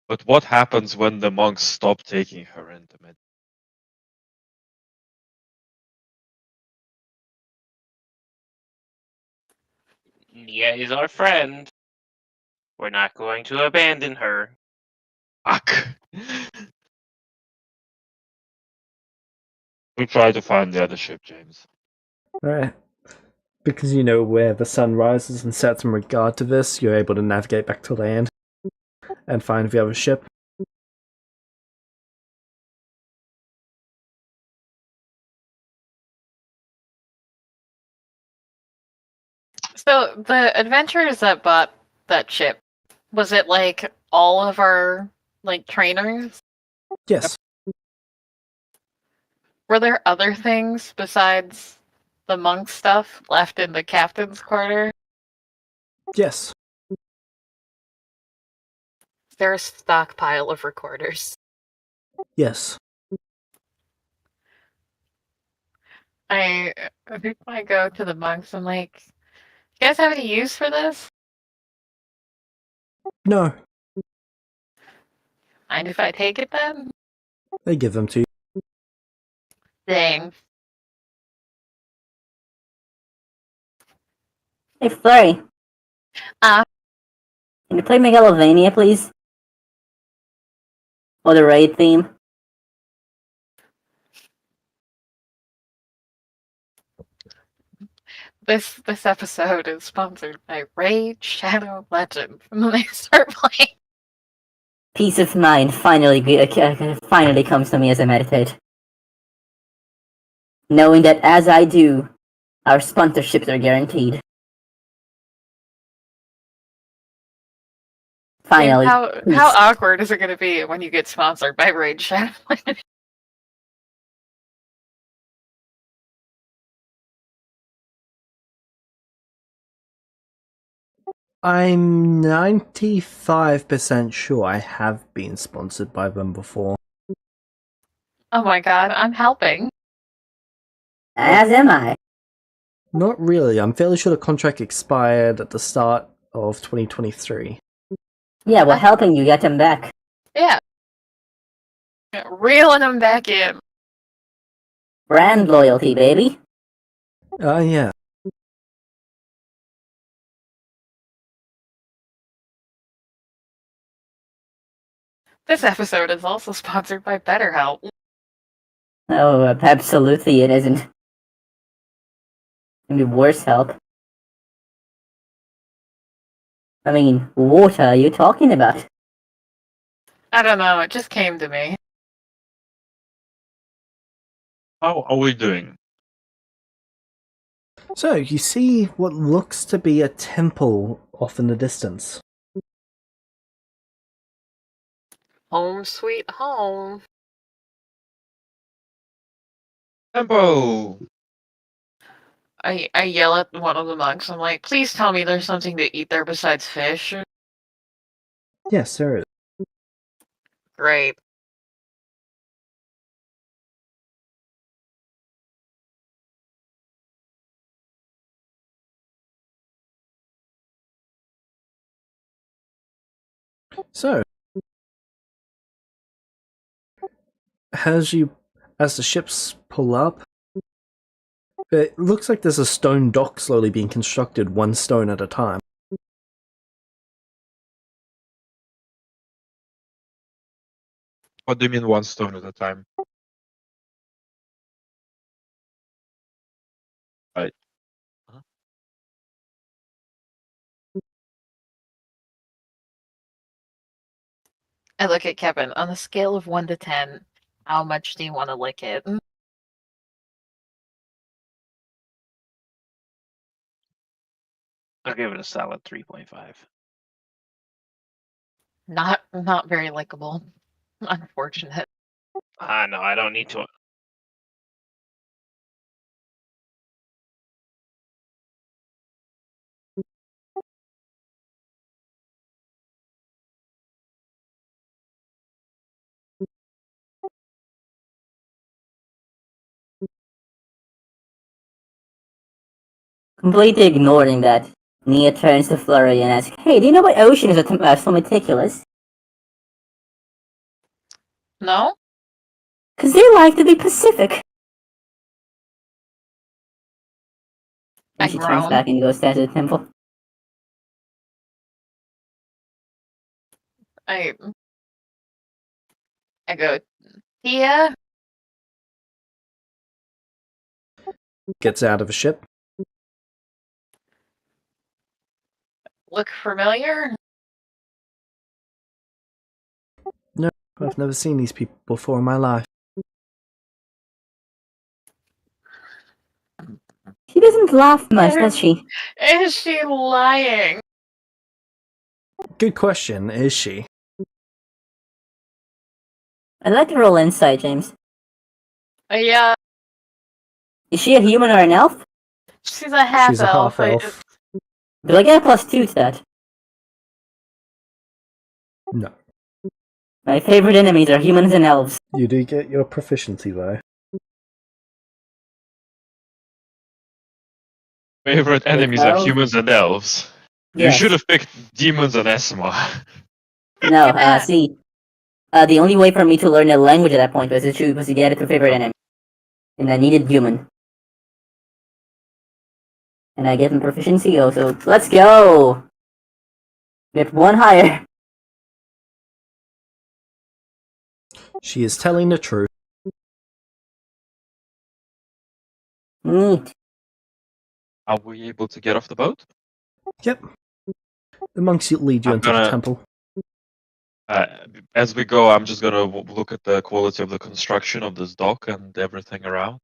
But what happens when the monks stop taking her into med? Nia is our friend. We're not going to abandon her. Fuck. We try to find the other ship, James. Alright. Because you know where the sun rises and sets in regard to this, you're able to navigate back to land and find the other ship. So the adventurers that bought that ship, was it like all of our like trainers? Yes. Were there other things besides the monk stuff left in the captain's quarter? Yes. Is there a stockpile of recorders? Yes. I think I go to the monks. I'm like, you guys have any use for this? No. Mind if I take it then? They give them to you. Dang. Hey, Flurry. Ah. Can you play Megalovania, please? Or the raid theme? This episode is sponsored by Raid Shadow Legends. And then they start playing. Peace of mind finally comes to me as I meditate. Knowing that as I do, our sponsorships are guaranteed. Finally. Dude, how awkward is it going to be when you get sponsored by Raid Shadow Legends? I'm 95% sure I have been sponsored by them before. Oh my god, I'm helping. As am I. Not really. I'm fairly sure the contract expired at the start of 2023. Yeah, we're helping you get them back. Yeah. Reeling them back in. Brand loyalty, baby. Yeah. This episode is also sponsored by BetterHelp. Oh, absolutely it isn't. Maybe worse help. I mean, what are you talking about? I don't know, it just came to me. How are we doing? So, you see what looks to be a temple off in the distance. Home sweet home. Tempo! I yell at one of the monks. I'm like, please tell me there's something to eat there besides fish. Yes, there is. Great. So, as the ships pull up, it looks like there's a stone dock slowly being constructed, one stone at a time. What do you mean one stone at a time? Right. I look at Kevin. On a scale of 1 to 10, how much do you want to lick it? I'll give it a solid 3.5. Not very lickable. Unfortunate. No, I don't need to. Completely ignoring that, Nia turns to Flurry and asks, "Hey, do you know why oceans are so meticulous? No? Because they like to be Pacific." I And she turns groan. back and goes down to the temple. I go, Tia? Gets out of a ship. Look familiar? No, I've never seen these people before in my life. She doesn't laugh much, does she? Is she lying? Good question, is she? I'd like to roll insight, James. Yeah, Is she a human or an elf? she's a half She's a elf. half-elf. Do I get a +2 to that? No. My favorite enemies are humans and elves. You do get your proficiency, though. Favorite enemies are elves? humans and elves. You Yes. should have picked demons and Esma. No, see, the only way for me to learn a language at that point was to get it to favorite enemy. And I needed human. And I get them proficiency, so let's go! Get one higher. She is telling the truth. Neat. Are we able to get off the boat? Yep. The monks lead you I'm into the gonna- temple. As we go, I'm just gonna look at the quality of the construction of this dock and everything around.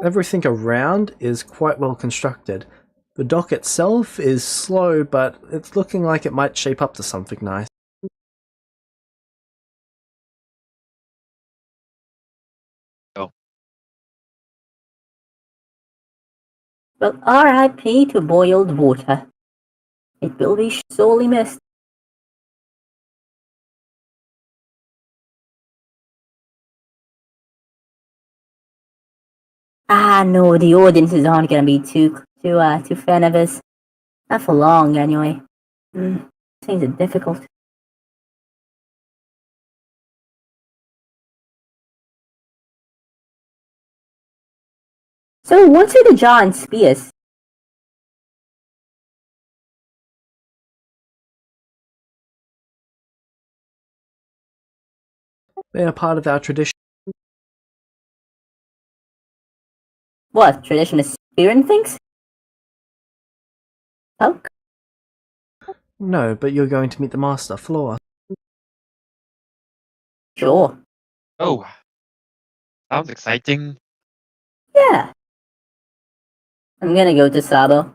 Everything around is quite well constructed. The dock itself is slow, but it's looking like it might shape up to something nice. Well, RIP to boiled water. It will be sorely missed. No, the audiences aren't gonna be too fan of this. Not for long, anyway. Things are difficult. So, what's with the giant spears? They are part of our tradition. What, tradition is spearing things? Poke? No, but you're going to meet the master, Flora. Sure. Oh, sounds exciting. Yeah. I'm gonna go to Sabo.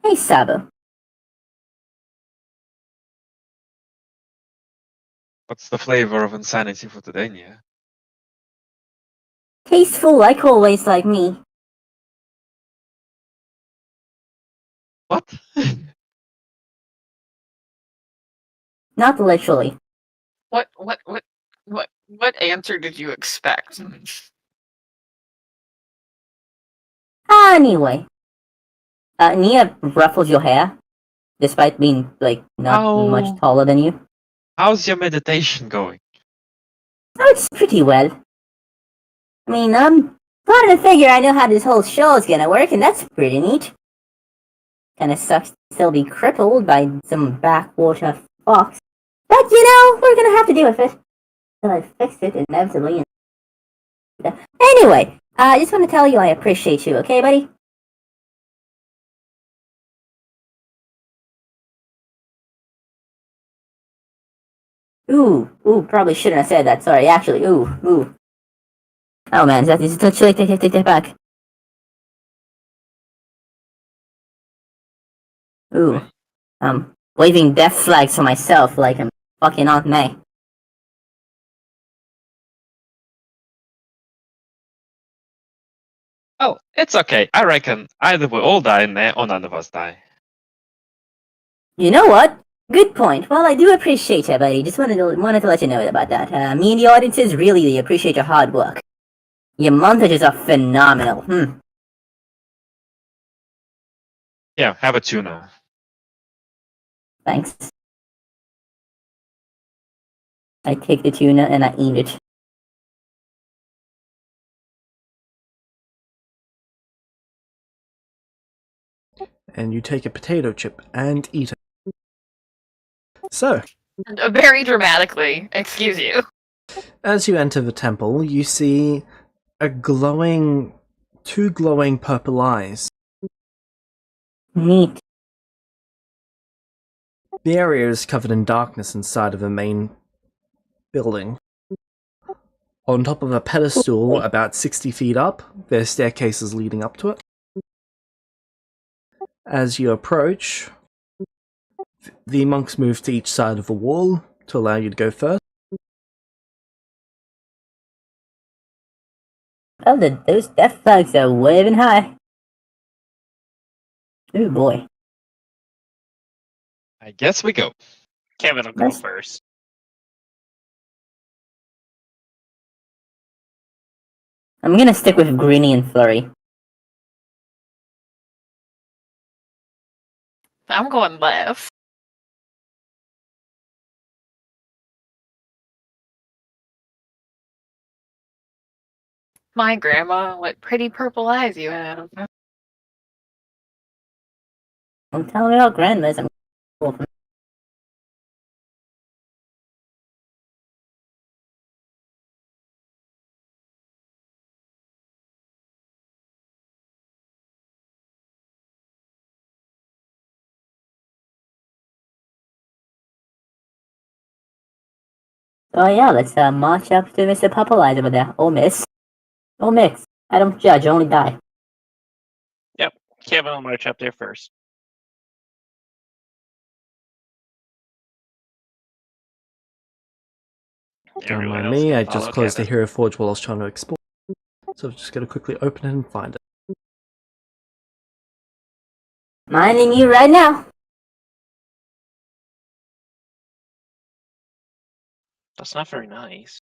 Hey, Sabo. What's the flavor of insanity for today, Nia? Tasteful like always, like me. What? Not literally. What answer did you expect? Anyway. Nia ruffles your hair. Despite being, not How- much taller than you. How's your meditation going? Oh, it's pretty well. I mean, I'm starting to figure I know how this whole show is gonna work, and that's pretty neat. Kinda sucks to still be crippled by some backwater fox. But, we're gonna have to deal with it. Until I fix it, inevitably. Anyway, I just want to tell you I appreciate you, okay, buddy? Ooh, probably shouldn't have said that, sorry, actually, ooh. Oh man, is it too late? Take that back. Ooh, I'm waving death flags for myself like I'm fucking Aunt May. Oh, it's okay. I reckon either we all die in there or none of us die. You know what? Good point. Well, I do appreciate it, buddy. Just wanted to let you know about that. Me and the audiences really appreciate your hard work. Your montages are phenomenal. Yeah, have a tuna. Thanks. I take the tuna and I eat it. And you take a potato chip and eat it. So, Very dramatically, excuse you. as you enter the temple, you see two glowing purple eyes. Neat. The area is covered in darkness inside of the main building. On top of a pedestal about 60 feet up, there are staircases leading up to it. As you approach, the monks move to each side of the wall to allow you to go first. Oh, those death flags are waving high. Oh boy. I guess we go. Kevin will go Nice. first. I'm gonna stick with Greenie and Flurry. I'm going left. My grandma, what pretty purple eyes you have. Don't tell me about grandmas. I'm cool. So yeah, let's march up to Mr. Purple Eyes over there. Or Miss. Or Mix. I don't judge, only die. Kevin will march up there first. Don't Everyone mind else me, can I follow just closed the Kevin. Hero Forge while I was trying to explore. So I'm just going to quickly open it and find it. Minding you right now. That's not very nice.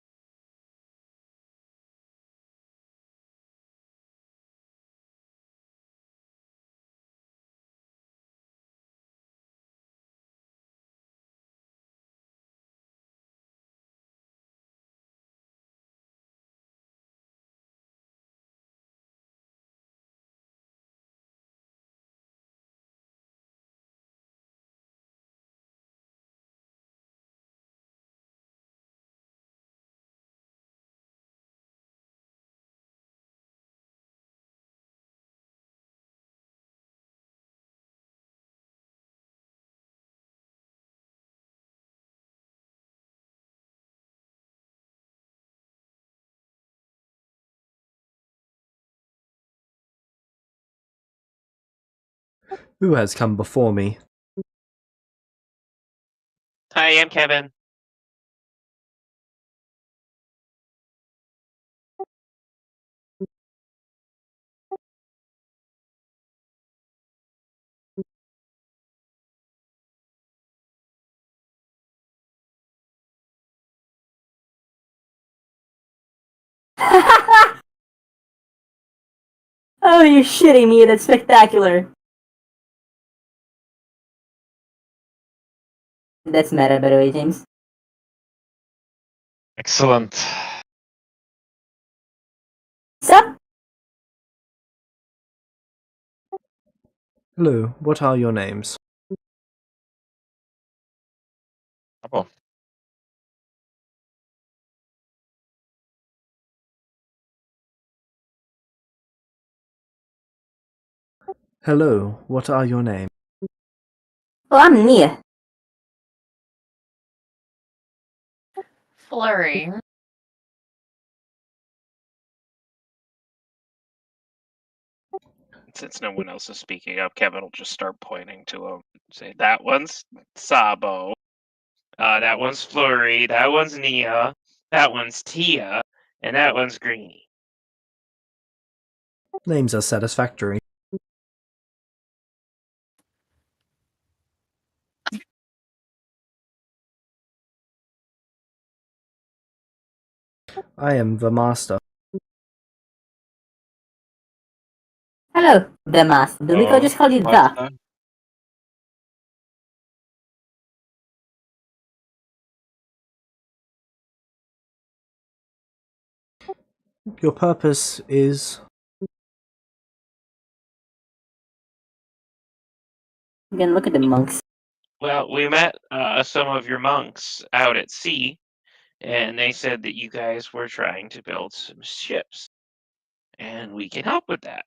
Who has come before me? Hi, I'm Kevin. Oh, you're shitting me. That's spectacular. That's meta, by the way, James. Excellent. Sup? Hello, what are your names? Oh, Hello, what are your names? Oh, I'm Nia. Flurry. Since no one else is speaking up, Kevin will just start pointing to him. Say, that one's Sabo. That one's Flurry. That one's Nia. That one's Tia. And that one's Greenie. Names are satisfactory. I am the master. Hello, the master. Do we go just call you What's the? Your purpose is... You can look at the monks. Well, we met some of your monks out at sea, and they said that you guys were trying to build some ships, and we can help with that.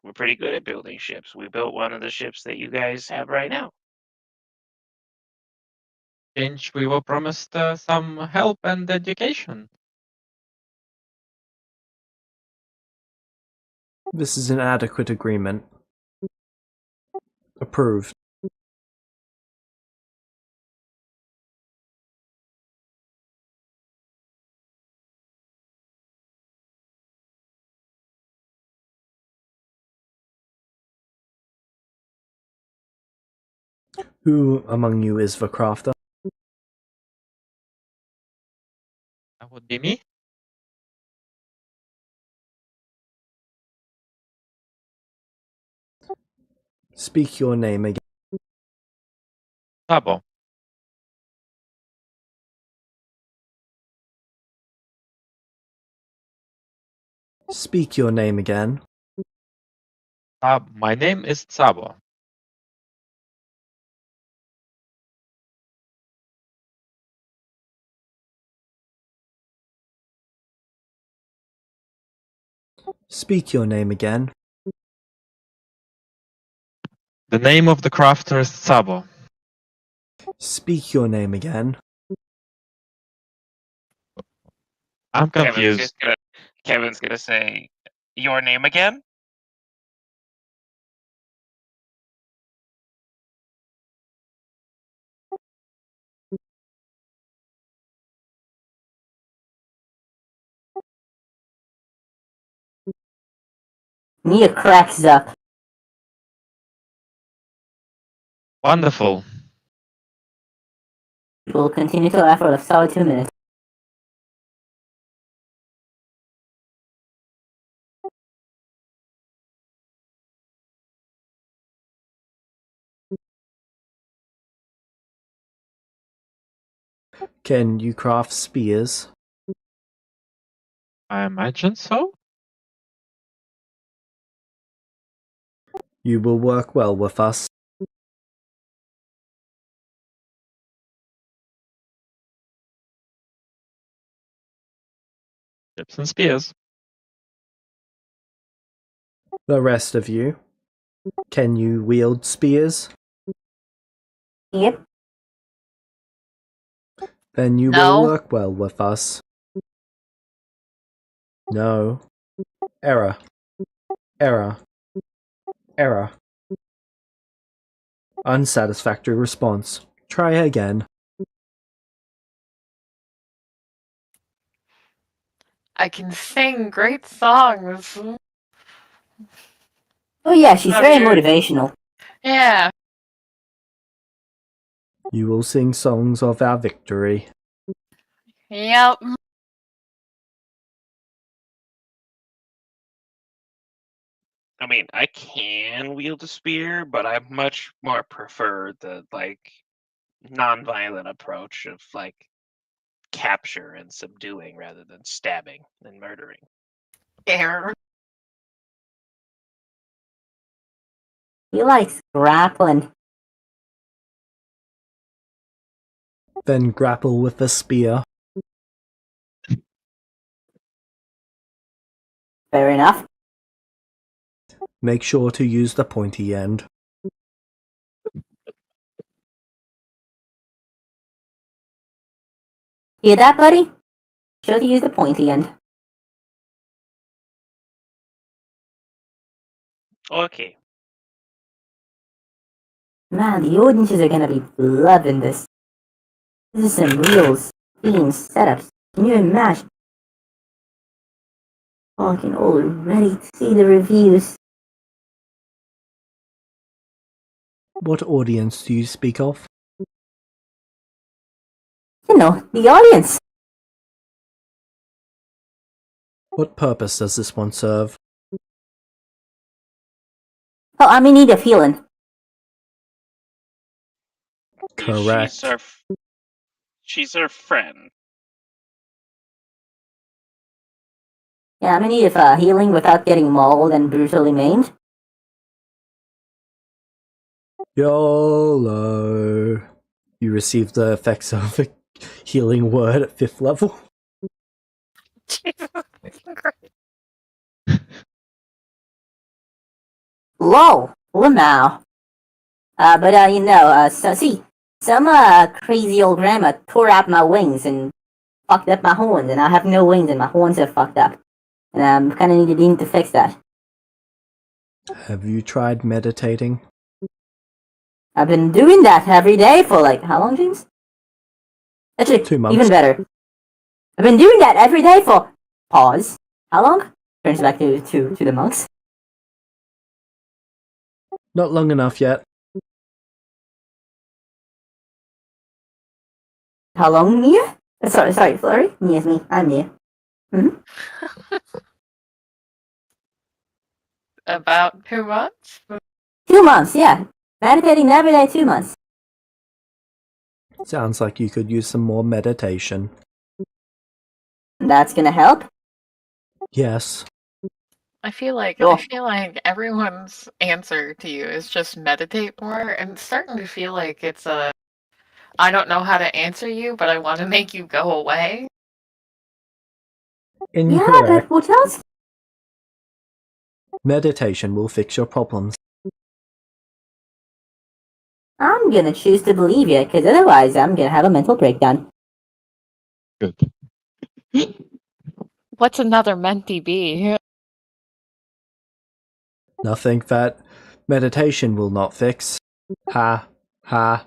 We're pretty good at building ships. We built one of the ships that you guys have right now. change? We were promised some help and education. This is an adequate agreement. Approved. Who among you is the crafter? That would be me. Speak your name again. Sabo. Speak your name again. My name is Sabo. Speak your name again. The name of the crafter is Sabo. Speak your name again. I'm confused. Kevin's gonna say your name again. Nia cracks up. Wonderful. We'll continue to laugh for a solid 2 minutes. Can you craft spears? I imagine so. You will work well with us. Tips and spears. The rest of you, can you wield spears? Yep. Then you No. will work well with us. No. Error. Error. Error. Unsatisfactory response. Try again. I can sing great songs. Oh yeah, she's Oh, very dear. motivational. Yeah. You will sing songs of our victory. Yep. I mean, I can wield a spear, but I much more prefer the non-violent approach of capture and subduing rather than stabbing and murdering. Error. He likes grappling. Then grapple with the spear. Fair enough. Make sure to use the pointy end. Hear that, buddy? Sure to use the pointy end. Okay. Man, the audiences are gonna be loving this. This is some real steam setups. Can you imagine? Oh, I can already see the reviews. What audience do you speak of? You know, the audience. What purpose does this one serve? Oh, I'm in need of healing. Correct. She's our friend. Yeah, I'm in need of healing without getting mauled and brutally maimed. YOLO. You receive the effects of a healing word at 5th level. Jesus Christ. Lol. Now. Some crazy old grandma tore out my wings and fucked up my horns, and I have no wings and my horns are fucked up. And I'm kinda needing to fix that. Have you tried meditating? I've been doing that every day for like, how long, James? Actually, 2 months. even better. I've been doing that every day for, pause, how long? Turns back to the monks. Not long enough yet. How long, Nia? Sorry, Flurry? Nia's me, I'm Nia. About 2 months? 2 months, yeah. Meditating every day, 2 months. Sounds like you could use some more meditation. That's gonna help. Yes. I feel like Sure. everyone's answer to you is just meditate more, and it's starting to feel like it's a I don't know how to answer you, but I want to make you go away. Yeah, Incorrect. but what else? Meditation will fix your problems. I'm gonna choose to believe you, because otherwise I'm gonna have a mental breakdown. Good. What's another mentee be? Nothing that meditation will not fix. Ha. Ha.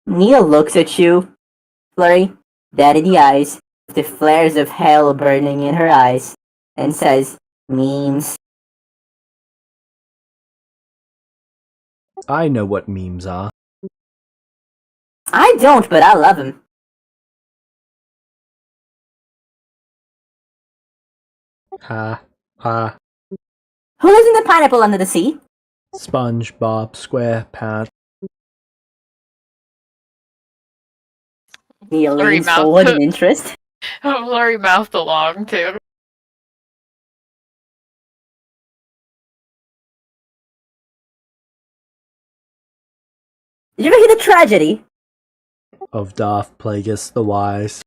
Nia looks at you, Flurry, dead in the eyes, with the flares of hell burning in her eyes, and says, memes. I know what memes are. I don't, but I love him. Ha. Ha. Who lives in the pineapple under the sea? SpongeBob SquarePants. Nia Flurry leans mouth. forward in interest. Flurry mouthed along too. Did you ever hear the tragedy? Of Darth Plagueis the Wise.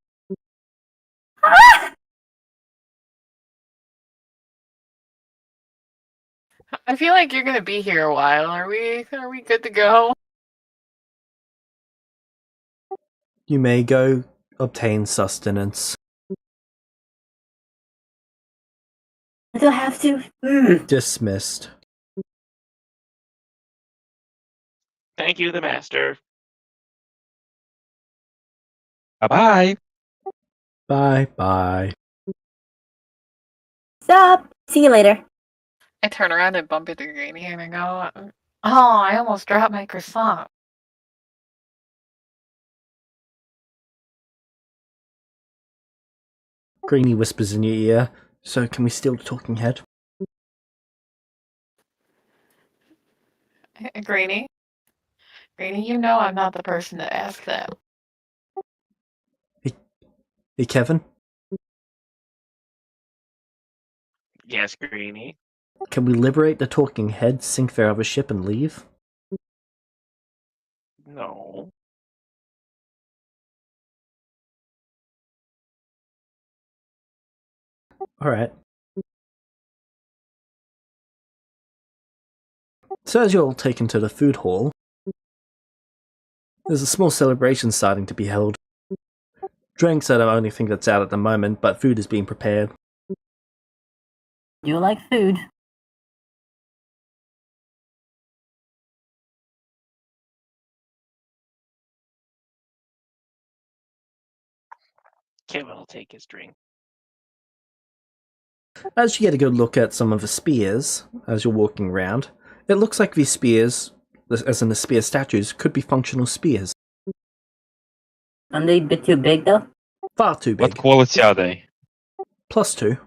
I feel like you're gonna be here a while. Are we good to go? You may go obtain sustenance. Do I have to? Dismissed. Thank you, the master. Bye-bye. Bye bye. Stop. See you later. I turn around and bump into Greenie and I go, oh, I almost dropped my croissant. Greenie whispers in your ear. So can we steal the talking head? Greenie? Greenie, you know I'm not the person to ask that. Hey Kevin, Yes, Greenie. can we liberate the talking head, sink their other ship, and leave? No. Alright. So as you're all taken to the food hall, there's a small celebration starting to be held. Drinks are the only thing that's out at the moment, but food is being prepared. You like food? Kevin will take his drink. As you get a good look at some of the spears, as you're walking around, it looks like these spears, as in the spear statues, could be functional spears. Aren't they a bit too big though? Far too What big. quality are they? +2.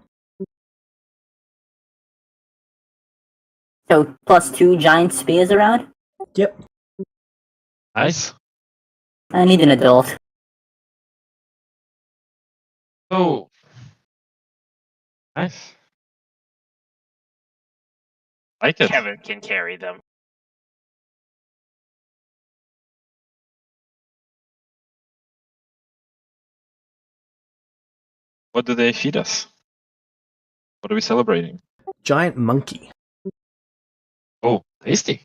So +2 giant spears around? Yep. Nice. I need an adult. So nice. Like it. Kevin can carry them. What do they feed us? What are we celebrating? Giant monkey. Oh, tasty.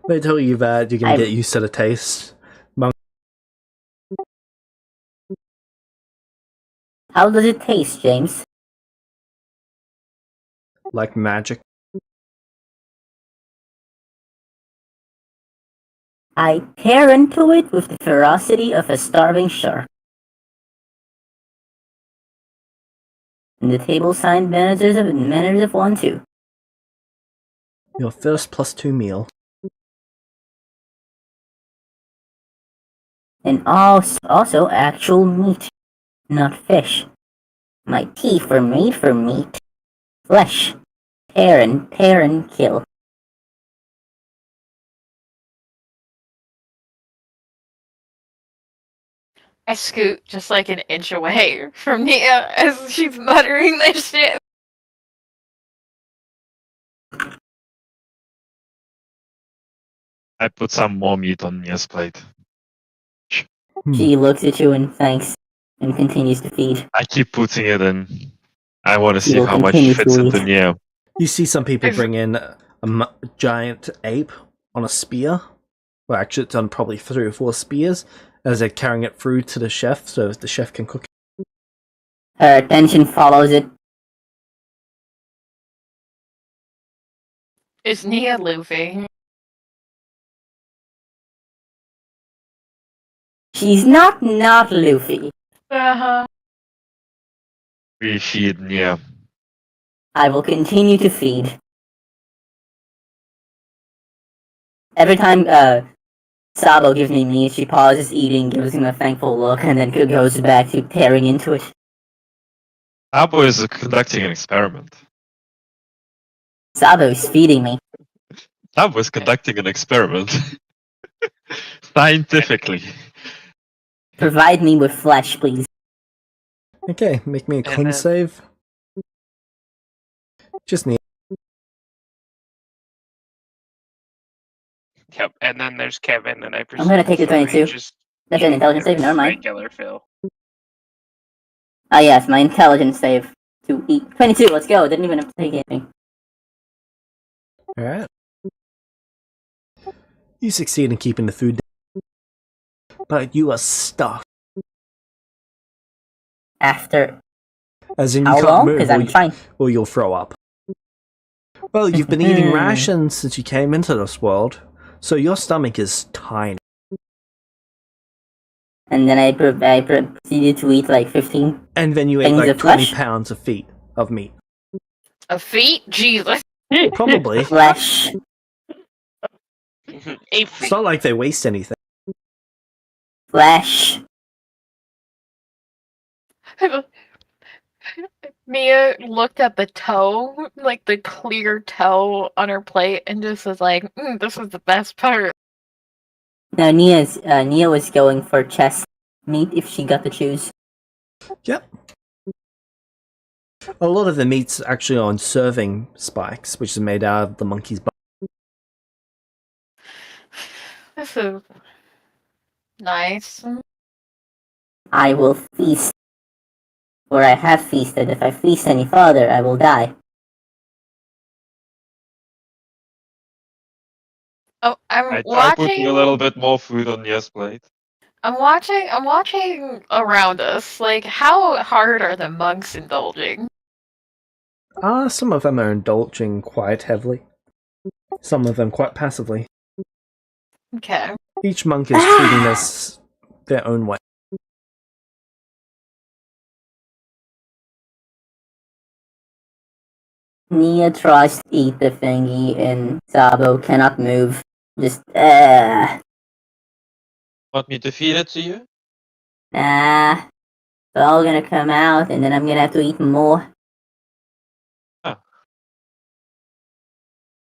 Wait till you're gonna get used to the taste. How does it taste, James? Like magic. I tear into it with the ferocity of a starving shark. And the table signed manners of one too. Your first +2 meal. And also actual meat, not fish. My teeth were made for meat. Flesh. Tear and kill. I scoot just like an inch away from Nia as she's muttering this shit. I put some more meat on Mia's plate. She looks at you and thanks, and continues to feed. I keep putting it in. I want to She see will how much continue to fits into eat. Nia. You see some people bring in a giant ape on a spear. Well, actually, it's on probably 3 or 4 spears as they're carrying it through to the chef, so the chef can cook it. Her attention follows it. Is Nia Luffy? She's not Luffy. Uh-huh. We feed Nia. I will continue to feed. Every time Sabo gives me meat, she pauses eating, gives him a thankful look, and then goes back to tearing into it. Abo is conducting an experiment. Sabo is feeding me. Abo is conducting an experiment. Scientifically. Provide me with flesh, please. Okay, make me a con save. Just need. Yep, and then there's Kevin, and I presume gonna take the Furry 22. just That's an eating intelligence their save? Never mind. Regular fill. Ah yes, my intelligence save. To eat. 22, let's go. Didn't even have to take anything. Alright. You succeed in keeping the food down, but you are stuffed. After As in, you how can't long? move, Because I'm fine. or you'll throw up. Well, you've been eating rations since you came into this world, so your stomach is tiny. And then I proceeded to eat like 15. And then you ate Things like of 20 flesh? pounds of meat. A feet? Jesus. Probably. Flesh. A It's feet. not like they waste anything. Flesh. Mia looked at the toe, like the clear toe on her plate, and just was like, this is the best part. No, Nia was going for chest meat if she got to choose. Yep. A lot of the meat's actually on serving spikes, which is made out of the monkey's butt. This is nice. I will feast. For I have feasted. If I feast any further, I will die. Oh, I'm I put a little watching. bit more food on Nia's plate. I'm watching around us. Like, how hard are the monks indulging? Some of them are indulging quite heavily. Some of them quite passively. Okay. Each monk is treating this their own way. Nia tries to eat the thingy, and Sabo cannot move. Just, Want me to feed it to you? nah. They're all gonna come out, and then I'm gonna have to eat more. Huh.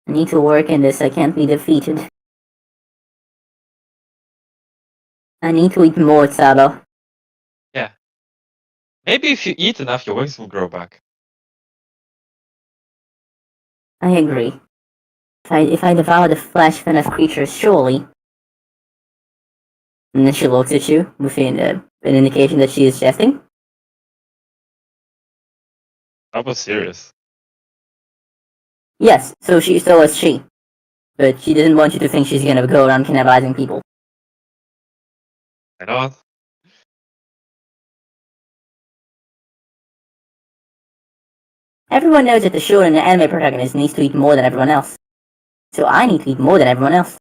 I need to work in this. I can't be defeated. I need to eat more, Sabo. Maybe if you eat enough, your wings will grow back. I agree. If I devour the flesh of enough creatures, surely. And then she looks at you with an indication that she is jesting. I was serious. Yes, so is she. But she doesn't want you to think she's gonna go around cannibalizing people. I know. Everyone knows that the shonen and anime protagonist needs to eat more than everyone else. So I need to eat more than everyone else.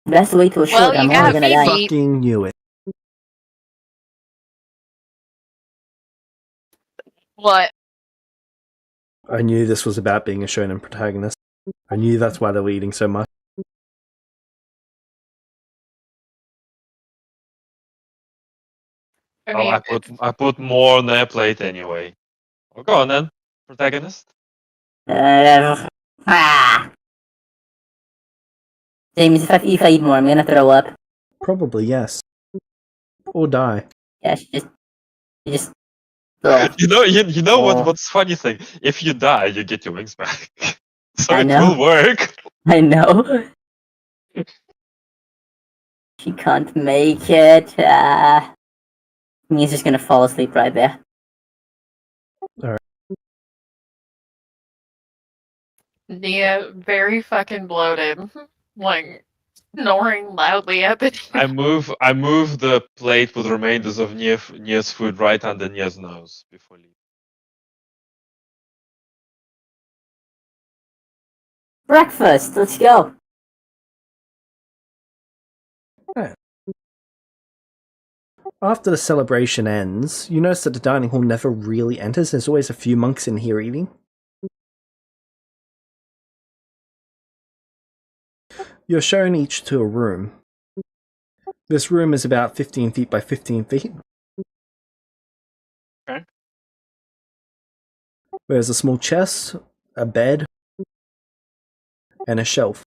The best way to assure Well, that I'm you only got gonna me die. beat. Fucking knew it. What? I knew this was about being a shonen protagonist. I knew that's why they were eating so much. I Well, mean, I put more on their plate anyway. Well, go on then, protagonist. Ah. James, if I eat more, I'm gonna throw up. Probably yes. Or die. Yeah, just. Oh, You know Oh. what's funny thing? If you die, you get your wings back. So I it know. will work. I know. She can't make it. He's just gonna fall asleep right there. Nia, very fucking bloated. Like, snoring loudly at the I table. move the plate with remainders of Nia's food right under Nia's nose before leaving. Breakfast, let's go. After the celebration ends, you notice that the dining hall never really enters. There's always a few monks in here eating. You're shown each to a room. This room is about 15 feet by 15 feet. Okay. There's a small chest, a bed, and a shelf.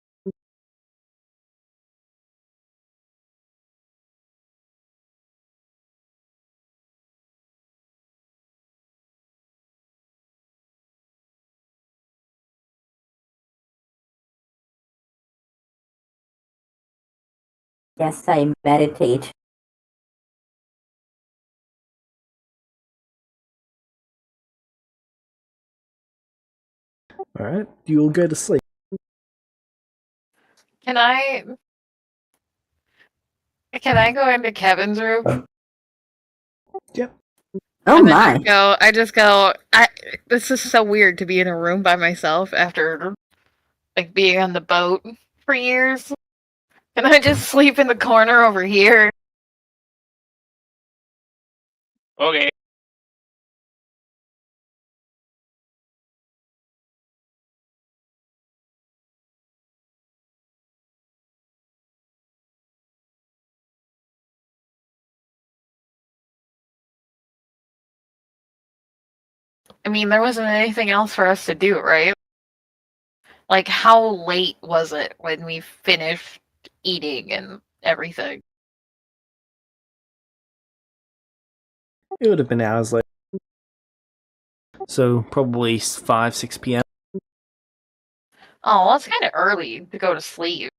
Yes, I meditate. Alright, you will go to sleep. Can I go into Kevin's room? Yep. Oh And then my. I just go, this is so weird to be in a room by myself after like being on the boat for years. Can I just sleep in the corner over here? Okay. I mean, there wasn't anything else for us to do, right? Like, how late was it when we finished eating and everything? It would have been hours later. So, probably 5, 6 p.m. Oh, well, it's kind of early to go to sleep.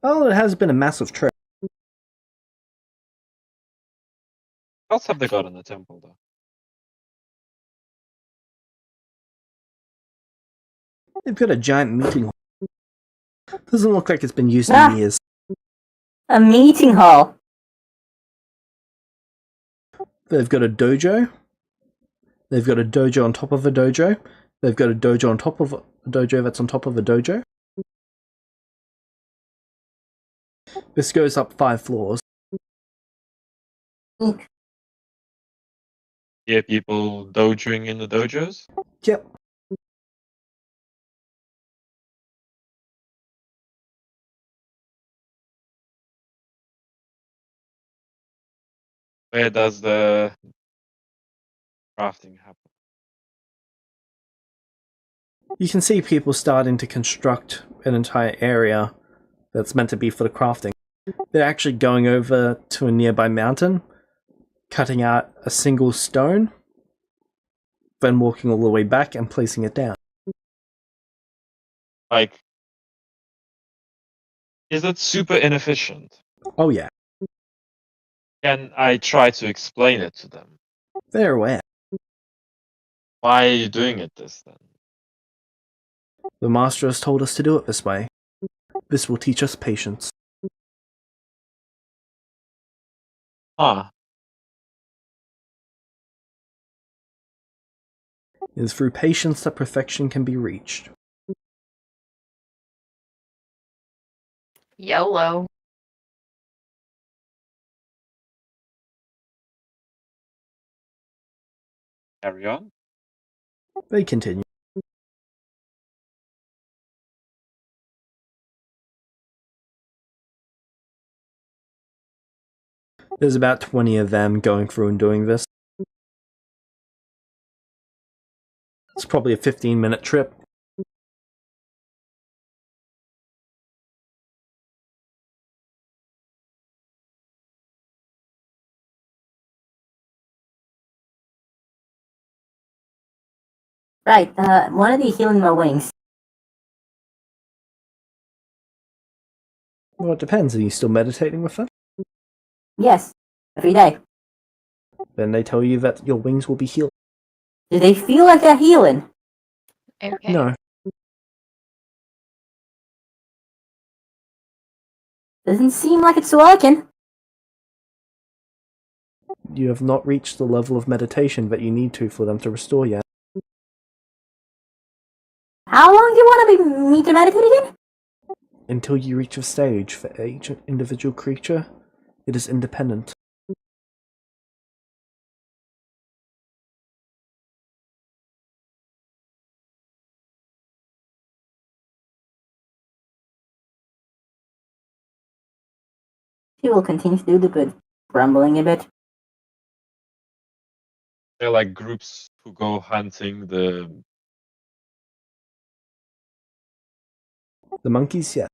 Well, it has been a massive trip. What else have they got in the temple though? They've got a giant meeting hall. Doesn't look like it's been used Ah. in years. A meeting hall. They've got a dojo. They've got a dojo on top of a dojo. They've got a dojo on top of a dojo that's on top of a dojo. This goes up 5 floors. Yeah, people dojoing in the dojos. Yep. Where does the crafting happen? You can see people starting to construct an entire area that's meant to be for the crafting. They're actually going over to a nearby mountain, cutting out a single stone, then walking all the way back and placing it down. Like, is it super inefficient? Oh yeah, Can I try to explain it to them? they're aware. Why are you doing it this then? The master has told us to do it this way. This will teach us patience. Huh. It is through patience that perfection can be reached. YOLO. Carry on. They continue. There's about 20 of them going through and doing this. It's probably a 15-minute trip. Right, one of you healing my wings. Well, it depends. Are you still meditating with them? Yes, every day. Then they tell you that your wings will be healed. Do they feel like they're healing? Okay. No, Doesn't seem like it's working. you have not reached the level of meditation that you need to for them to restore yet. How long do you want me to meditate again? Until you reach a stage for each individual creature, it is independent. She will continue to do the good, grumbling a bit. They're like groups who go hunting the. The monkeys, yeah.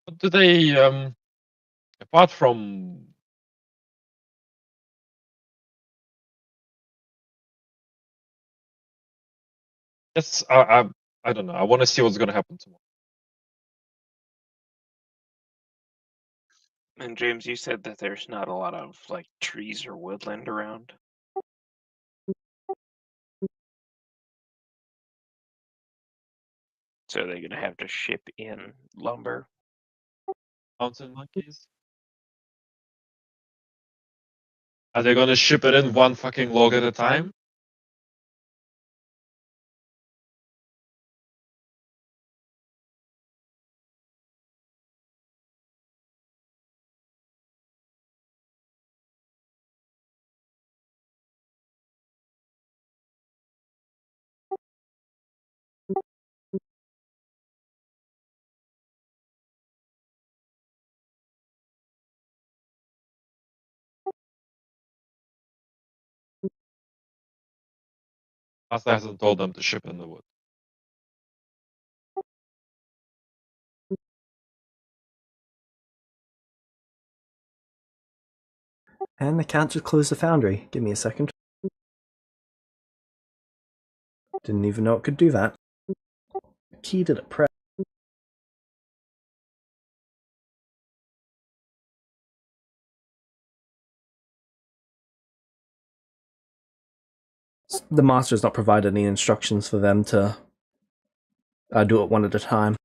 What do they apart from yes, I don't know. I want to see what's gonna happen tomorrow. And James, you said that there's not a lot of like trees or woodland around. So they're gonna have to ship in lumber. Mountain monkeys. Are they gonna ship it in one fucking log at a time? Master hasn't told them to ship in the wood. And I can't just close the foundry. Give me a second. Didn't even know it could do that. Key to the press. The master has not provided any instructions for them to do it one at a time.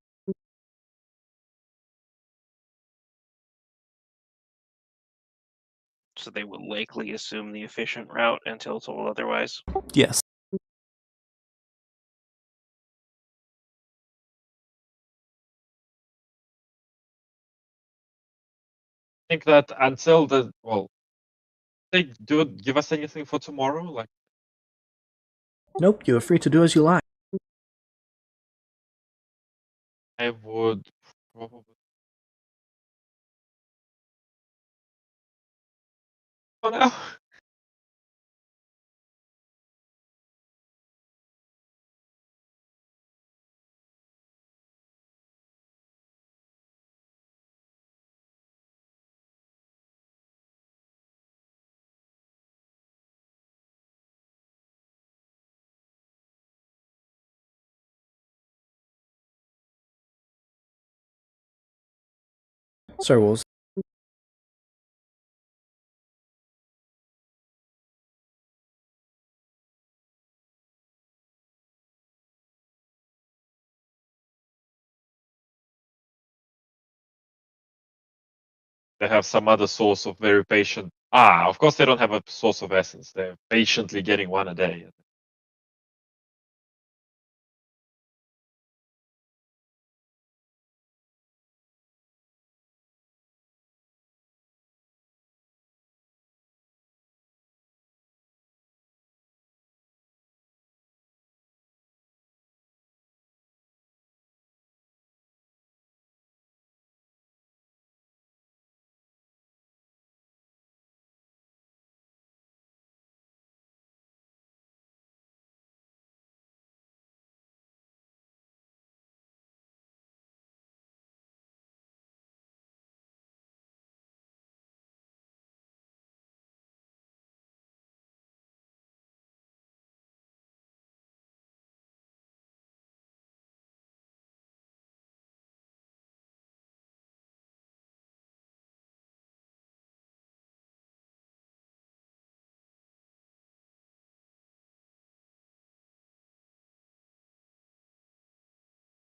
So they will likely assume the efficient route until told otherwise. Yes. think that until they do give us anything for tomorrow? Like, Nope, you are free to do as you like. I would probably. Oh no. Sorry, Wolves. They have some other source of very patient. Of course they don't have a source of essence. They're patiently getting one a day.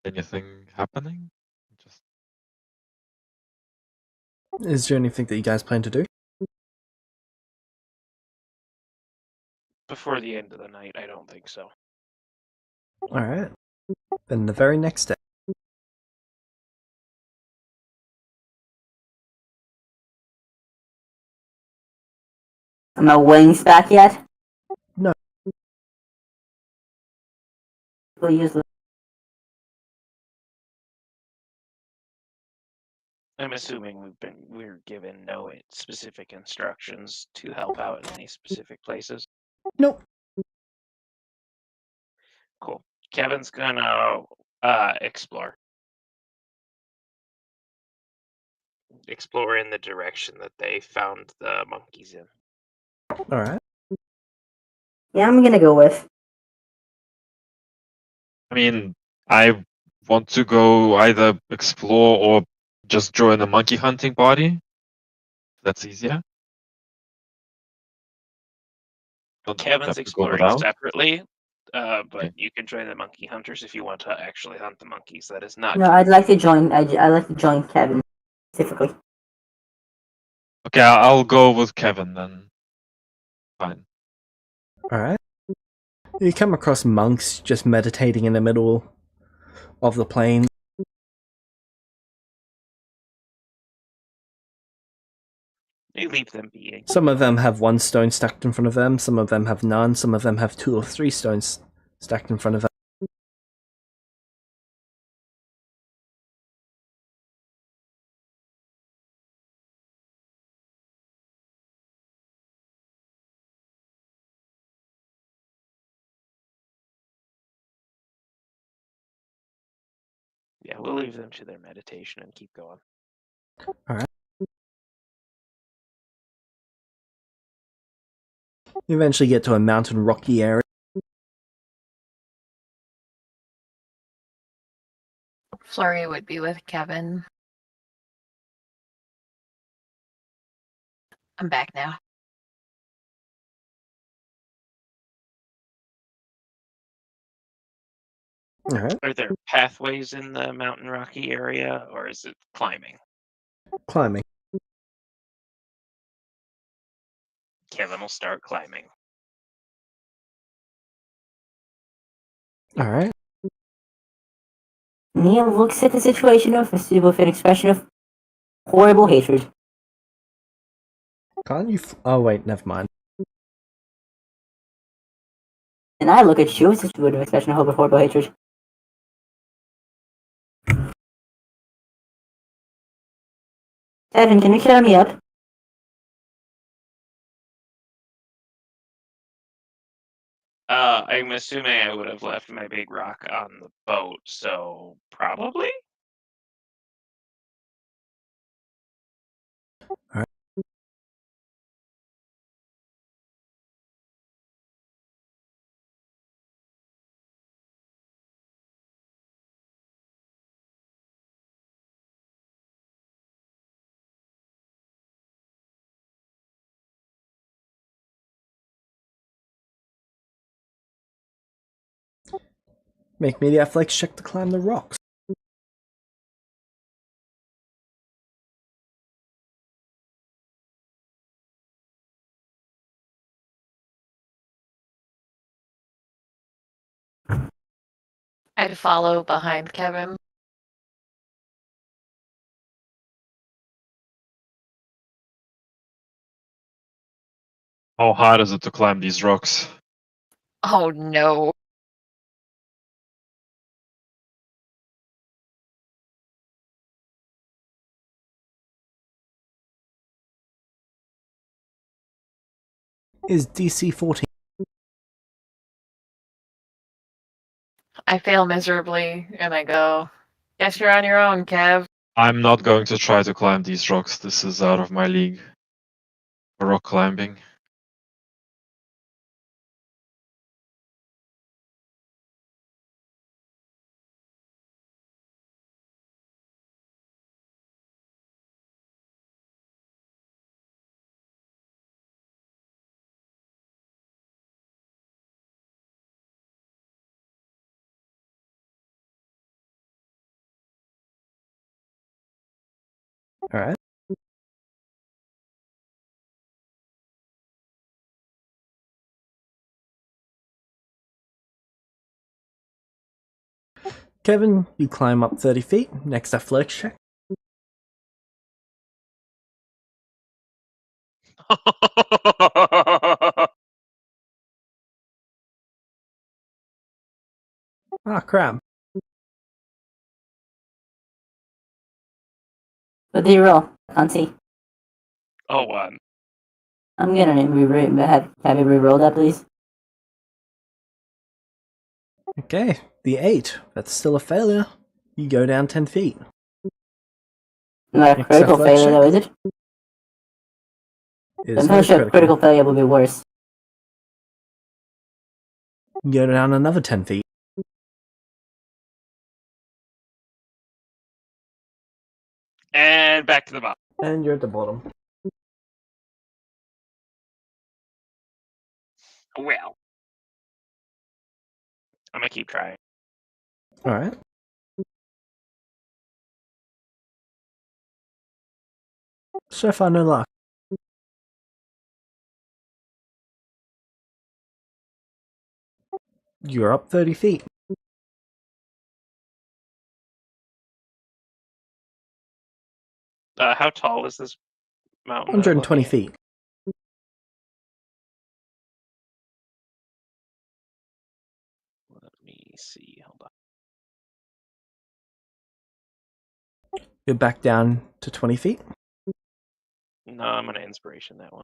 Anything happening? Just Is there anything that you guys plan to do? Before the end of the night, I don't think so. Alright. Then the very next day. Are my wings back yet? No. We'll use the I'm assuming we're given no specific instructions to help out in any specific places. Nope. Cool. Kevin's gonna explore. Explore in the direction that they found the monkeys in. Alright. Yeah, I'm gonna go with. I mean, I want to go either explore or just join the monkey hunting party. That's easier. Don't Kevin's have to go exploring without. separately, but Okay. you can join the monkey hunters if you want to actually hunt the monkeys. That is not. No, I'd like to join. I'd like to join Kevin specifically. Okay, I'll go with Kevin then. Fine. Alright. You come across monks just meditating in the middle of the plain. You leave them be. Some of them have one stone stacked in front of them, some of them have none, some of them have 2 or 3 stones stacked in front of them. Yeah, we'll leave them to their meditation and keep going. Alright. You eventually get to a mountain rocky area. Flurry would be with Kevin. I'm back now. Alright. Are there pathways in the mountain rocky area, or is it climbing? Climbing. Kevin will start climbing. Alright. Neil looks at the situation with an expression of horrible hatred. Can't you? Oh wait, never mind. And I look at you with such a good expression of hope and horrible hatred. Evan, can you carry me up? I'm assuming I would have left my big rock on the boat, so probably. Alright. Make me the athletics check to climb the rocks. I'd follow behind Kevin. How hard is it to climb these rocks? Oh no. Is DC 14. I fail miserably, and I go, guess you're on your own, Kev. I'm not going to try to climb these rocks. This is out of my league. Rock climbing. Alright. Kevin, you climb up 30 feet. Next athletics check. Ah, crap. What do you roll? Can't see. Oh, one. I'm gonna have you re-roll that, please. Okay, the 8. That's still a failure. You go down 10 feet. Not a Next critical athletics failure, check. though, is it? It I'm is pretty not sure critical. critical failure would be worse. You go down another 10 feet. And back to the bottom. And you're at the bottom. Well, I'm gonna keep trying. Alright. So far, no luck. You're up 30 feet. How tall is this mountain? I'm 120 looking at? feet. Let me see. Hold on. You're back down to 20 feet. No, I'm gonna inspiration that one.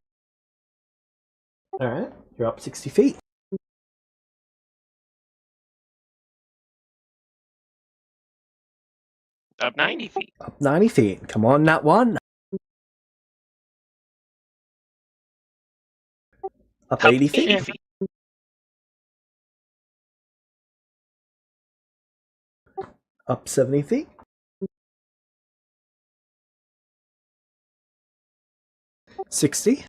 Alright. You're up 60 feet. Up 90 feet. Up 90 feet. Come on, that one. Up 80 feet. Up 70 feet. $60.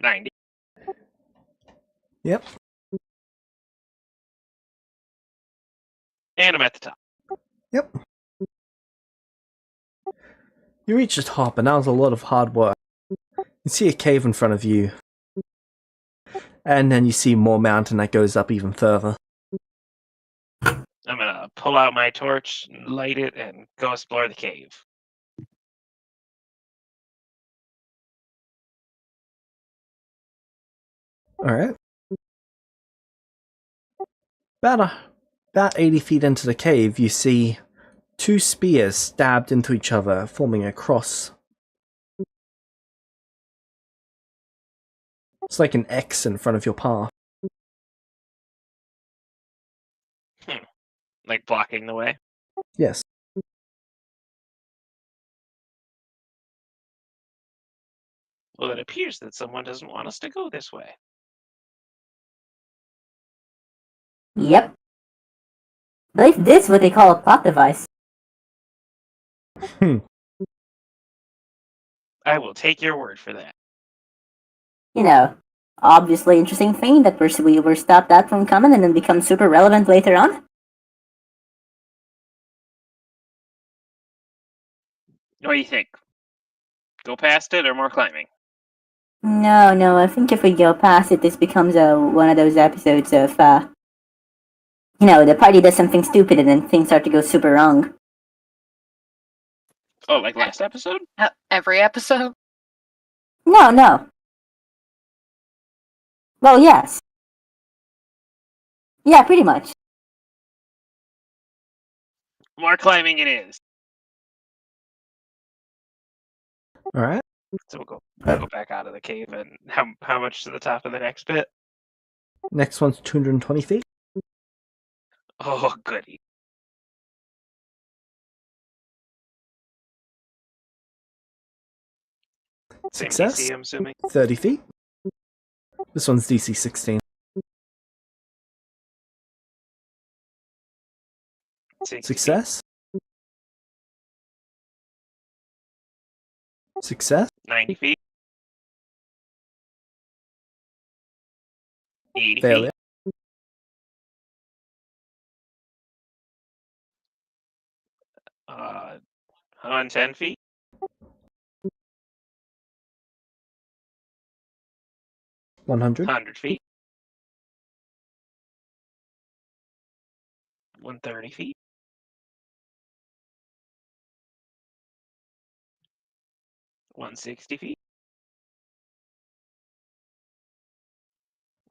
90. Yep. And I'm at the top. Yep. You reach the top, and that was a lot of hard work. You see a cave in front of you. And then you see more mountain that goes up even further. I'm gonna pull out my torch, light it, and go explore the cave. Alright. About 80 feet into the cave, you see two spears stabbed into each other, forming a cross. It's like an X in front of your path. Like blocking the way. Yes. Well, it appears that someone doesn't want us to go this way. Yep. I believe this is what they call a plot device. I will take your word for that. You know, obviously interesting thing that we were stopped that from coming and then become super relevant later on. What do you think? Go past it or more climbing? No, I think if we go past it, this becomes one of those episodes of, the party does something stupid and then things start to go super wrong. Oh, like last episode? Every episode? No. Well, yes. Yeah, pretty much. More climbing it is. Alright. So we'll go back out of the cave, and how much to the top of the next bit? Next one's 220 feet. Oh, goody. Same Success. DC, I'm assuming. 30 feet. This one's DC 16. 60 Success. Success. 90 feet. 80 Failure. feet. 110 feet. 100. 100 feet. 130 feet. 160 feet.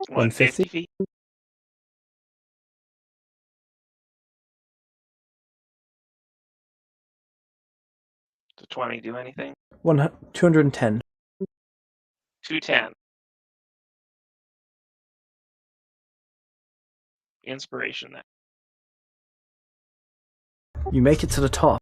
150 feet. 20 do anything? 210. 210. Inspiration then. You make it to the top.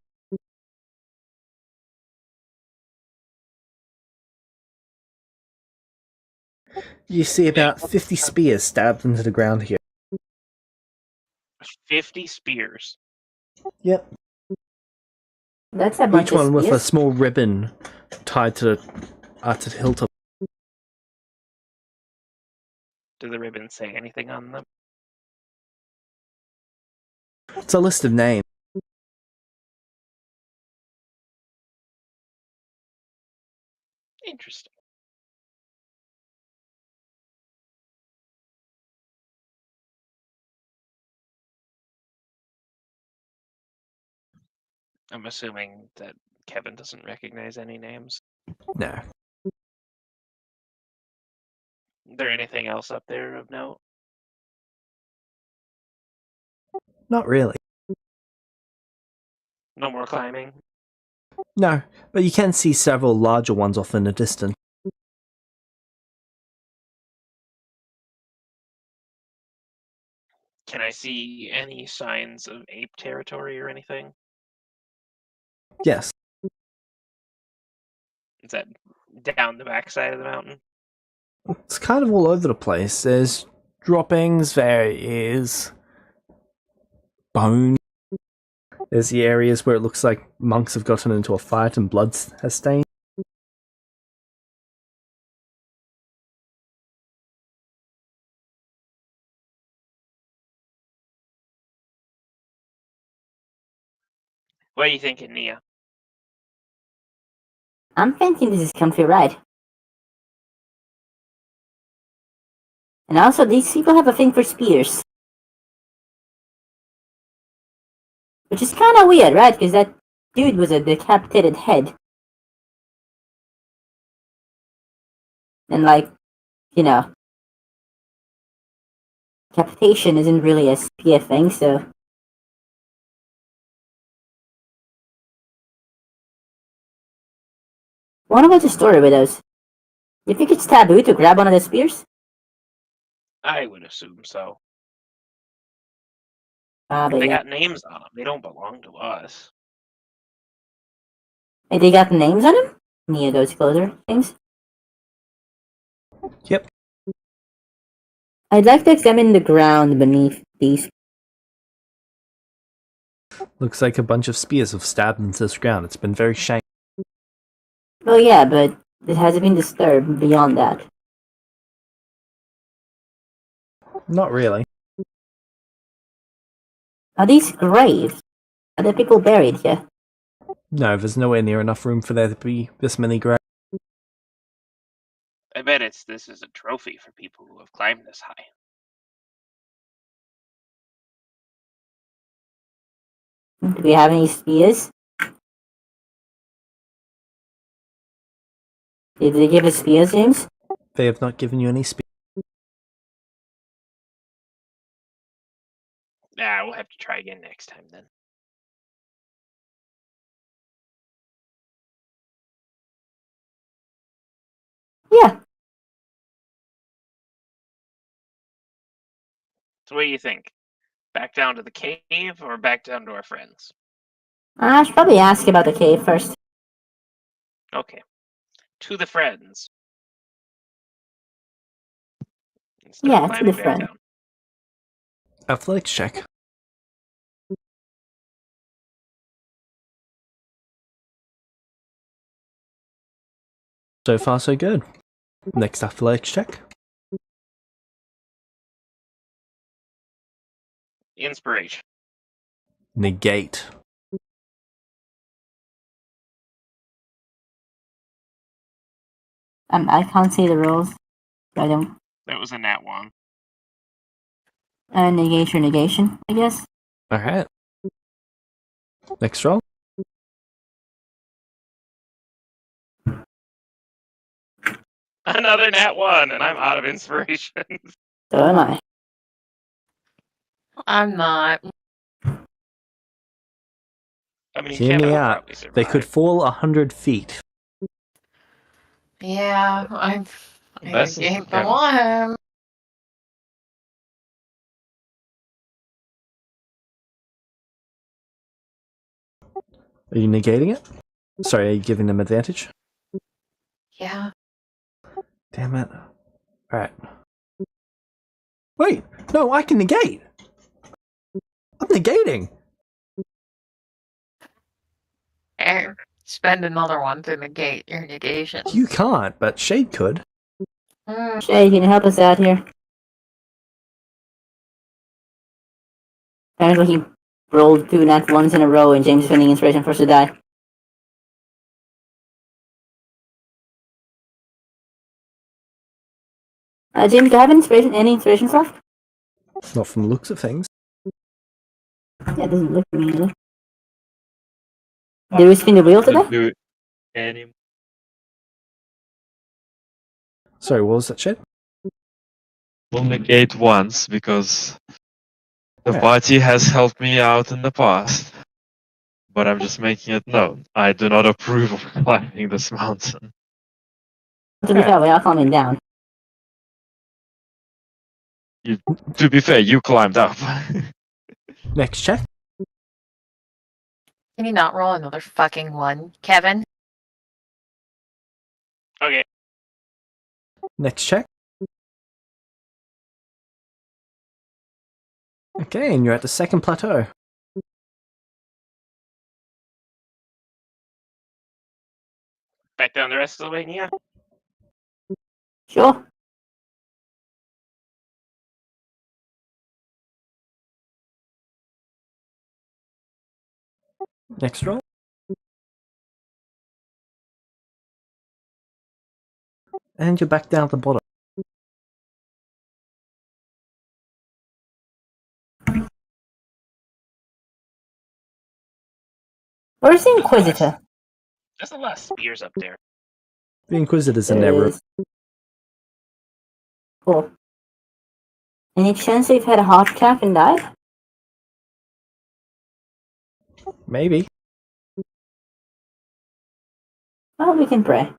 You see about 50 spears stabbed into the ground here. 50 spears. Yep. That's a bunch Each one of with a spears. small ribbon tied to the hilt of. Do the ribbons say anything on them? It's a list of names. Interesting. I'm assuming that Kevin doesn't recognize any names. No, Is there anything else up there of note? not really. No more climbing? No, but you can see several larger ones off in the distance. Can I see any signs of ape territory or anything? Yes. Is that down the backside of the mountain? It's kind of all over the place. There's droppings, there is bone. There's the areas where it looks like monks have gotten into a fight and blood has stained. What are you thinking, Nia? I'm thinking this is comfy ride. And also, these people have a thing for spears. Which is kind of weird, right? Because that dude was a decapitated head. And Capitation isn't really a spear thing, so... What about the story widows? You think it's taboo to grab one of the spears? I would assume so. But They yeah. got names on them. They don't belong to us. Hey, they got names on them? Any of those closer things? Yep. I'd like to examine the ground beneath these. Looks like a bunch of spears have stabbed into this ground. It's been very shank. Well, yeah, but it hasn't been disturbed beyond that. Not really. Are these graves? Are there people buried here? No, there's nowhere near enough room for there to be this many graves. I bet this is a trophy for people who have climbed this high. Do we have any spears? Did they give us spears, James? They have not given you any spears. We'll have to try again next time then. Yeah. So what do you think? Back down to the cave or back down to our friends? I should probably ask about the cave first. Okay. To the friends. Instead Yeah, of to climbing the back friend. down. Athletics check. So far, so good. Next athletics check. Inspiration. Negate. I can't see the rules. I don't. That was a nat one. Negation, I guess. Alright. Next roll. Another nat one, and I'm out of inspiration. So am I. I'm not. I mean, Hear Kevin me will out. probably survive. They could fall 100 feet. Yeah, I That's ain't the Kevin. one. Are you negating it? Sorry, are you giving them advantage? Yeah. Damn it. Alright. Wait! No, I can negate! I'm negating! Spend another one to negate your negation. You can't, but Shade could. Shay, can you help us out here? Apparently he rolled 2 nat 1s in a row and James is spending inspiration first to die. James, do you have any inspirations left? Not from the looks of things. Yeah, it doesn't look for me either. Did we spin the wheel today? Do any Sorry, what was that, Shade? will negate once because the Yeah. party has helped me out in the past. But I'm just making it known. I do not approve of climbing this mountain. To be fair, we are calming down. To be fair, you climbed up. Next check. Can you not roll another fucking one, Kevin? Okay. Next check. Okay, and you're at the second plateau. Back down the rest of the way, yeah. Sure. Next roll. And you're back down at the bottom. Where's the Inquisitor? There's a lot of spears up there. The Inquisitor's in their room. Cool. Any chance they've had a heart attack and died? Maybe. Well, we can pray.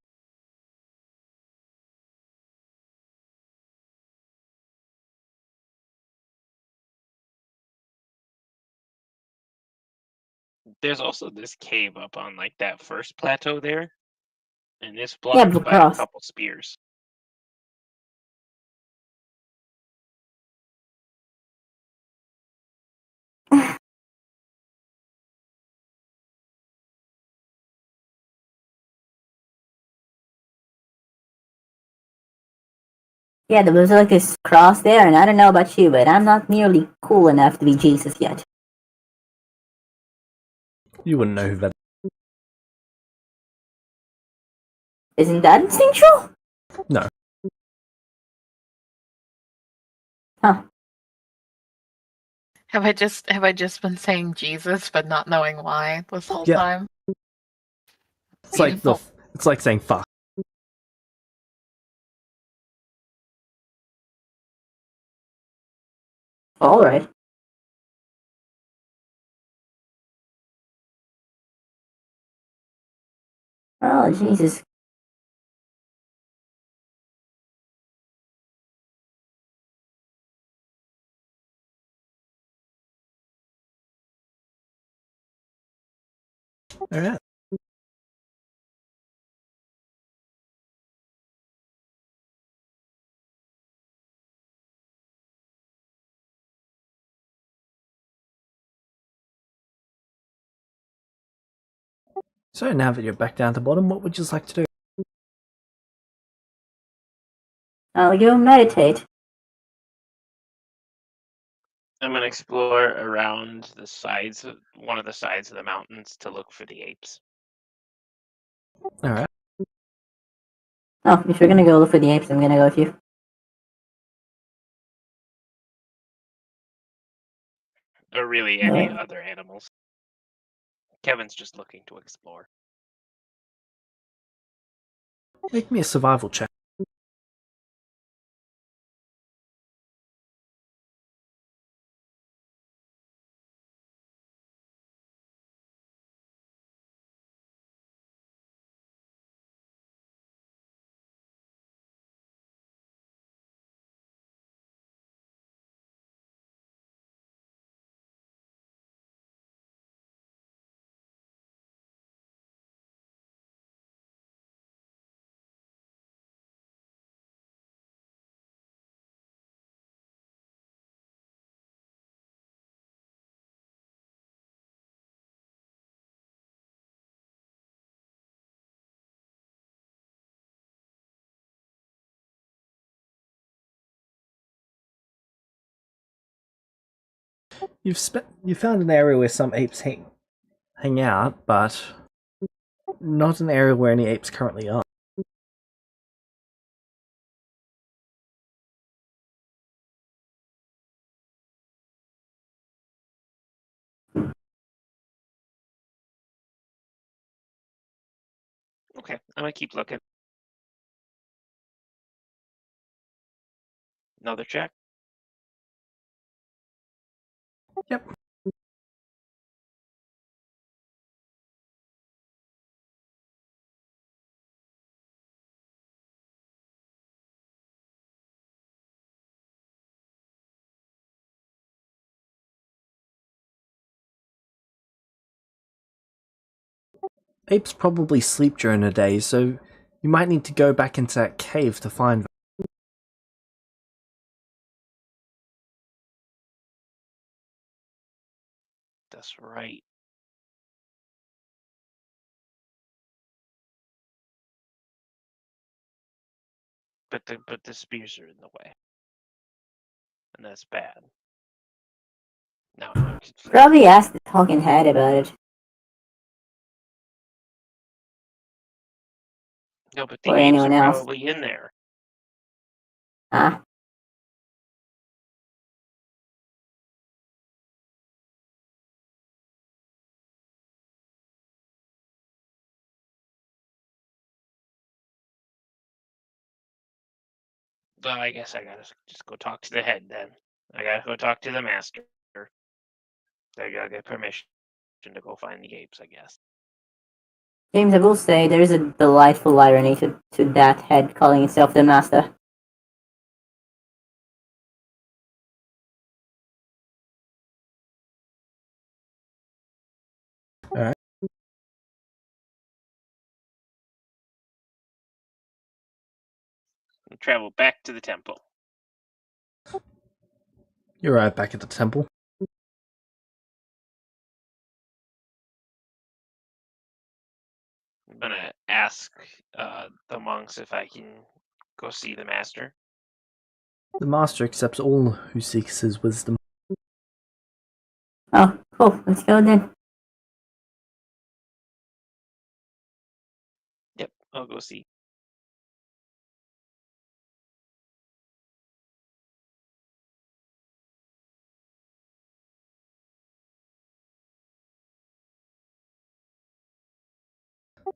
There's also this cave up on like that first plateau there, and it's Yeah, blocked the by a cross. couple spears. Yeah, there was like this cross there, and I don't know about you, but I'm not nearly cool enough to be Jesus yet. You wouldn't know who that. Isn't that instinctual? No. Huh. Have I just been saying Jesus but not knowing why this whole Yeah. time? It's like Beautiful. it's like saying fuck. Alright. Oh, Jesus. Alright. So now that you're back down to bottom, what would you like to do? I'll go meditate. I'm gonna explore around the sides of one of the sides of the mountains to look for the apes. Alright. Oh, if you're gonna go look for the apes, I'm gonna go with you. Or really any other animals. Kevin's just looking to explore. Make me a survival check. You found an area where some apes hang out, but not an area where any apes currently are. Okay, I'm gonna keep looking. Another check. Yep. Apes probably sleep during the day, so you might need to go back into that cave to find them. That's right. But the spears are in the way. And that's bad. Now I'm confused. Probably ask the talking head about it. No, but the Or apes are anyone else. probably in there. Ah. Well, I guess I gotta just go talk to the head then. I gotta go talk to the master. I gotta get permission to go find the apes, I guess. James, I will say there is a delightful irony to that head calling itself the master. Alright. Travel back to the temple. You're right back at the temple. I'm gonna ask the monks if I can go see the master. The master accepts all who seeks his wisdom. Oh, cool. Let's go then. Yep, I'll go see.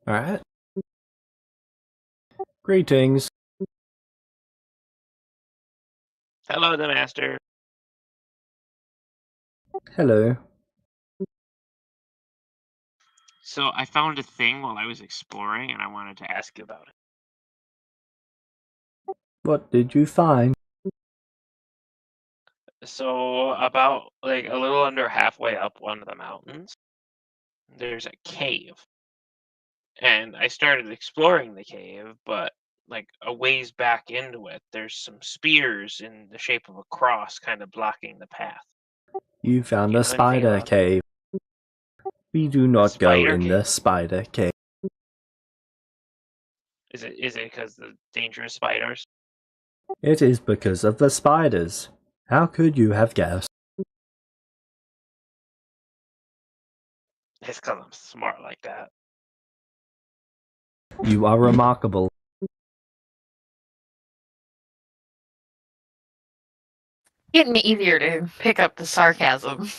Alright. Greetings. Hello, the master. Hello. So I found a thing while I was exploring, and I wanted to ask you about it. What did you find? So about like a little under halfway up one of the mountains, there's a cave. And I started exploring the cave, but like a ways back into it, there's some spears in the shape of a cross kind of blocking the path. You found You a know anything spider about that? cave. We do not go spider in cave? the spider cave. Is it because the dangerous spiders? It is because of the spiders. How could you have guessed? It's because I'm smart like that. You are remarkable. Getting easier to pick up the sarcasm.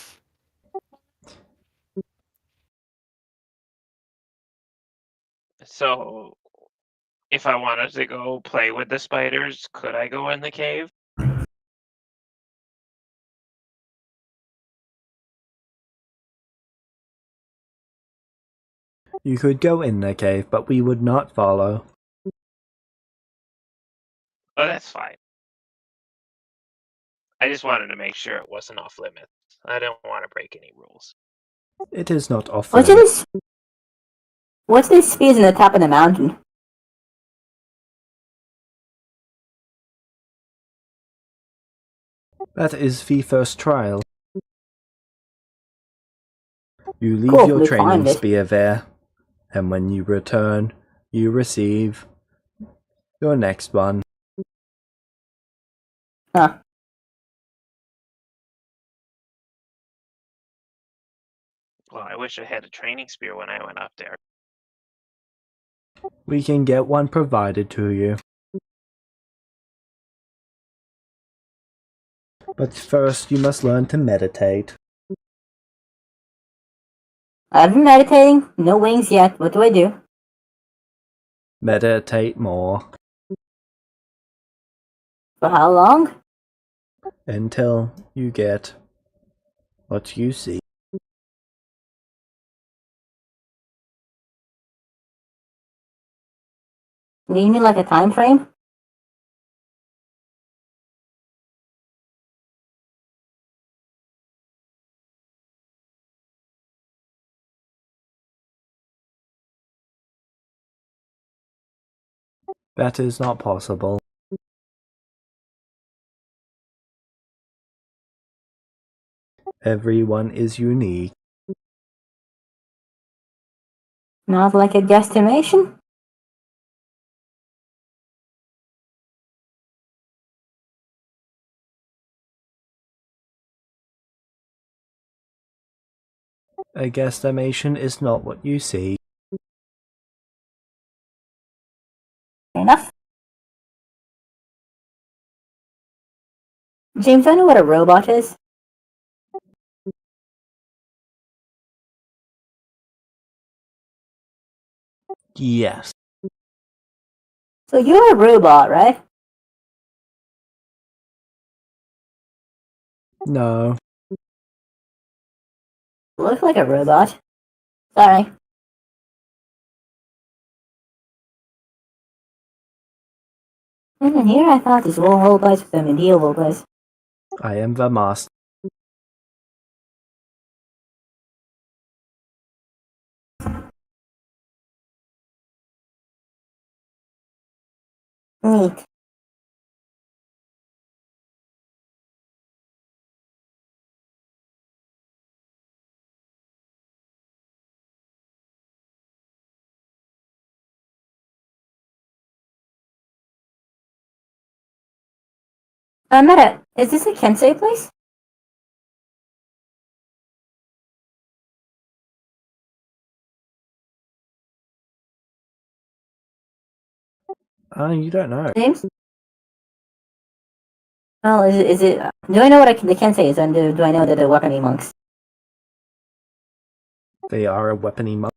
So if I wanted to go play with the spiders, could I go in the cave? You could go in the cave, but we would not follow. Oh, that's fine. I just wanted to make sure it wasn't off limits. I don't want to break any rules. It is not off What's limits. this? What's this spears in the top of the mountain? That is the first trial. You leave Cool, your we training find it. spear there, and when you return, you receive your next one. Huh. Well, I wish I had a training spear when I went up there. We can get one provided to you. But first, you must learn to meditate. I've been meditating. No wings yet. What do I do? Meditate more. For how long? Until you get what you see. Do you mean like a time frame? That is not possible. Everyone is unique. Not like a guesstimation? A guesstimation is not what you see. Fair enough. James, do you know what a robot is? Yes. So you're a robot, right? No. Look like a robot. Sorry. And here I thought this whole place was a medieval place. I am the master. Neat. Meta, is this a Kensei place? You don't know. James? Well, is it? Do I know what the Kensei is, and do I know that they're weaponry monks? They are a weapony monk.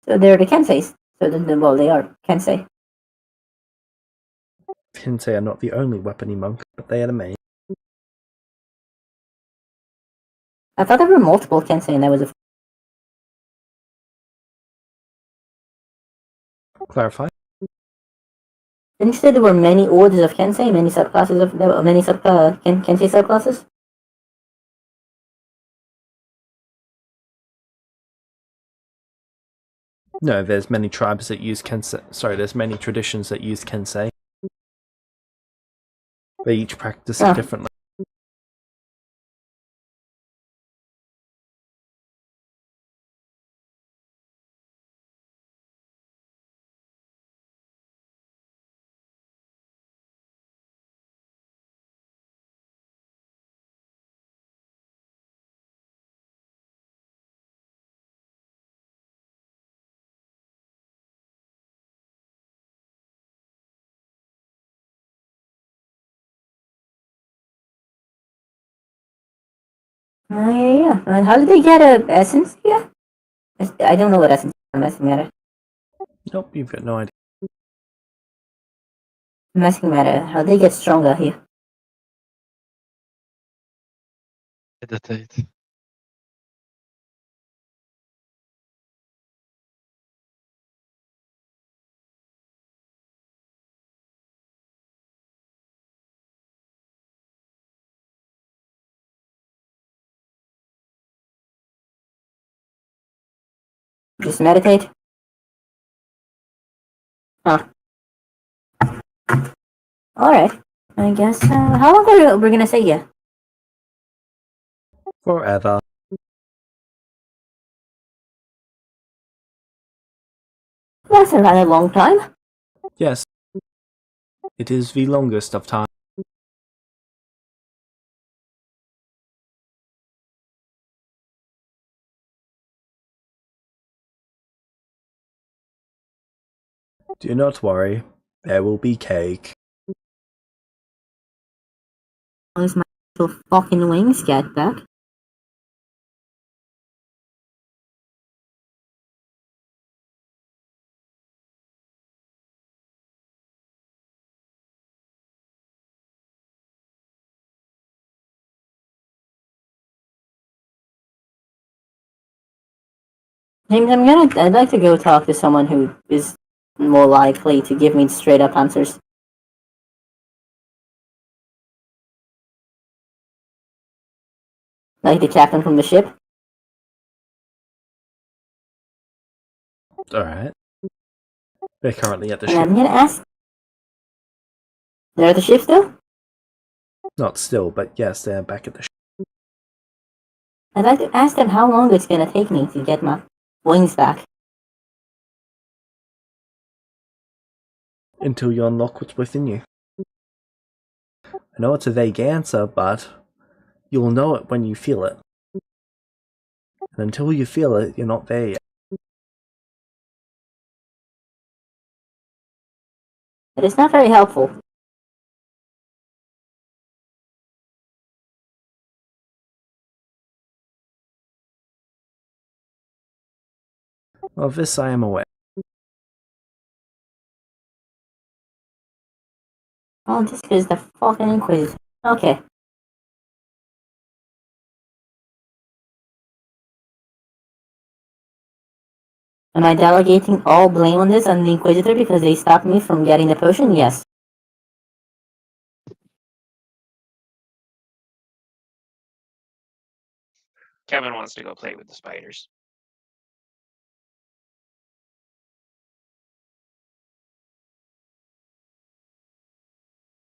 So they're the Kenseis. So well, they are Kensei. Kensei are not the only weapony monk, but they are the main. I thought there were multiple Kensei, and that was a. Clarify. Didn't you say there were many orders of Kensei, many subclasses of Kensei subclasses? No, there's many tribes that use Kensei. Sorry, there's many traditions that use Kensei. They each practice it differently. Yeah. And how did they get a essence here? I don't know what essence I'm asking matter. Nope, you've got no idea. I'm asking matter. How did they get stronger here? Meditate. Just meditate? Huh. Alright. I guess, how long are we gonna stay here? Forever. That's a rather long time. Yes. It is the longest of time. Do not worry. There will be cake. As my little fucking wings get back. James, I'd like to go talk to someone who is more likely to give me straight up answers. Like the captain from the ship. Alright. They're currently at the And ship. I'm gonna ask. They're at the ship still? Not still, but yes, they're back at the ship. I'd like to ask them how long it's gonna take me to get my wings back. Until you unlock what's within you. I know it's a vague answer, but you'll know it when you feel it. And until you feel it, you're not there yet. It is not very helpful. Of this I am aware. Oh, this is the fucking Inquisitor. Okay. Am I delegating all blame on this on the Inquisitor because they stopped me from getting the potion? Yes. Kevin wants to go play with the spiders.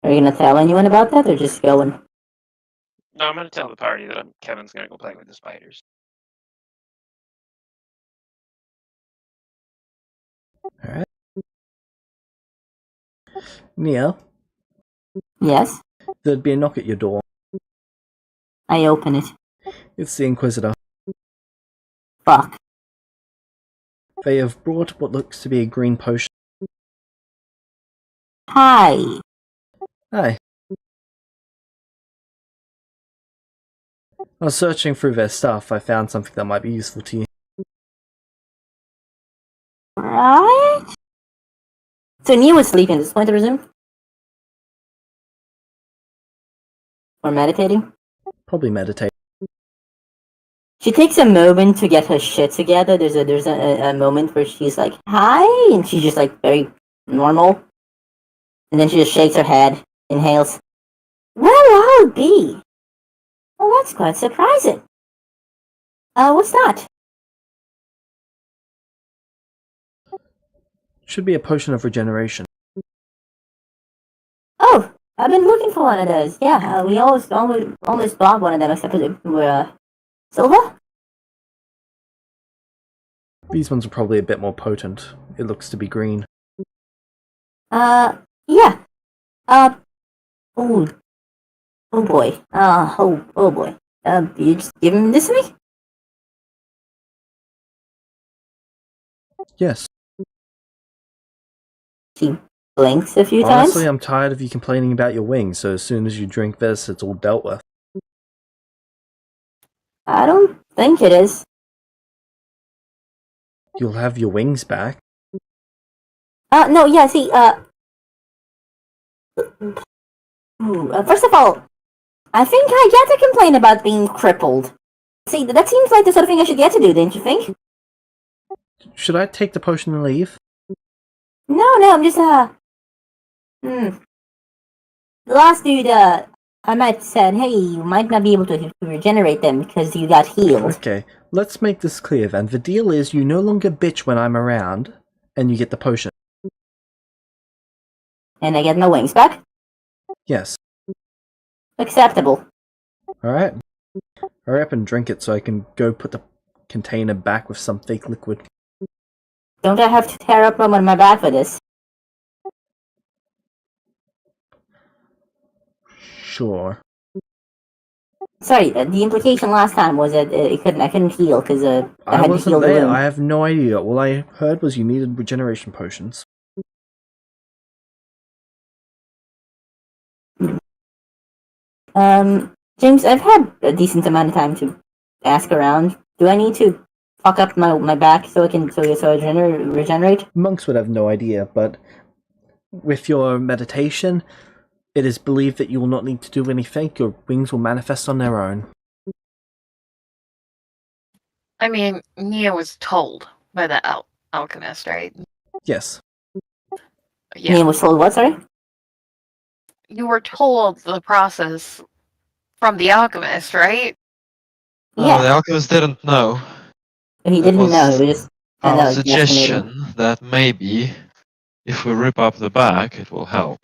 Are you gonna tell anyone about that, or just going? No, I'm going to tell the party that Kevin's going to go play with the spiders. Alright. Nia, Yes. there'd be a knock at your door. I open it. It's the Inquisitor. Fuck. They have brought what looks to be a green potion. Hi. Hi. I was searching through their stuff. I found something that might be useful to you. Right? So Nia was sleeping at this point, I presume? Or meditating? Probably meditate. She takes a moment to get her shit together. There's a moment where she's like, hi, and she's just like very normal. And then she just shakes her head, inhales. Well, I'll be. Well, that's quite surprising. What's that? Should be a potion of regeneration. Oh, I've been looking for one of those. Yeah, we almost bought one of them, except for the silver? These ones are probably a bit more potent. It looks to be green. Yeah. Oh. Oh boy. Oh boy. You just giving this to me? Yes. She blinks a few Honestly, times. I'm tired of you complaining about your wings, so as soon as you drink this, it's all dealt with. I don't think it is. You'll have your wings back. No, yeah, see, first of all, I think I get to complain about being crippled. See, that seems like the sort of thing I should get to do, don't you think? Should I take the potion and leave? No, I'm just, The last dude, I might have said, hey, you might not be able to regenerate them because you got healed. Okay, let's make this clear then. The deal is you no longer bitch when I'm around, and you get the potion. And I get my wings back? Yes. Acceptable. Alright. Hurry up and drink it so I can go put the container back with some fake liquid. Don't I have to tear up one on my back for this? Sure. Sorry, the implication last time was that I couldn't heal because I I had to wasn't heal the there. wound. I have no idea. All I heard was you needed regeneration potions. James, I've had a decent amount of time to ask around. Do I need to fuck up my back so I regenerate? Monks would have no idea, but with your meditation, it is believed that you will not need to do anything. Your wings will manifest on their own. I mean, Nia was told by the alchemist, right? Yes. Yeah. Nia was told what, sorry? You were told the process from the alchemist, right? Oh, Yeah. the alchemist didn't know. He It didn't was know, he was just kind our of guesstimating. suggestion that maybe if we rip up the back, it will help.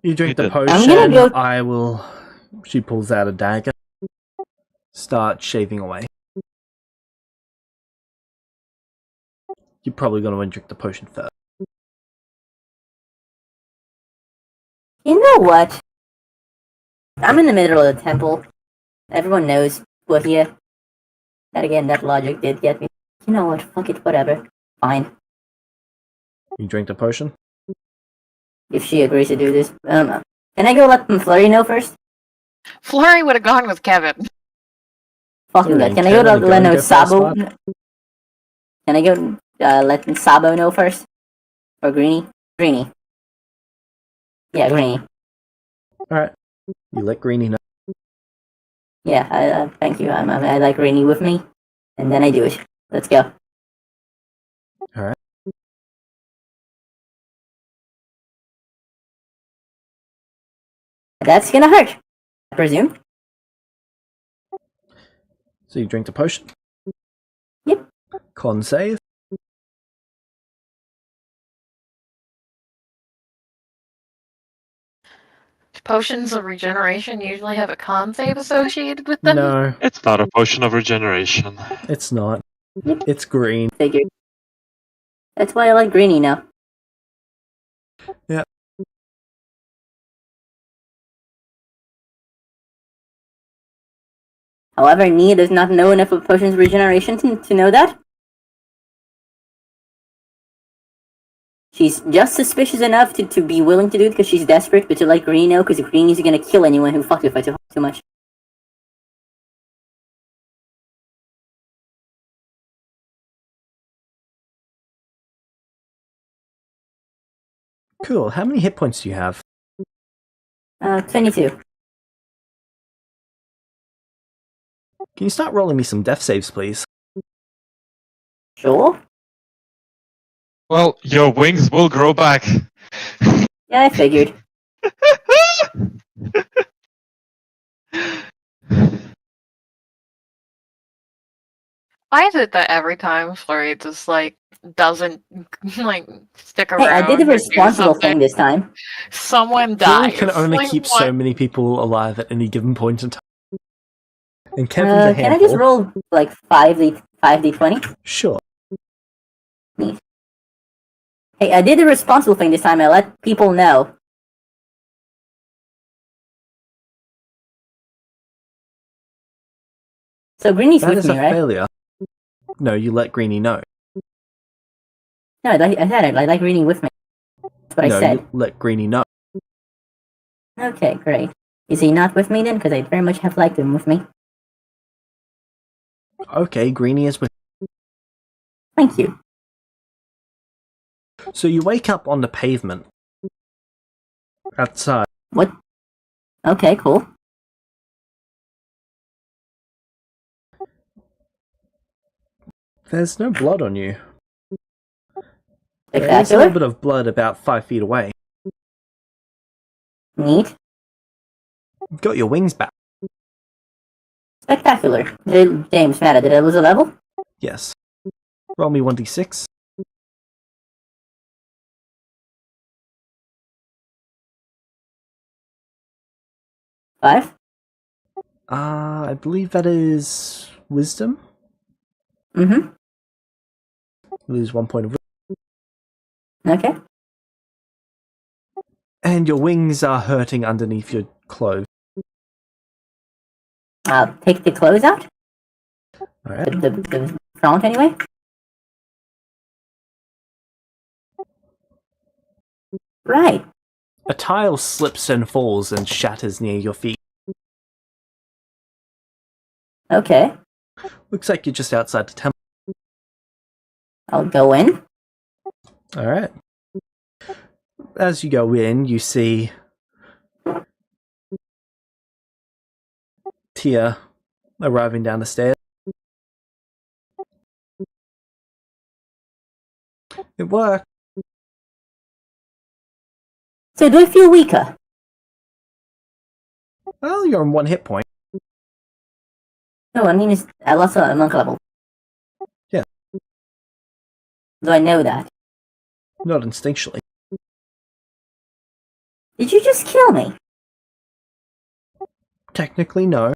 You drink the did. potion, I'm gonna go- I will... She pulls out a dagger. Start shaving away. You're probably going to drink the potion first. You know what? I'm in the middle of the temple. Everyone knows we're here. That again, that logic did get me. You know what? Fuck it, whatever. Fine. You drink the potion? If she agrees to do this. Can I go let Flurry know first? Flurry would have gone with Kevin. Fucking Alright, good. Can I go Kevin, you let go know first, Sabo? bud? Can I go let Sabo know first? Or Greenie? Greenie. Yeah, Greenie. Alright. You let Greenie know. Yeah, thank you. I like Rainy with me. And then I do it. Let's go. Alright. That's gonna hurt, I presume. So you drink the potion. Yep. Con save. Potions of regeneration usually have a con save associated with them. No, It's not a potion of regeneration. it's not. It's green. Figured. That's why I like Greeny now. Yeah. However, Nia does not know enough of potions of regeneration to know that. She's just suspicious enough to be willing to do it because she's desperate, but to like Greeny now because Greeny's gonna kill anyone who fucks with her too much. Cool. How many hit points do you have? 22. Can you start rolling me some death saves, please? Sure. Well, your wings will grow back. Yeah, I figured. Why is it that every time Flurry just like doesn't like stick around? Hey, I did the or do responsible something, thing this time. Someone Flurry dies. can only Like, keep what? so many people alive at any given point in time. And Kevin's a Can I handful. just roll like 5d20? Sure. Neat. Hey, I did the responsible thing this time. I let people know. So Greeny's That with is me, a right? failure. No, you let Greeny know. No, I said it. I like Greeny with me. That's what No, I said. you let Greeny know. Okay, great. Is he not with me then? Because I very much have liked him with me. Okay, Greeny is with. Thank you. So you wake up on the pavement outside. What? Okay, cool. There's no blood on you. There is a Spectacular. little bit of blood about 5 feet away. Neat. You've got your wings back. Spectacular. James, Matta, did I lose a level? Yes. Roll me 1d6. Five? I believe that is wisdom. Mm-hmm. You lose 1 point of wisdom. Okay. And your wings are hurting underneath your clothes. I'll take the clothes out. Alright. The front anyway. Right. A tile slips and falls and shatters near your feet. Okay. Looks like you're just outside the temple. I'll go in. Alright. As you go in, you see Tia arriving down the stairs. It worked. So do I feel weaker? Well, you're on 1 hit point. No, I mean, I lost a monk level. Yeah. Do I know that? Not instinctually. Did you just kill me? Technically, no.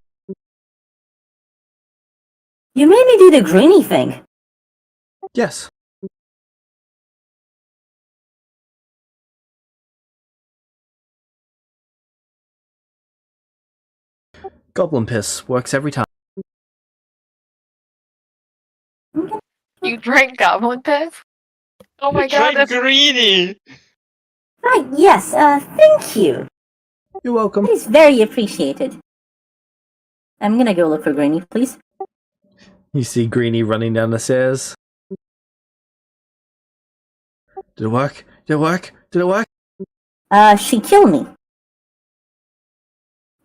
You made me do the greeny thing. Yes. Goblin piss works every time. You drank goblin piss? Oh my god, that's greeny! Right, yes, thank you. You're welcome. That is very appreciated. I'm gonna go look for Greeny, please. You see Greeny running down the stairs. Did it work? Did it work? Did it work? She killed me.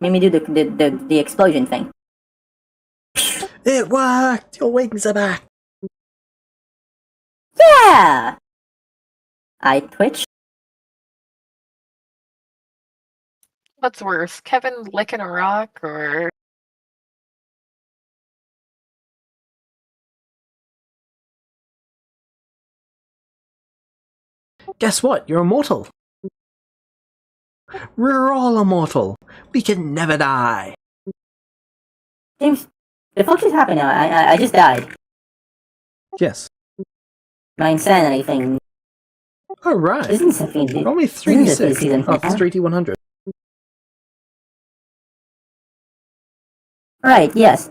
Made me do the explosion thing. It worked! Your wings are back! Yeah! I twitch. What's worse, Kevin licking a rock or Guess what? You're immortal! We're all immortal! We can never die! James, the fuck just happened now? I just died. Yes. My insanity thing. Alright. Isn't something. Roll me Isn't this 3d6. season Oh, it's 4? 3d100. Right, yes.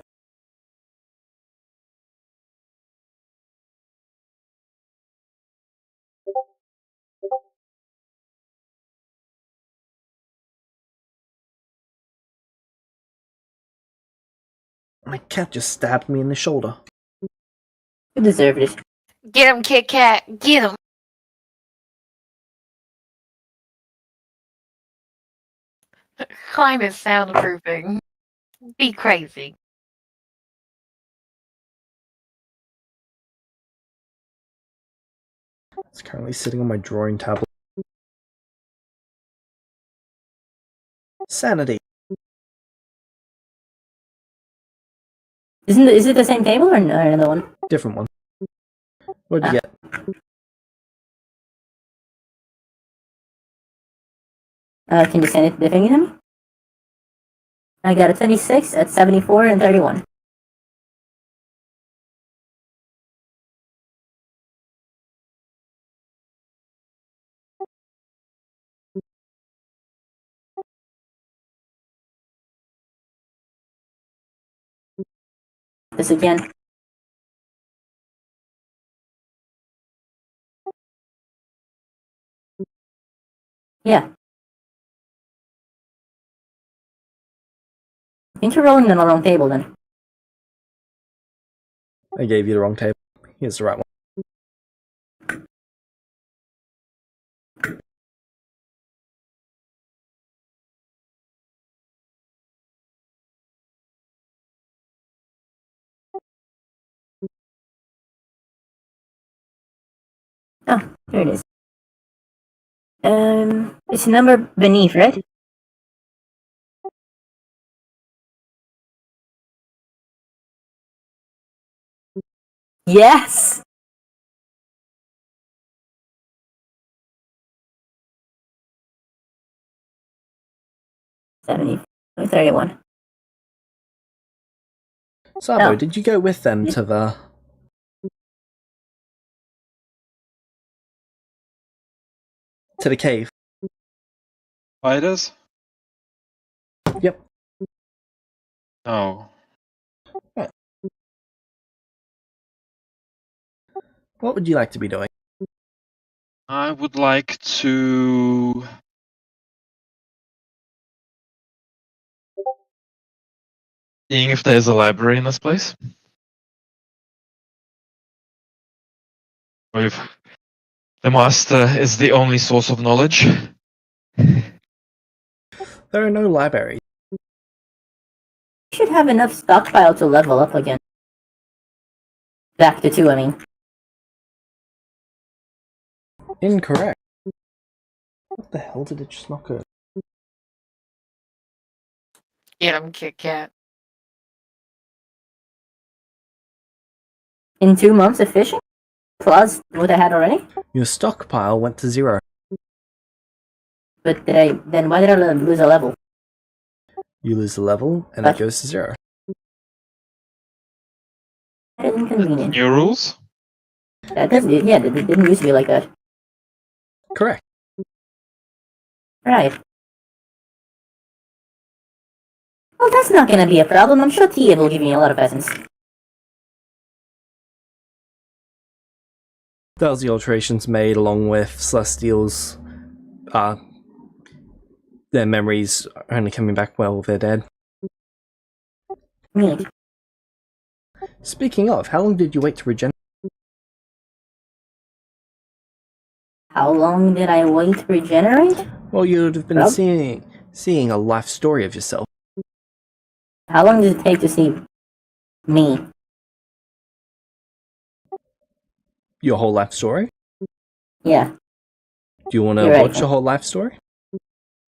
My cat just stabbed me in the shoulder. You deserved it. get him, Kit Kat, get him. Climate soundproofing. Be crazy. It's currently sitting on my drawing tablet. Sanity. Is it the same table or another one? Different one. What'd you get? Can you send it the thing to me? I got a 26 at 74 and 31. This again. Yeah. I think you're rolling on the wrong table then. I gave you the wrong table. Here's the right one. Oh, there it is. It's a number beneath, right? Yes! $70, 31. Sabo, Oh. did you go with them to the cave? Spiders? Yep. No. What would you like to be doing? I would like to... Seeing if there's a library in this place. Or if the master is the only source of knowledge. There are no libraries. You should have enough stockpile to level up again. Back to 2, I mean. Incorrect. What the hell did it just not go? Get him, Kit Kat. In 2 months of fishing? Plus what I had already? Your stockpile went to 0. But then why did I lose a level? You lose a level, and What? it goes to 0. That is inconvenient. New rules? That doesn't, yeah, it didn't used to be like that. Correct. Right. Well, that's not gonna be a problem. I'm sure Tia will give me a lot of peasants. That was the alterations made along with Celestial's their memories only coming back well if they're dead. Neat. Speaking of, how long did you wait to regenerate? How long did I wait to regenerate? Well, you would have been Well- seeing a life story of yourself. How long does it take to see Me. Your whole life story? Yeah. Do you want to You're right. watch your whole life story?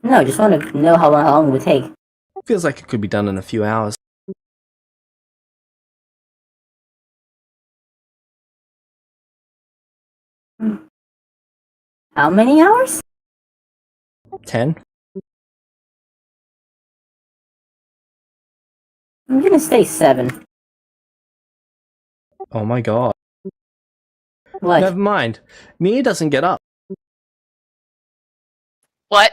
No, just want to know how long it would take. Feels like it could be done in a few hours. How many hours? 10? I'm gonna say 7. Oh my god. What? Never mind. Nia doesn't get up. What?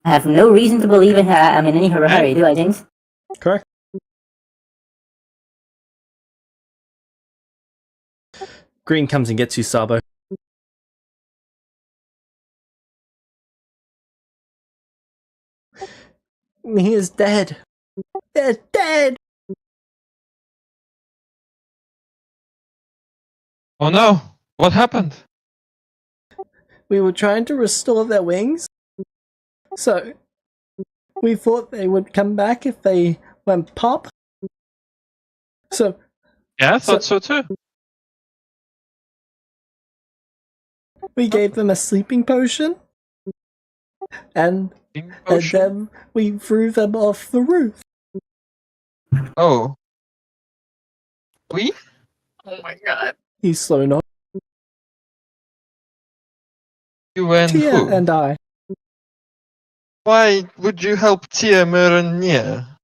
I have no reason to believe I'm in any hurry, do I, James? Correct. Green comes and gets you, Sabo. Nia's dead. They're dead! Oh no! What happened? We were trying to restore their wings. So, we thought they would come back if they went pop. So, Yeah, I thought so too. we gave them a sleeping potion. And then we threw them off the roof. Oh. We? Oh my god. He's slow not. You and Tia who? and I. Why would you help Tia and Nia?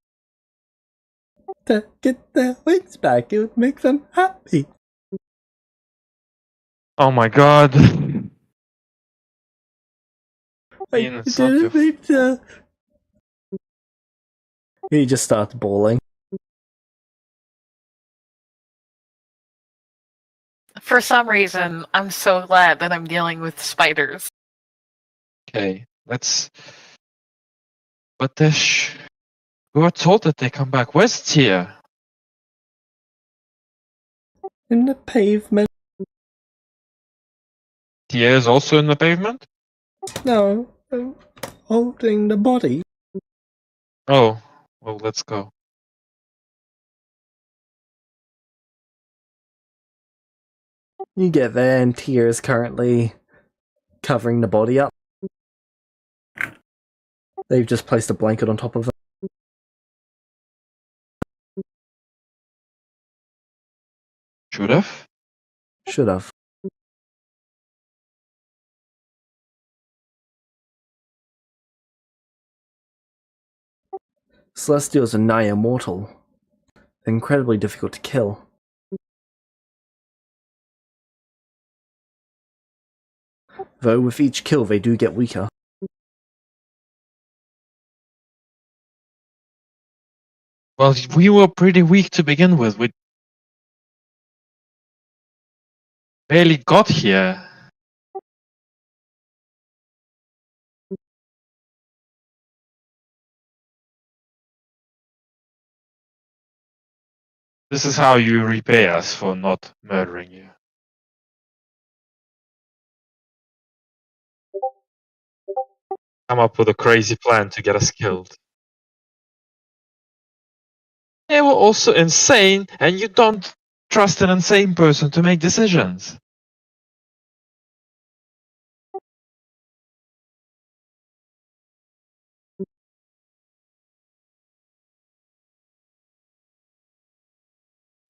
To get their wings back. It would make them happy. Oh my god. I Ian, it's not your didn't mean to. He just starts bawling. For some reason, I'm so glad that I'm dealing with spiders. Okay, let's. But we were told that they come back. Where's Tia? In the pavement. Tia is also in the pavement? No, holding the body. Oh, well, let's go. You get there, and Tia is currently covering the body up. They've just placed a blanket on top of it. Should have? Should have. Celestials are nigh immortal. They're incredibly difficult to kill. Though with each kill they do get weaker. Well, we were pretty weak to begin with. We barely got here. This is how you repay us for not murdering you. Come up with a crazy plan to get us killed. They were also insane, and you don't trust an insane person to make decisions.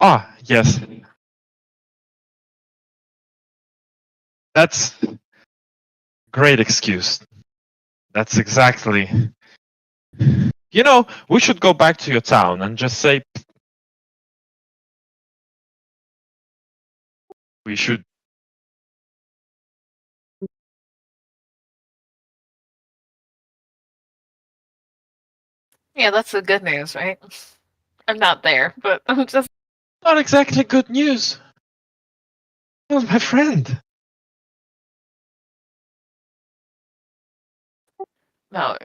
Ah, yes. That's a great excuse. That's exactly. You know, we should go back to your town and just say we should. Yeah, that's the good news, right? I'm not there, but I'm just. Not exactly good news. Well, my friend. No.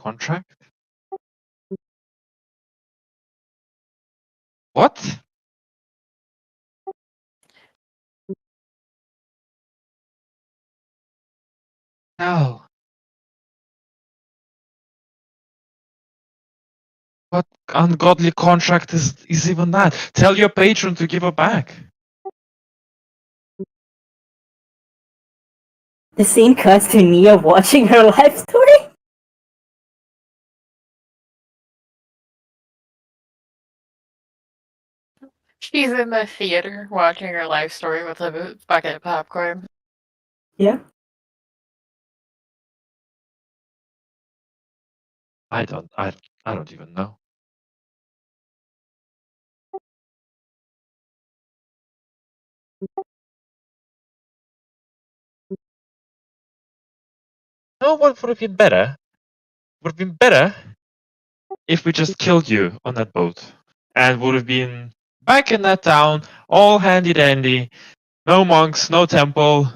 contract? What? No. What ungodly contract is even that? Tell your patron to give her back. The scene cuts to Nia watching her life story. She's in the theater watching her life story with a bucket of popcorn. Yeah. I don't even know. No, what would have been better? Would have been better if we just killed you on that boat. And would have been back in that town, all handy dandy. No monks, no temple.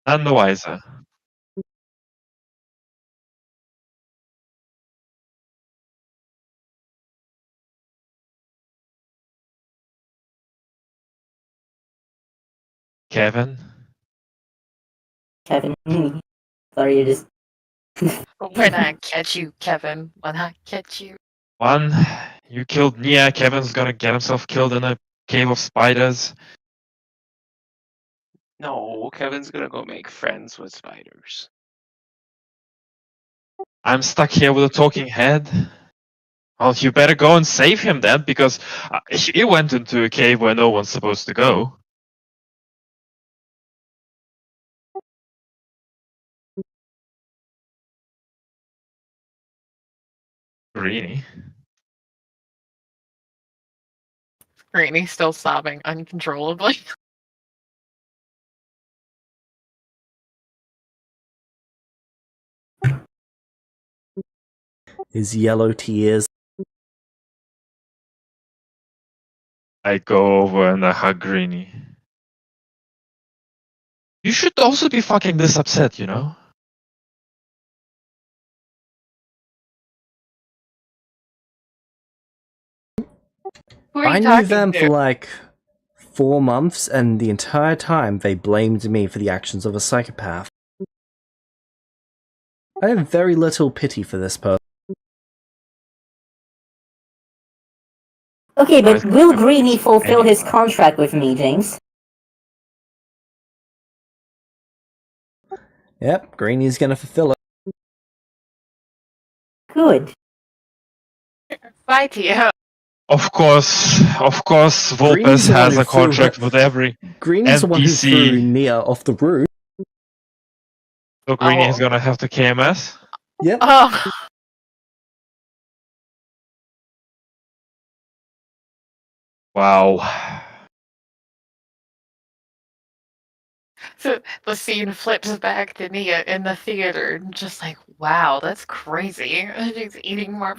None the wiser. Kevin? Kevin, sorry, you just. When I catch you, Kevin. When I catch you. One, you killed Nia. Kevin's gonna get himself killed in a cave of spiders. No, Kevin's gonna go make friends with spiders. I'm stuck here with a talking head. Well, you better go and save him then, because he went into a cave where no one's supposed to go. Really? Granny's still sobbing uncontrollably. His yellow tears. I go over and I hug Greenie. You should also be fucking this upset, you know? Who are I you knew talking them to? for like 4 months, and the entire time they blamed me for the actions of a psychopath. I have very little pity for this person. Okay, but I will have Greenie fulfill his anyone. contract with me, James? Yep, Greeny's gonna fulfill it. Good. Bye, Tia. Of course, Greeny's Vulpes the one has who a threw contract her- with every Greeny's the one who threw NPC. Nia off the roof. So Greenie is Oh. gonna have to KMS. Yep. Oh. Wow. So the scene flips back to Nia in the theater, and just like, wow, that's crazy. She's eating more.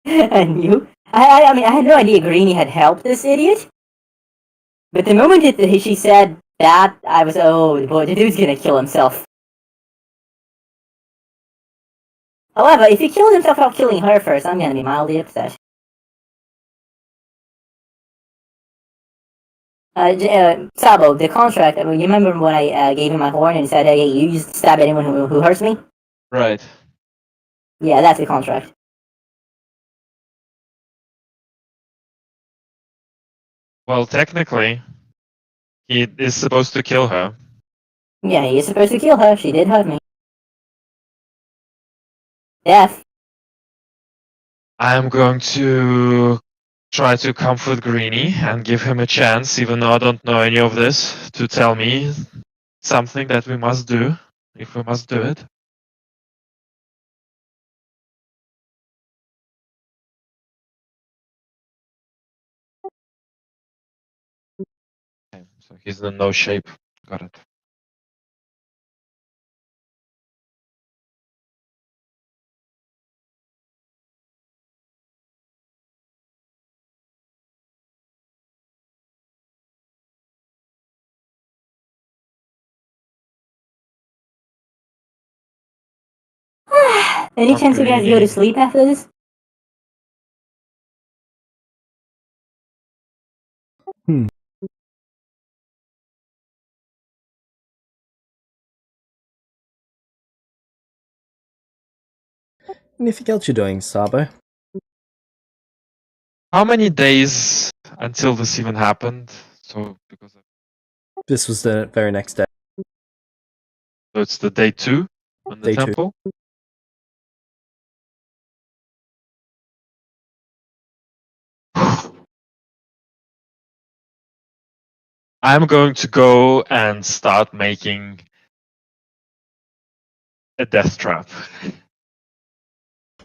And you? I mean, I had no idea Greenie had helped this idiot. But the moment she said that, I was, oh boy, the dude's gonna kill himself. However, if he kills himself without killing her first, I'm gonna be mildly upset. Sabo, the contract, you remember when I gave him my horn and said, hey, you just stab anyone who hurts me? Right. Yeah, that's the contract. Well, technically, he is supposed to kill her. Yeah, he is supposed to kill her. She did hurt me. Death. I'm going to try to comfort Greenie and give him a chance, even though I don't know any of this, to tell me something that we must do, if we must do it. Okay, so he's in no shape. Got it. Any chance you guys go to Okay. sleep after this? Anything else you're doing, Sabo? How many days until this even happened? So This was the very next day. so it's the day 2 on the Day 2. temple. I'm going to go and start making a death trap.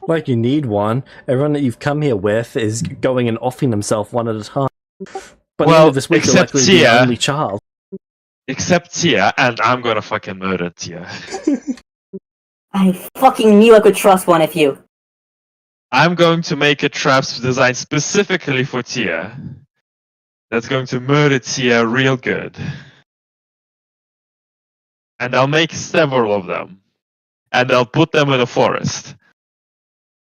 Like you need one. Everyone that you've come here with is going and offing themselves one at a time. But Well, well, this week you're except likely to be the Tia. only child. Except Tia, and I'm gonna fucking murder Tia. I fucking knew I could trust one of you. I'm going to make a trap designed specifically for Tia. That's going to murder Tia real good. And I'll make several of them. And I'll put them in a forest.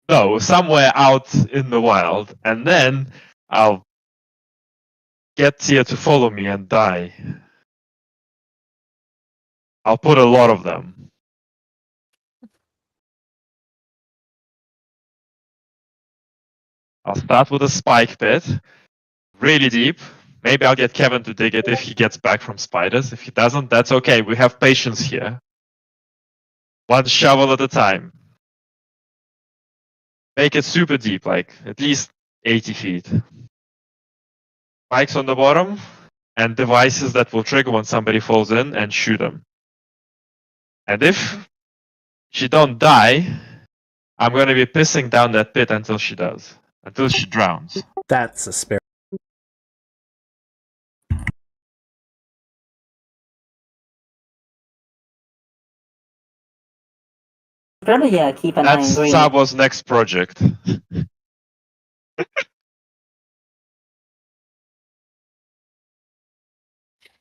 No, somewhere out in the wild. And then I'll get Tia to follow me and die. I'll put a lot of them. I'll start with a spike pit. Really deep. Maybe I'll get Kevin to dig it if he gets back from spiders. If he doesn't, that's okay. We have patience here. One shovel at a time. Make it super deep, like at least 80 feet. Spikes on the bottom, and devices that will trigger when somebody falls in and shoot them. And if she don't die, I'm gonna be pissing down that pit until she does. Until she drowns. That's a spirit. Probably keep an eye on That's green. Sabo's next project.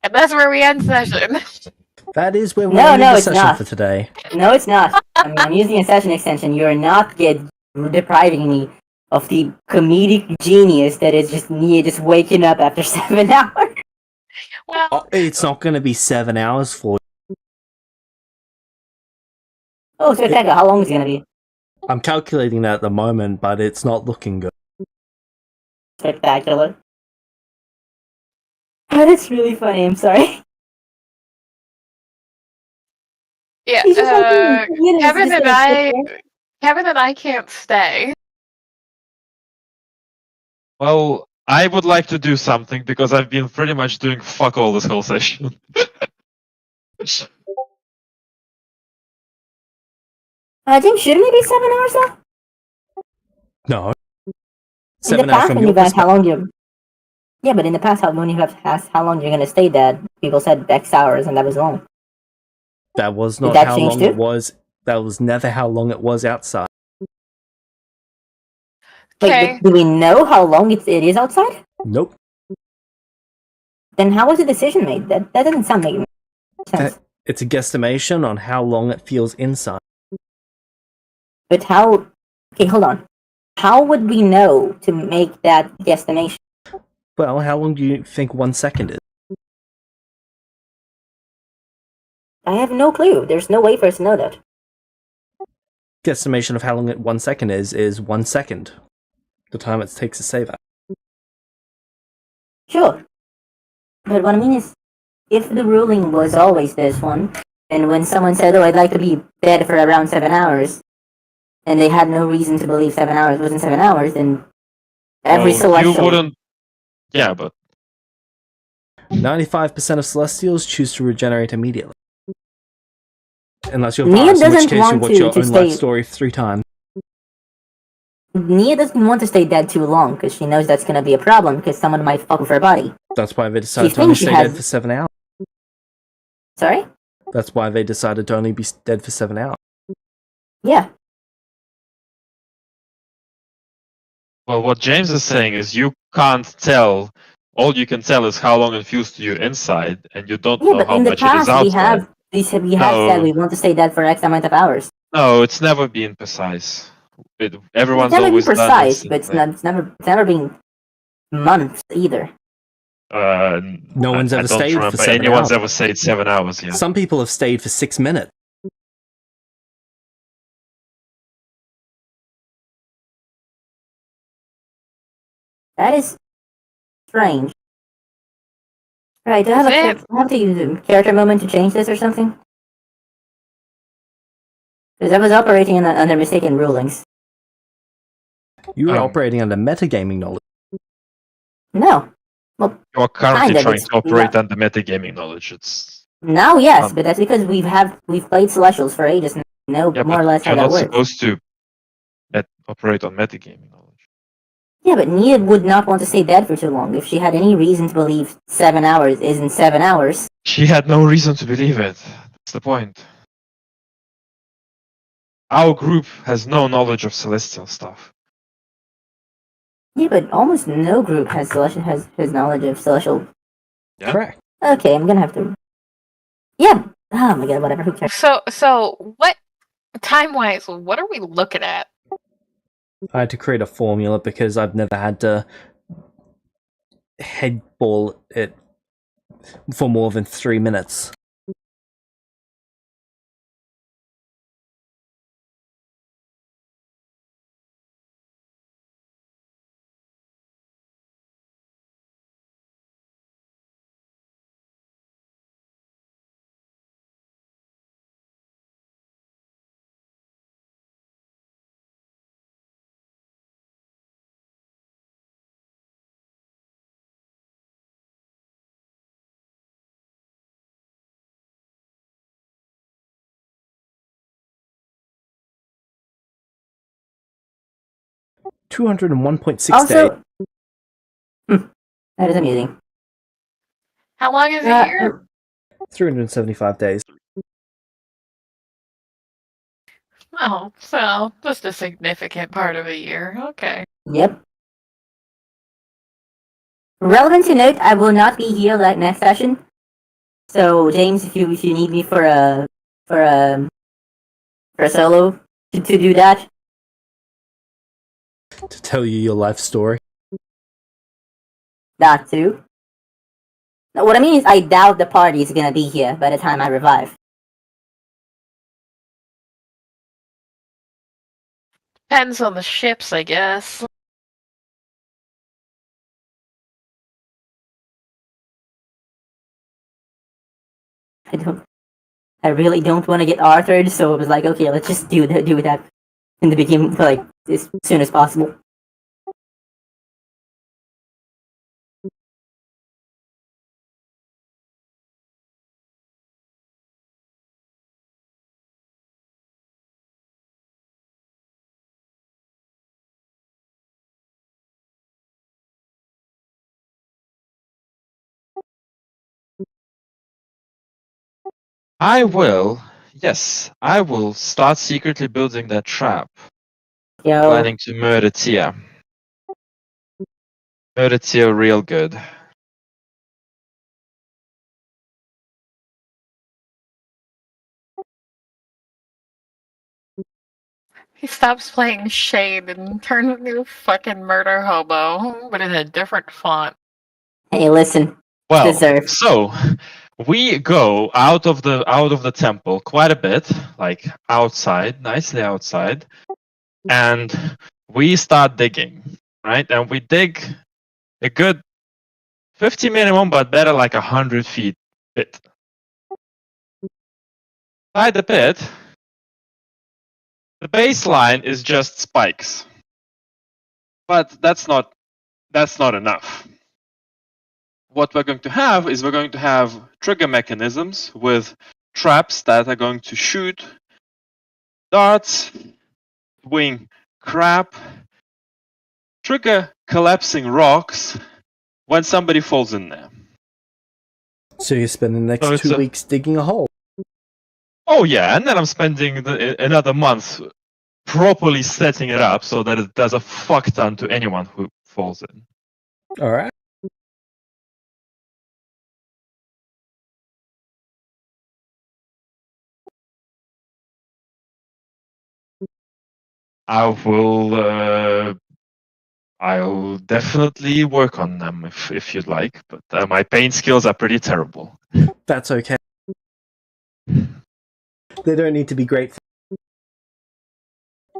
And that's where we end session. That is where we're No, ending no, the it's session not. for today. No, it's not. I mean, I'm using a session extension. You're not depriving me of the comedic genius that is just me just waking up after 7 hours. Well, Oh, it's not going to be 7 hours for you. Oh, spectacular. How long is it gonna be? I'm calculating that at the moment, but it's not looking good. Spectacular. Oh, that's really funny. I'm sorry. yeah, He's just like, you know, Kevin just and gonna sit I, there. Kevin and I can't stay. Well, I would like to do something because I've been pretty much doing fuck all this whole session. Jim, shouldn't it be 7 hours though? No. In 7 the hours past, from when your you've asked how perspective. long you. Yeah, but in the past, when you have asked how long you're gonna stay dead, people said X hours, and that was long. That was Did not that how change long too? it was. That was never how long it was outside. Wait, Okay. do we know how long it is outside? Nope. Then how was the decision made? That doesn't sound make sense. It's a guesstimation on how long it feels inside. But how? Okay, hold on. How would we know to make that guesstimation? Well, how long do you think 1 second is? I have no clue. There's no way for us to know that. Guesstimation of how long 1 second is 1 second. The time it takes to save that. Sure. But what I mean is, if the ruling was always this one, and when someone said, "Oh, I'd like to be dead for around 7 hours," and they had no reason to believe 7 hours wasn't 7 hours, then every Well, celestial. you wouldn't. Yeah, but 95% of Celestials choose to regenerate immediately. Unless you're Nia Varus, in which doesn't case you want watch to your own life stay- story 3 times. Nia doesn't want to stay dead too long because she knows that's going to be a problem because someone might fuck with her body. That's why they decided She to only thinks she stay has- dead for 7 hours. Sorry? That's why they decided to only be dead for 7 hours. Yeah. well, what James is saying is you can't tell. All you can tell is how long it feels to you inside, and you don't Yeah, know but how in the much it is past we outside. have we have said No. we want to stay dead for X amount of hours. No, it's never been precise. Everyone's It's never been always done precise, but instantly. it's never been months either. No one's I ever don't stayed for remember 7 anyone's hours. ever stayed 7 hours yet. Some people have stayed for 6 minutes. That is strange. Right, do I have to use a character moment to change this or something? Because I was operating under mistaken rulings. You were Um, operating under metagaming knowledge. No. You're currently kind of, trying it's to operate under metagaming knowledge. It's Now, yes, but that's because we've played Celestials for ages and know yeah, more but or less how you're that not works. supposed to operate on metagaming knowledge. Yeah, but Nia would not want to stay dead for too long. If she had any reason to believe 7 hours isn't 7 hours. She had no reason to believe it. That's the point. Our group has no knowledge of celestial stuff. Yeah, but almost no group has knowledge of Celestial. Yeah. Correct. Okay, I'm gonna have to. Yeah. Oh my god, whatever. Who cares? So what time-wise? What are we looking at? I had to create a formula because I've never had to headball it for more than 3 minutes. $201.6 days. Also, that is amusing. How long is a year? 375 days. Oh, so just a significant part of a year. Okay. Yep. Relevant to note, I will not be here that next session. So James, if you need me for a solo to do that, To tell you your life story. that too. No, what I mean is, I doubt the party is gonna be here by the time I revive. Depends on the ships, I guess. I really don't want to get Arthur'd, so it was like, okay, let's just do that in the beginning, like as soon as possible. I will start secretly building that trap, Yo, planning to murder Tia. Murder Tia real good. He stops playing Shade and turns into a fucking murder hobo, but in a different font. hey, listen, Well, deserved. so we go out of the temple quite a bit, like outside, nicely outside, and we start digging, right? And we dig a good 50 minimum, but better like 100 feet pit. Inside the pit, the baseline is just spikes, but that's not enough. What we're going to have is trigger mechanisms with traps that are going to shoot darts, wing crap, trigger collapsing rocks when somebody falls in there. So you spend the next So it's 2 weeks digging a hole. Oh yeah, and then I'm spending another month properly setting it up so that it does a fuck ton to anyone who falls in. Alright. I will. I'll definitely work on them if you'd like, but my paint skills are pretty terrible. That's okay. They don't need to be great.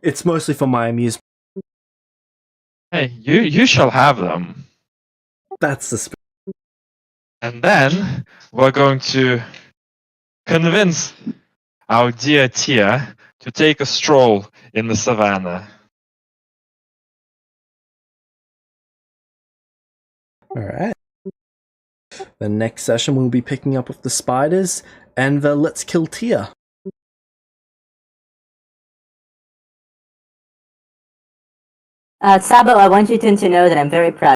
It's mostly for my amusement. Hey, you shall have them. That's the And then we're going to convince our dear Tia to take a stroll in the savannah. Alright. The next session we'll be picking up with the spiders and the Let's Kill Tia. Sabo, I want you to know that I'm very proud.